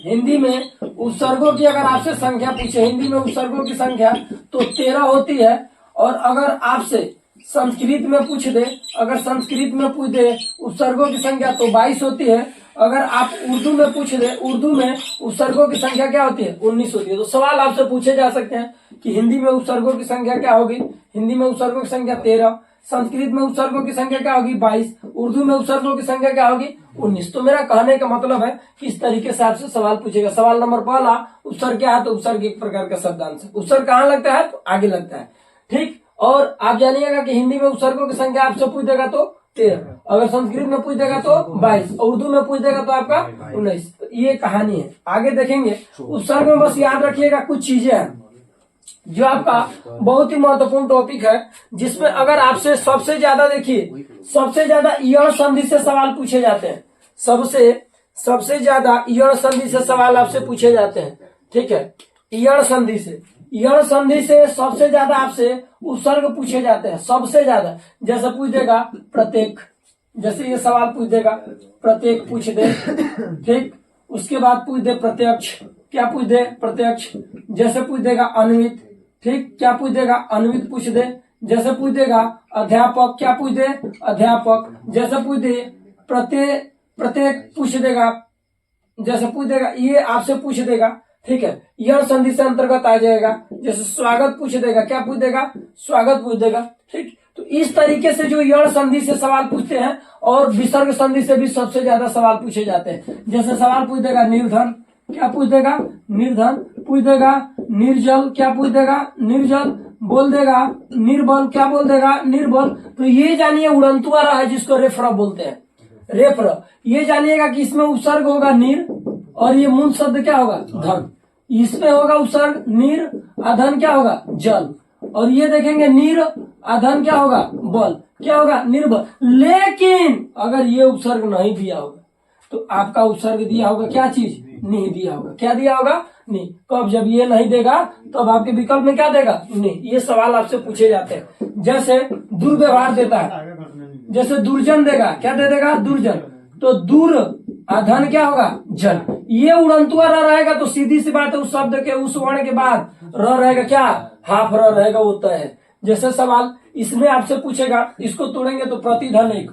हिंदी में उपसर्गों की अगर आपसे संख्या पूछे, हिंदी में उपसर्गों की संख्या तो 13 होती है। और अगर आपसे संस्कृत में पूछ दे, अगर संस्कृत में पूछ दे उपसर्गों की संख्या तो 22 होती है। अगर आप उर्दू में पूछ दे, उर्दू में उपसर्गों की संख्या क्या होती है? 19 होती है। तो सवाल आपसे पूछे जा सकते हैं कि हिंदी में उपसर्गों की संख्या क्या होगी? हिंदी में उपसर्गों की संख्या 13, संस्कृत में उपसर्गों की संख्या क्या होगी? 22, उर्दू में उपसर्गों की संख्या क्या होगी? 19। तो मेरा कहने का मतलब है कि इस तरीके से आपसे सवाल पूछेगा। सवाल नंबर पहला, उपसर्ग क्या है? तो उपसर्ग एक प्रकार का शब्दांश है। उपसर्ग कहाँ लगता है? तो आगे लगता है। ठीक, और आप जानिएगा कि हिंदी में उपसर्गों की संख्या आपसे पूछ देगा तो 13, अगर संस्कृत में पूछ देगा तो 22, और उर्दू में पूछ देगा तो आपका 19। तो ये कहानी है, आगे देखेंगे। उपसर्ग में बस याद रखिएगा कुछ चीजें हैं जो आपका बहुत ही महत्वपूर्ण टॉपिक है, जिसमें अगर आपसे सबसे ज्यादा देखिए, सबसे ज्यादा यण संधि से सवाल पूछे जाते हैं। सबसे ज्यादा यण संधि से सवाल आपसे पूछे जाते हैं। ठीक है, यण संधि से सबसे ज्यादा आपसे उपसर्ग पूछे जाते हैं, सबसे ज्यादा। जैसे पूछ देगा प्रत्येक, जैसे ये सवाल पूछ देगा प्रत्येक पूछ दे। ठीक, उसके बाद पूछ दे प्रत्यक्ष, क्या पूछ दे? प्रत्यक्ष। जैसे पूछ देगा अन्वित, ठीक, क्या पूछ देगा? अन्वित पूछ दे। जैसे पूछ देगा अध्यापक, क्या पूछ दे? अध्यापक। जैसे पूछ दे प्रत्येक पूछ देगा, जैसे पूछ देगा ये आपसे पूछ देगा। ठीक है, यण संधि से अंतर्गत आ जाएगा। जैसे स्वागत पूछ देगा, क्या पूछ देगा? स्वागत पूछ देगा। ठीक, तो इस तरीके से जो यण संधि से सवाल पूछते हैं, और विसर्ग संधि से भी सबसे ज्यादा सवाल पूछे जाते हैं। जैसे सवाल पूछ देगा निर्धन, क्या पूछ देगा? निर्धन। पूछ देगा निर्जल, क्या पूछ देगा? निर्जल। बोल देगा निर्बल, क्या बोल देगा? निर्बल। तो ये जानिए उड़नतुआरा है जिसको रेफरा बोलते हैं, रेफर। ये जानिएगा कि इसमें उपसर्ग होगा निर, और ये मूल शब्द क्या होगा? धन। इसमें होगा उपसर्ग निर, अधन क्या होगा? जल। और ये देखेंगे नीर अधन क्या होगा, बल, क्या होगा, निर्बल। लेकिन अगर ये उपसर्ग नहीं दिया होगा तो आपका उपसर्ग दिया होगा क्या चीज, नहीं दिया होगा, क्या दिया होगा, नहीं। कब, जब ये नहीं देगा तब आपके विकल्प में क्या देगा, नहीं। ये सवाल आपसे पूछे जाते हैं। जैसे दुर्व्यवहार देता है, जैसे दुर्जन देगा, क्या दे देगा, दुर्जन, तो दूर अधन क्या होगा, जन। ये उड़ंतुआ र रहेगा तो सीधी सी बात है, उस शब्द के उस वर्ण के बाद र रहेगा क्या, हाफ र रहेगा, वो तय है। जैसे सवाल इसमें आपसे पूछेगा, इसको तोड़ेंगे तो प्रतिधन एक,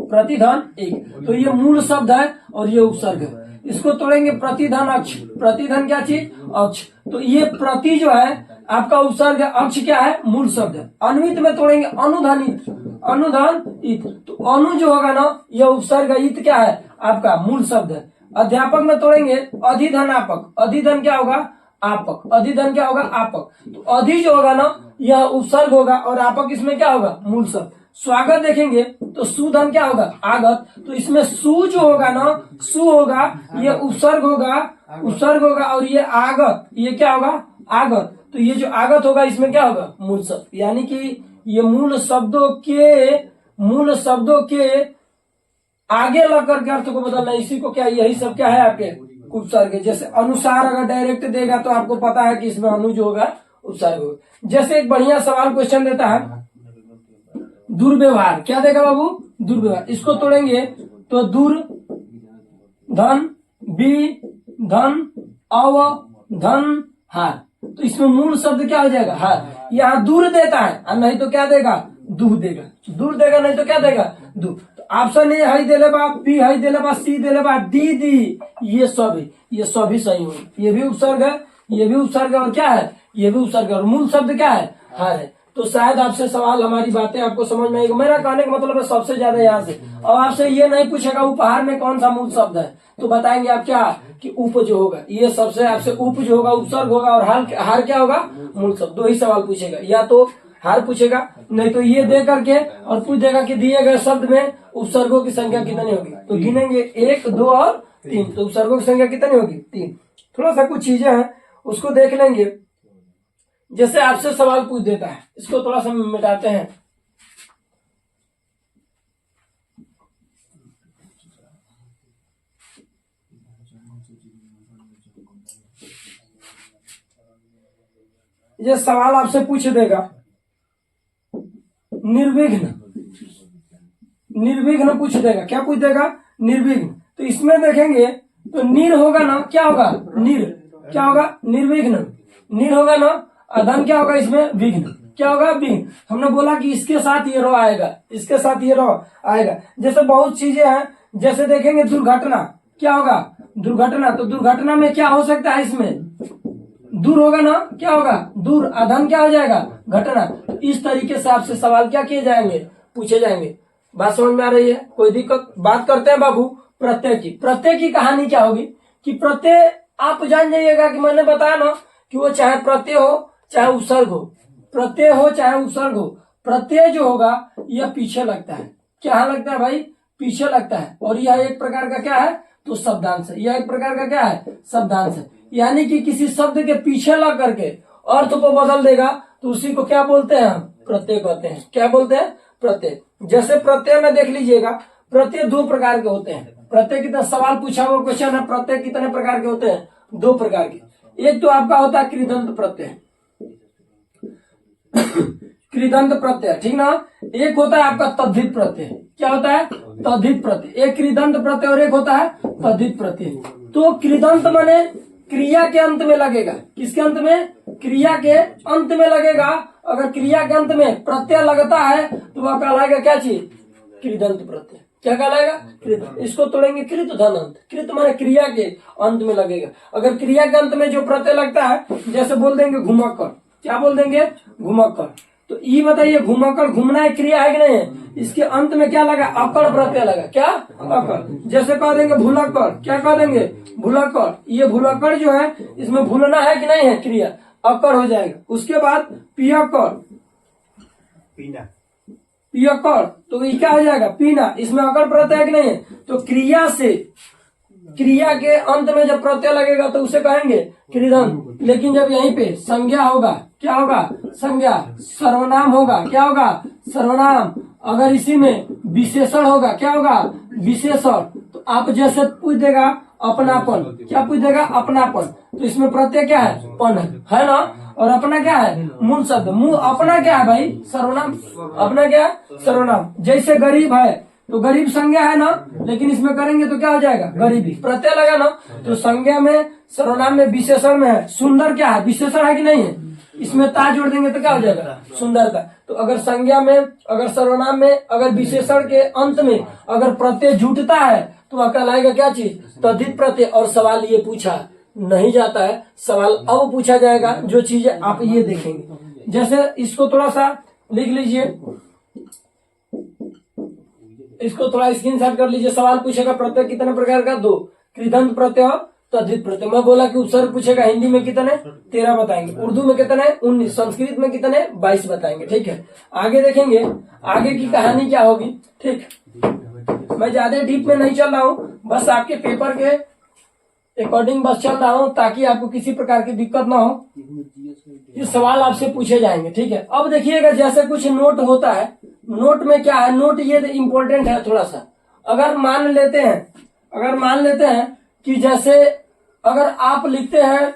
प्रतिधन एक, तो ये मूल शब्द है और ये उपसर्ग है। इसको तोड़ेंगे प्रतिधन अक्ष, प्रतिधन क्या चीज, अक्ष, तो ये प्रति जो है आपका उपसर्ग है, अक्ष क्या है, मूल शब्द है। अन्वित में तोड़ेंगे अनुधनित, अनुधन इत, तो अनु जो होगा ना यह उपसर्ग, इत क्या है आपका मूल शब्द है। अध्यापक में तोड़ेंगे अधिधनापक, अधिधन क्या होगा, आपक, अधिधन क्या होगा, आपक, तो अधि जो होगा ना यह उपसर्ग होगा और आपक इसमें क्या होगा, मूल शब्द। स्वागत देखेंगे तो सुधन क्या होगा, आगत, तो इसमें सु जो होगा ना, सु होगा, ये उपसर्ग होगा, उपसर्ग होगा, और ये आगत, ये क्या होगा, आगत, तो ये जो आगत होगा इसमें क्या होगा, मूल शब्द। यानी कि ये मूल शब्दों के आगे लग करके अर्थ को बदलना, इसी को क्या, यही सब क्या है आपके उपसर्ग। जैसे अनुसार अगर डायरेक्ट देगा तो आपको पता है कि इसमें अनु जो होगा उपसर्ग होगा। जैसे एक बढ़िया सवाल क्वेश्चन देता है, दुर्व्यवहार, क्या देगा बाबू, दुर्व्यवहार, इसको तोड़ेंगे तो दूर धन बी धन अव धन हार, तो इसमें मूल शब्द क्या हो जाएगा, हार। यहाँ दूर देता है और नहीं तो क्या देगा, दूर देगा, दूर देगा, नहीं तो क्या देगा, दूर। तो ऑप्शन ए हई देले बा, बी हई देले बा, सी देले बा, डी दी, ये सभी सही होंगे। ये भी उपसर्ग है, ये भी उपसर्ग है, और क्या है, ये भी उपसर्ग है, और मूल शब्द क्या है, हार है। तो शायद आपसे सवाल, हमारी बातें आपको समझ में आएगी। मेरा कहने का मतलब है सबसे ज्यादा यहाँ से। और आपसे ये नहीं पूछेगा उपहार में कौन सा मूल शब्द है, तो बताएंगे आप क्या, कि उप जो होगा, ये सबसे आपसे उप जो होगा उपसर्ग होगा, और हार क्या होगा, मूल शब्द। दो ही सवाल पूछेगा, या तो हार पूछेगा, नहीं तो ये दे करके और पूछ देगा कि दिए गए शब्द में उपसर्गों की संख्या कितनी होगी, तो गिनेंगे 1, 2 और 3, तो उपसर्गों की संख्या कितनी होगी, 3। थोड़ा सा कुछ चीजें हैं उसको देख लेंगे। जैसे आपसे सवाल पूछ देता है, इसको थोड़ा सा मिटाते हैं। ये सवाल आपसे पूछ देगा, निर्विघ्न, निर्विघ्न पूछ देगा, क्या पूछ देगा, निर्विघ्न। तो इसमें देखेंगे तो निर होगा ना, क्या होगा, निर, क्या होगा, निर्विघ्न, निर होगा ना, अधन क्या होगा इसमें, विघ्न, क्या होगा, विघ्न। हमने बोला कि इसके साथ ये रो आएगा, इसके साथ ये रो आएगा। जैसे बहुत चीजें हैं, जैसे देखेंगे दुर्घटना, क्या होगा, दुर्घटना, तो दुर्घटना में क्या हो सकता है, इसमें दूर होगा ना, क्या होगा, दूर, अधन क्या हो जाएगा, घटना। तो इस तरीके से आपसे सवाल क्या किए जाएंगे, पूछे जाएंगे। बात समझ में आ रही है, कोई दिक्कत। बात करते हैं बाबू प्रत्यय की। प्रत्यय की कहानी क्या होगी, कि प्रत्यय आप जान जाइएगा कि मैंने बताया ना कि वो चाहे प्रत्यय हो चाहे उपसर्ग हो, प्रत्यय हो चाहे उपसर्ग हो, प्रत्यय जो होगा यह पीछे लगता है। क्या लगता है भाई, पीछे लगता है। और यह एक प्रकार का क्या है, तो शब्दांश है। यह एक प्रकार का क्या है, शब्दांश है। यानी कि किसी शब्द के पीछे लग करके अर्थ को बदल देगा तो उसी को क्या बोलते हैं, हम प्रत्यय कहते हैं। क्या बोलते हैं, प्रत्यय। जैसे प्रत्यय में देख लीजिएगा, प्रत्यय 2 प्रकार के होते हैं। प्रत्यय कितना सवाल पूछा हुआ क्वेश्चन है, प्रत्यय कितने प्रकार के होते हैं, 2 प्रकार के। एक तो आपका होता है कृदंत प्रत्यय, कृदंत प्रत्यय, ठीक ना। एक होता है आपका तद्धित प्रत्यय। क्या होता है, तद्धित प्रत्यय। एक कृदंत प्रत्यय और एक होता है तद्धित प्रत्यय। तो कृदंत माने क्रिया के अंत में लगेगा। किसके अंत में, क्रिया के अंत में लगेगा। अगर क्रिया के अंत में प्रत्यय लगता है तो वह कहलाएगा क्या चीज, कृदंत प्रत्यय। क्या कहलाएगा, कृत। इसको तोड़ेंगे कृत धनंत। कृत माने क्रिया के अंत में लगेगा। अगर क्रिया के अंत में जो प्रत्यय लगता है, जैसे बोल देंगे घुमक्कड़, क्या बोल देंगे, घुमक्कड़। तो ये बताइए घुमक्कड़ घूमना है, क्रिया है कि नहीं है। इसके अंत में क्या लगा, अकड़ प्रत्यय लगा। क्या, अकड़। जैसे कह देंगे भूलक्कड़, क्या कह देंगे, भूलक्कड़। ये भूलक्कड़ जो है इसमें भूलना है कि नहीं है, क्रिया, अकड़ हो जाएगा। उसके बाद पियक्कड़, पियक्कड़, तो ये क्या हो जाएगा, पीना। इसमें अकड़ प्रत्यय है कि नहीं है। तो क्रिया से क्रिया के अंत में जब प्रत्यय लगेगा तो उसे कहेंगे कृदंत। लेकिन जब यहीं पे संज्ञा होगा, क्या होगा? संज्ञा। सर्वनाम होगा, क्या होगा? सर्वनाम। अगर इसी में विशेषण होगा, क्या होगा? विशेषण। तो आप जैसे पूछ देगा अपनापन, क्या पूछ देगा? अपनापन। तो इसमें प्रत्यय क्या है? पन है ना। और अपना क्या है? मूल शब्द। मुंह अपना क्या है भाई? सर्वनाम। अपना क्या है? सर्वनाम। जैसे गरीब है तो गरीब संज्ञा है ना, लेकिन इसमें करेंगे तो क्या हो जाएगा? गरीबी। प्रत्यय लगा ना, तो संज्ञा में, सर्वनाम में, विशेषण में है। सुंदर क्या है? विशेषण है कि नहीं है? इसमें ता जोड़ देंगे तो क्या हो जाएगा? सुंदरता। तो अगर संज्ञा में, अगर सर्वनाम में, अगर विशेषण के अंत में अगर प्रत्यय जुटता है तो वह कहलाएगा क्या चीज? तद्धित प्रत्यय। और सवाल ये पूछा नहीं जाता है, सवाल अब पूछा जाएगा जो चीजें आप ये देखेंगे। जैसे इसको थोड़ा सा लिख लीजिए, इसको थोड़ा स्क्रीनशॉट कर लीजिए। सवाल पूछेगा प्रत्यय कितने प्रकार का? 2। कृदंत प्रत्यय, तद्धित प्रत्यय। मैं बोला कि उपसर्ग पूछेगा। हिंदी में कितने? 13 बताएंगे। उर्दू में कितने? 19। संस्कृत में कितने? 22 बताएंगे। ठीक है, आगे देखेंगे आगे की कहानी क्या होगी। ठीक, मैं ज्यादा डीप में नहीं चल रहा हूँ, बस आपके पेपर के अकॉर्डिंग बस चल रहा हूँ, ताकि आपको किसी प्रकार की दिक्कत ना हो। ये सवाल आपसे पूछे जाएंगे। ठीक है, अब देखिएगा जैसे कुछ नोट होता है। नोट में क्या है? नोट ये इम्पोर्टेंट है थोड़ा सा। अगर मान लेते हैं कि जैसे अगर आप लिखते हैं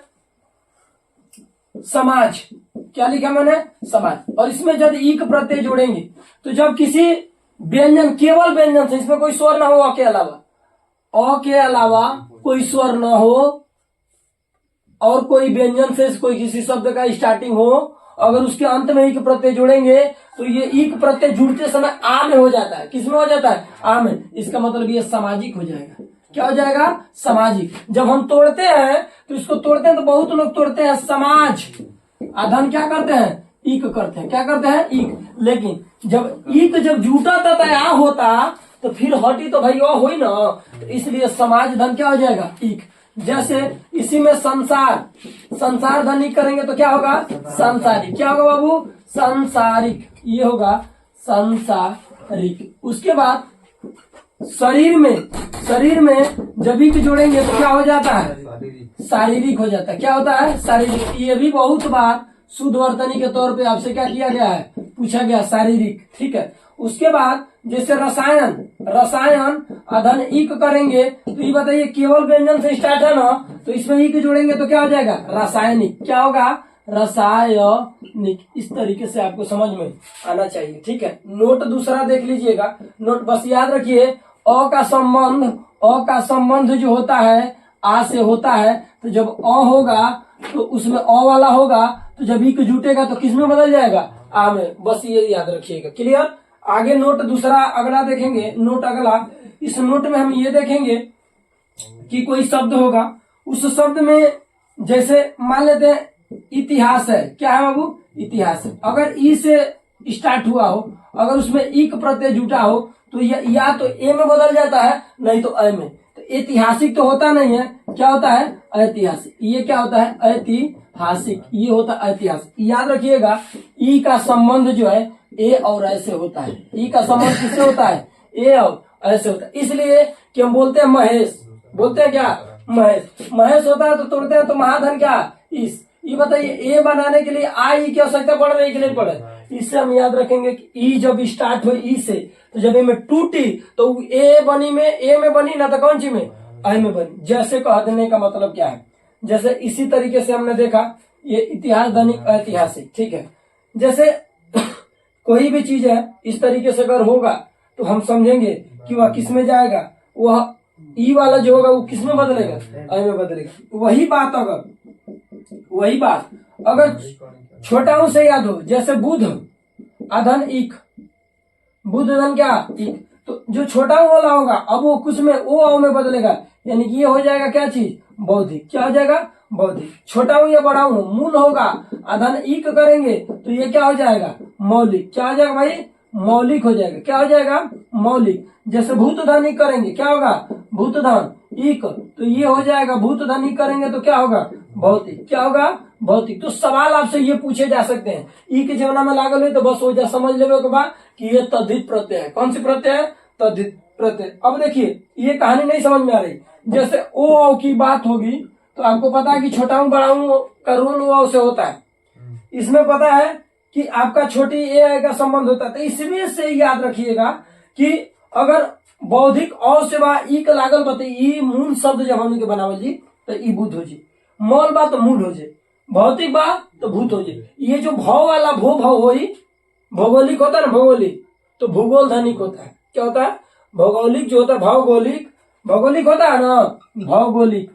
समाज, क्या लिखा मैंने? समाज। और इसमें जब ईक प्रत्यय जोड़ेंगे तो जब किसी व्यंजन, केवल व्यंजन से, इसमें कोई स्वर ना हो, अ के अलावा कोई स्वर न हो, और कोई व्यंजन से कोई किसी शब्द का स्टार्टिंग हो, अगर उसके अंत में ईक प्रत्यय जोड़ेंगे तो ये ईक प्रत्यय जुड़ते समय आ में हो जाता है। किसमें हो जाता है? आ में। इसका मतलब ये सामाजिक हो जाएगा। क्या हो जाएगा? सामाजिक। जब हम तोड़ते हैं तो इसको तोड़ते हैं तो बहुत लोग तोड़ते हैं समाज, अधन क्या करते हैं? ईक करते हैं। क्या करते हैं? ईक। लेकिन जब ईक जब जुटा तथा आ होता तो फिर हटी तो भाई वो हुई ना, तो इसलिए समाज धन क्या हो जाएगा? ईक। जैसे इसी में संसार धन ईक करेंगे तो क्या होगा? सांसारिक। क्या होगा बाबू? सांसारिक। ये होगा सांसारिक। उसके बाद शरीर में जब ईक जोड़ेंगे तो क्या हो जाता है? शारीरिक हो जाता है। क्या होता है? शारीरिक। ये भी बहुत बार शुद्ध वर्तनी के तौर पे आपसे क्या किया गया है? पूछा गया, शारीरिक। ठीक है, उसके बाद जैसे रसायन अधन ईक करेंगे तो ये बताइए केवल व्यंजन से स्टार्ट है ना, तो इसमें ईक जोड़ेंगे तो क्या हो जाएगा? रासायनिक। क्या होगा? रासायनिक। इस तरीके से आपको समझ में आना चाहिए। ठीक है, नोट दूसरा देख लीजिएगा। नोट बस याद रखिए, अ का संबंध जो होता है आ से होता है। तो जब अ होगा तो उसमें अ वाला होगा, तो जब ईक जुटेगा तो किस में बदल जाएगा? आ में। बस ये याद रखिएगा। क्लियर? आगे नोट दूसरा अगला देखेंगे। नोट अगला, इस नोट में हम ये देखेंगे कि कोई शब्द होगा, उस शब्द में जैसे मान लेते हैं इतिहास है। क्या है बाबू? इतिहास है। अगर ई से स्टार्ट हुआ हो, अगर उसमें ईक प्रत्यय जुटा हो तो या तो ए में बदल जाता है, नहीं तो अ में। तो ऐतिहासिक तो होता नहीं है, क्या होता है? ऐतिहासिक। ये क्या होता है? ऐतिहासिक। ये होता है ऐतिहासिक। याद रखिएगा, ई का संबंध जो है ए और ऐसे होता है। ई का संबंध किससे होता है? ए और ऐसे होता है। इसलिए कि हम बोलते हैं महेश, बोलते हैं क्या? महेश होता है तो तोड़ते हैं तो महाधन क्या? इस। ये बताइए, ए बनाने के लिए आई की आवश्यकता पड़ रही है कि नहीं पड़े? इससे हम याद रखेंगे कि ई जब स्टार्ट हुई ई से, तो जब ए में टूटी तो ए में बनी ना, तो कौन सी में? आई में बनी। जैसे कह देने का मतलब क्या है? जैसे इसी तरीके से हमने देखा, ये इतिहास धनिक ऐतिहासिक। ठीक है, जैसे कोई भी चीज है इस तरीके से अगर होगा तो हम समझेंगे कि वह किस में जाएगा? वह ई वाला जो होगा वो किस में बदलेगा? आई में बदलेगा। वही बात अगर छोटा से याद हो, जैसे बुध अधन ईक, बुध धन क्या? ईक। तो जो छोटा वाला होगा अब वो कुछ में ओ में बदलेगा, यानी कि ये हो जाएगा क्या चीज? बौद्धिक। क्या हो जाएगा? बौद्धिक। छोटा हूं या बड़ा हूं, मूल होगा, अधन ईक करेंगे तो ये क्या हो जाएगा? मौलिक। क्या हो जाएगा भाई? मौलिक हो जाएगा। क्या हो जाएगा? मौलिक। जैसे भूत धन ईक करेंगे, क्या होगा? भूत धन ईक, तो ये हो जाएगा भूत धन ईक करेंगे तो क्या होगा? भौतिक। क्या होगा? भौतिक। तो सवाल आपसे ये पूछे जा सकते हैं, ई के जमाना में लागल हुई तो बस हो जा समझ लेवे के बाद कि ये तद्धित प्रत्यय है। कौन सी प्रत्यय है? तद्धित प्रत्यय। अब देखिए ये कहानी नहीं समझ में आ रही। जैसे ओ की बात होगी तो आपको पता है कि छोटा बड़ा का रोल ओ से होता है। इसमें पता है कि आपका छोटी ए का संबंध होता है। तो इसमें से याद रखिएगा कि अगर बौद्धिक अ से बा ई के लागल बते ई मूल शब्द जब हमने के बनावल जी तो ई बुध हो जी, मौल बा तो मूल हो जाए, भौतिक बा तो भूत हो जाए। ये जो भाव वाला भो भाव होई भौगोलिक होता है ना, भौगोलिक तो भूगोल धनिक होता है। क्या होता है? भौगोलिक जो होता है भौगोलिक, भौगोलिक होता है ना, भौगोलिक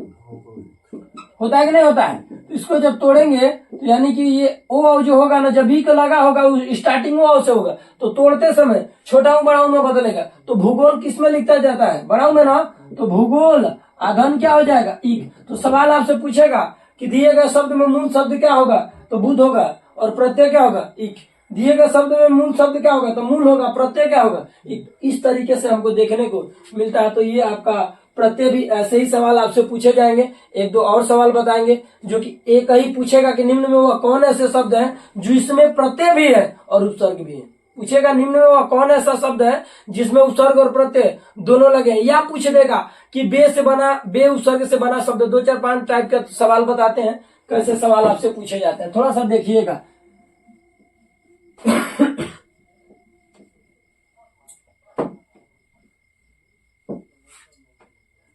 होता है कि नहीं होता है। तो इसको जब तोड़ेंगे तो यानी कि ये ओ जो होगा ना, जब भी का लगा होगा स्टार्टिंग ओ से होगा तो तोड़ते समय छोटा बड़ा में बदलेगा। तो भूगोल किस में लिखता जाता है? बड़ा में ना। तो भूगोल आधन क्या हो जाएगा? इक। तो सवाल आपसे पूछेगा कि दिए गए शब्द में मूल शब्द क्या होगा? तो बुध होगा। और प्रत्यय क्या होगा? इक। दिए गए शब्द में मूल शब्द क्या होगा? तो मूल होगा। प्रत्यय क्या होगा? इक। इस तरीके से हमको देखने को मिलता है। तो ये आपका प्रत्यय भी ऐसे ही सवाल आपसे पूछे जाएंगे। एक दो और सवाल बताएंगे जो कि एक ही पूछेगा कि निम्न में वह कौन ऐसे शब्द है जिसमें प्रत्यय भी है और उपसर्ग भी है। पूछेगा निम्न में वह कौन ऐसा शब्द है जिसमें उपसर्ग और प्रत्यय दोनों लगे हैं। या पूछ देगा कि बे से बना, बे उपसर्ग से बना शब्द। 2 4 5 टाइप के सवाल बताते हैं। कैसे सवाल आपसे पूछे जाते हैं थोड़ा सा देखिएगा।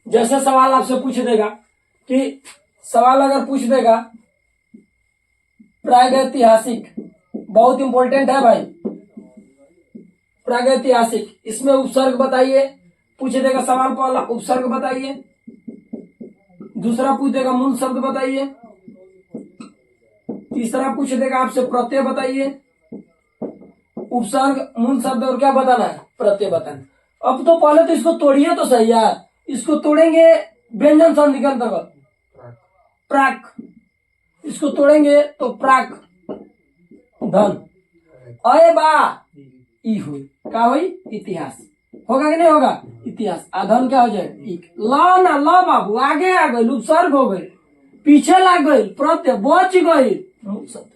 जैसे सवाल आपसे पूछ देगा कि सवाल अगर पूछ देगा प्रागैतिहासिक, बहुत इंपॉर्टेंट है भाई, प्रागैतिहासिक, इसमें उपसर्ग बताइए। पूछ देगा सवाल पहला उपसर्ग बताइए, दूसरा पूछ देगा मूल शब्द बताइए, तीसरा पूछ देगा आपसे प्रत्यय बताइए। उपसर्ग, मूल शब्द और क्या बताना है? प्रत्यय बताना। अब तो पहले तो इसको तोड़िए तो सही यार। इसको तोड़ेंगे व्यंजन संधि के अंतर्गत प्राक, इसको तोड़ेंगे तो प्राक धन अय बा ई हुई क्या हुई? इतिहास होगा कि नहीं होगा? इतिहास। आधन क्या हो जाए? इक। ल ना ल बाबू आगे आ गई, उपसर्ग हो गई, पीछे लग गई, प्रत्यय बच गई मूल शब्द।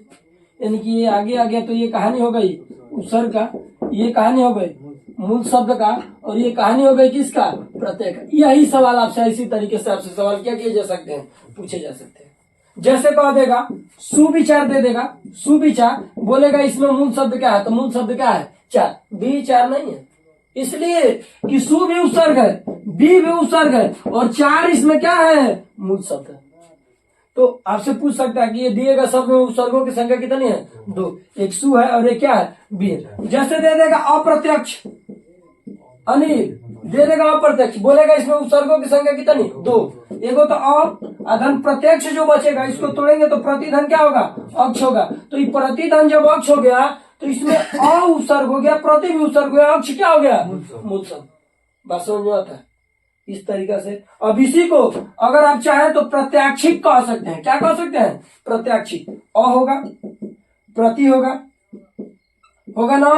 यानी कि ये आगे आ गया तो ये कहानी हो गई उपसर्ग का, ये कहानी हो गई मूल शब्द का, और ये कहानी हो गई किसका? प्रत्यय का। यही सवाल आपसे इसी तरीके से आपसे सवाल क्या किए जा सकते हैं? पूछे जा सकते हैं। जैसे कह देगा सुविचार दे देगा, सुविचार बोलेगा इसमें मूल शब्द क्या है? तो मूल शब्द क्या है? चार। विचार नहीं है, इसलिए कि सु भी उपसर्ग है, बी भी उपसर्ग है और चार इसमें क्या है? मूल शब्द है। तो आपसे पूछ सकता है कि ये दिए गए शब्द में उपसर्गों की संख्या कितनी है? 2। एक सु है और एक क्या है? बी है। जैसे दे देगा अप्रत्यक्ष, अनिल दे देगा अप्रत्यक्ष, बोलेगा इसमें उपसर्गों की संख्या कितनी? 2। एगो तो अधन प्रत्यक्ष जो बचेगा इसको तोड़ेंगे तो प्रतिधन क्या होगा? अक्ष होगा। तो ये प्रतिधन जब अक्ष हो गया तो इसमें अ उपसर्ग हो गया, प्रति भी उपसर्ग हो गया, अक्ष क्या हो गया? मूल शब्द। बात समझ में आता है? इस तरीके से। अब इसी को अगर आप चाहें तो प्रत्याक्षिक कह सकते हैं। क्या कह सकते हैं? प्रत्याक्षिक। अ होगा, प्रति होगा ना,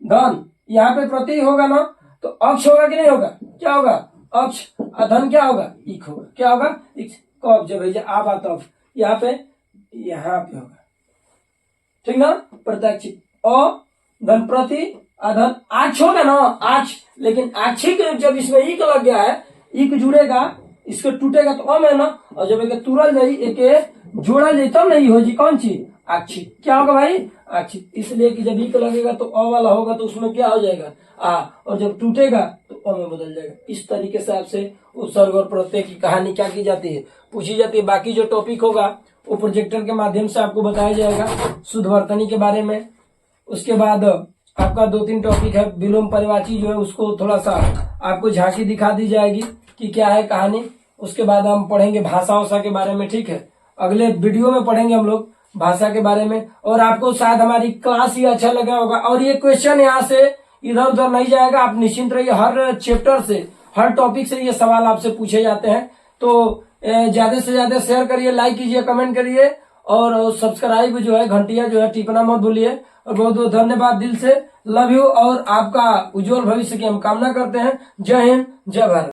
धन यहाँ पे प्रति होगा ना, तो अक्ष होगा कि नहीं होगा? क्या होगा? अक्ष। अधन क्या होगा? इक होगा। क्या होगा? इक। कब जब भैया आप आता अब यहाँ पे होगा, ठीक ना? प्रत्याक्षिक। अ धन प्रति अधन आक्ष होगा ना, आक्ष। लेकिन आक्षिक जब इसमें इक लग गया है, इक जुड़ेगा, इसको टूटेगा तो अ में ना, और जब एक तुरल जाई, एक जोड़ा जाई तब नहीं हो जी कौन चीज? आक्षिक। क्या होगा भाई? आक्षिक। इसलिए कि जब इक लगेगा तो अ वाला होगा तो उसमें क्या हो जाएगा? आ। और जब टूटेगा तो अ में बदल जाएगा। इस तरीके से आपसे उपसर्ग और प्रत्यय की कहानी क्या की जाती है? पूछी जाती है। बाकी जो टॉपिक होगा वो प्रोजेक्टर के माध्यम से आपको बताया जाएगा, शुद्ध वर्तनी के बारे में। उसके बाद आपका 2-3 टॉपिक है, विलोम परिवाची जो है उसको थोड़ा सा आपको झांकी दिखा दी जाएगी कि क्या है कहानी। उसके बाद हम पढ़ेंगे भाषा के बारे में, ठीक है? अगले वीडियो में पढ़ेंगे हम लोग भाषा के बारे में। और आपको शायद हमारी क्लास ही अच्छा लगा होगा। और ये क्वेश्चन यहाँ से इधर उधर नहीं जाएगा, आप निश्चिंत रहिए। हर चैप्टर से, हर टॉपिक से ये सवाल आपसे पूछे जाते हैं। तो ज्यादा से ज्यादा शेयर करिए, लाइक कीजिए, कमेंट करिए और सब्सक्राइब जो है, घंटिया जो है टिपना मत भूलिए। और बहुत बहुत धन्यवाद, दिल से लव यू। और आपका उज्जवल भविष्य की हम कामना करते हैं। जय हिंद, जय भारत।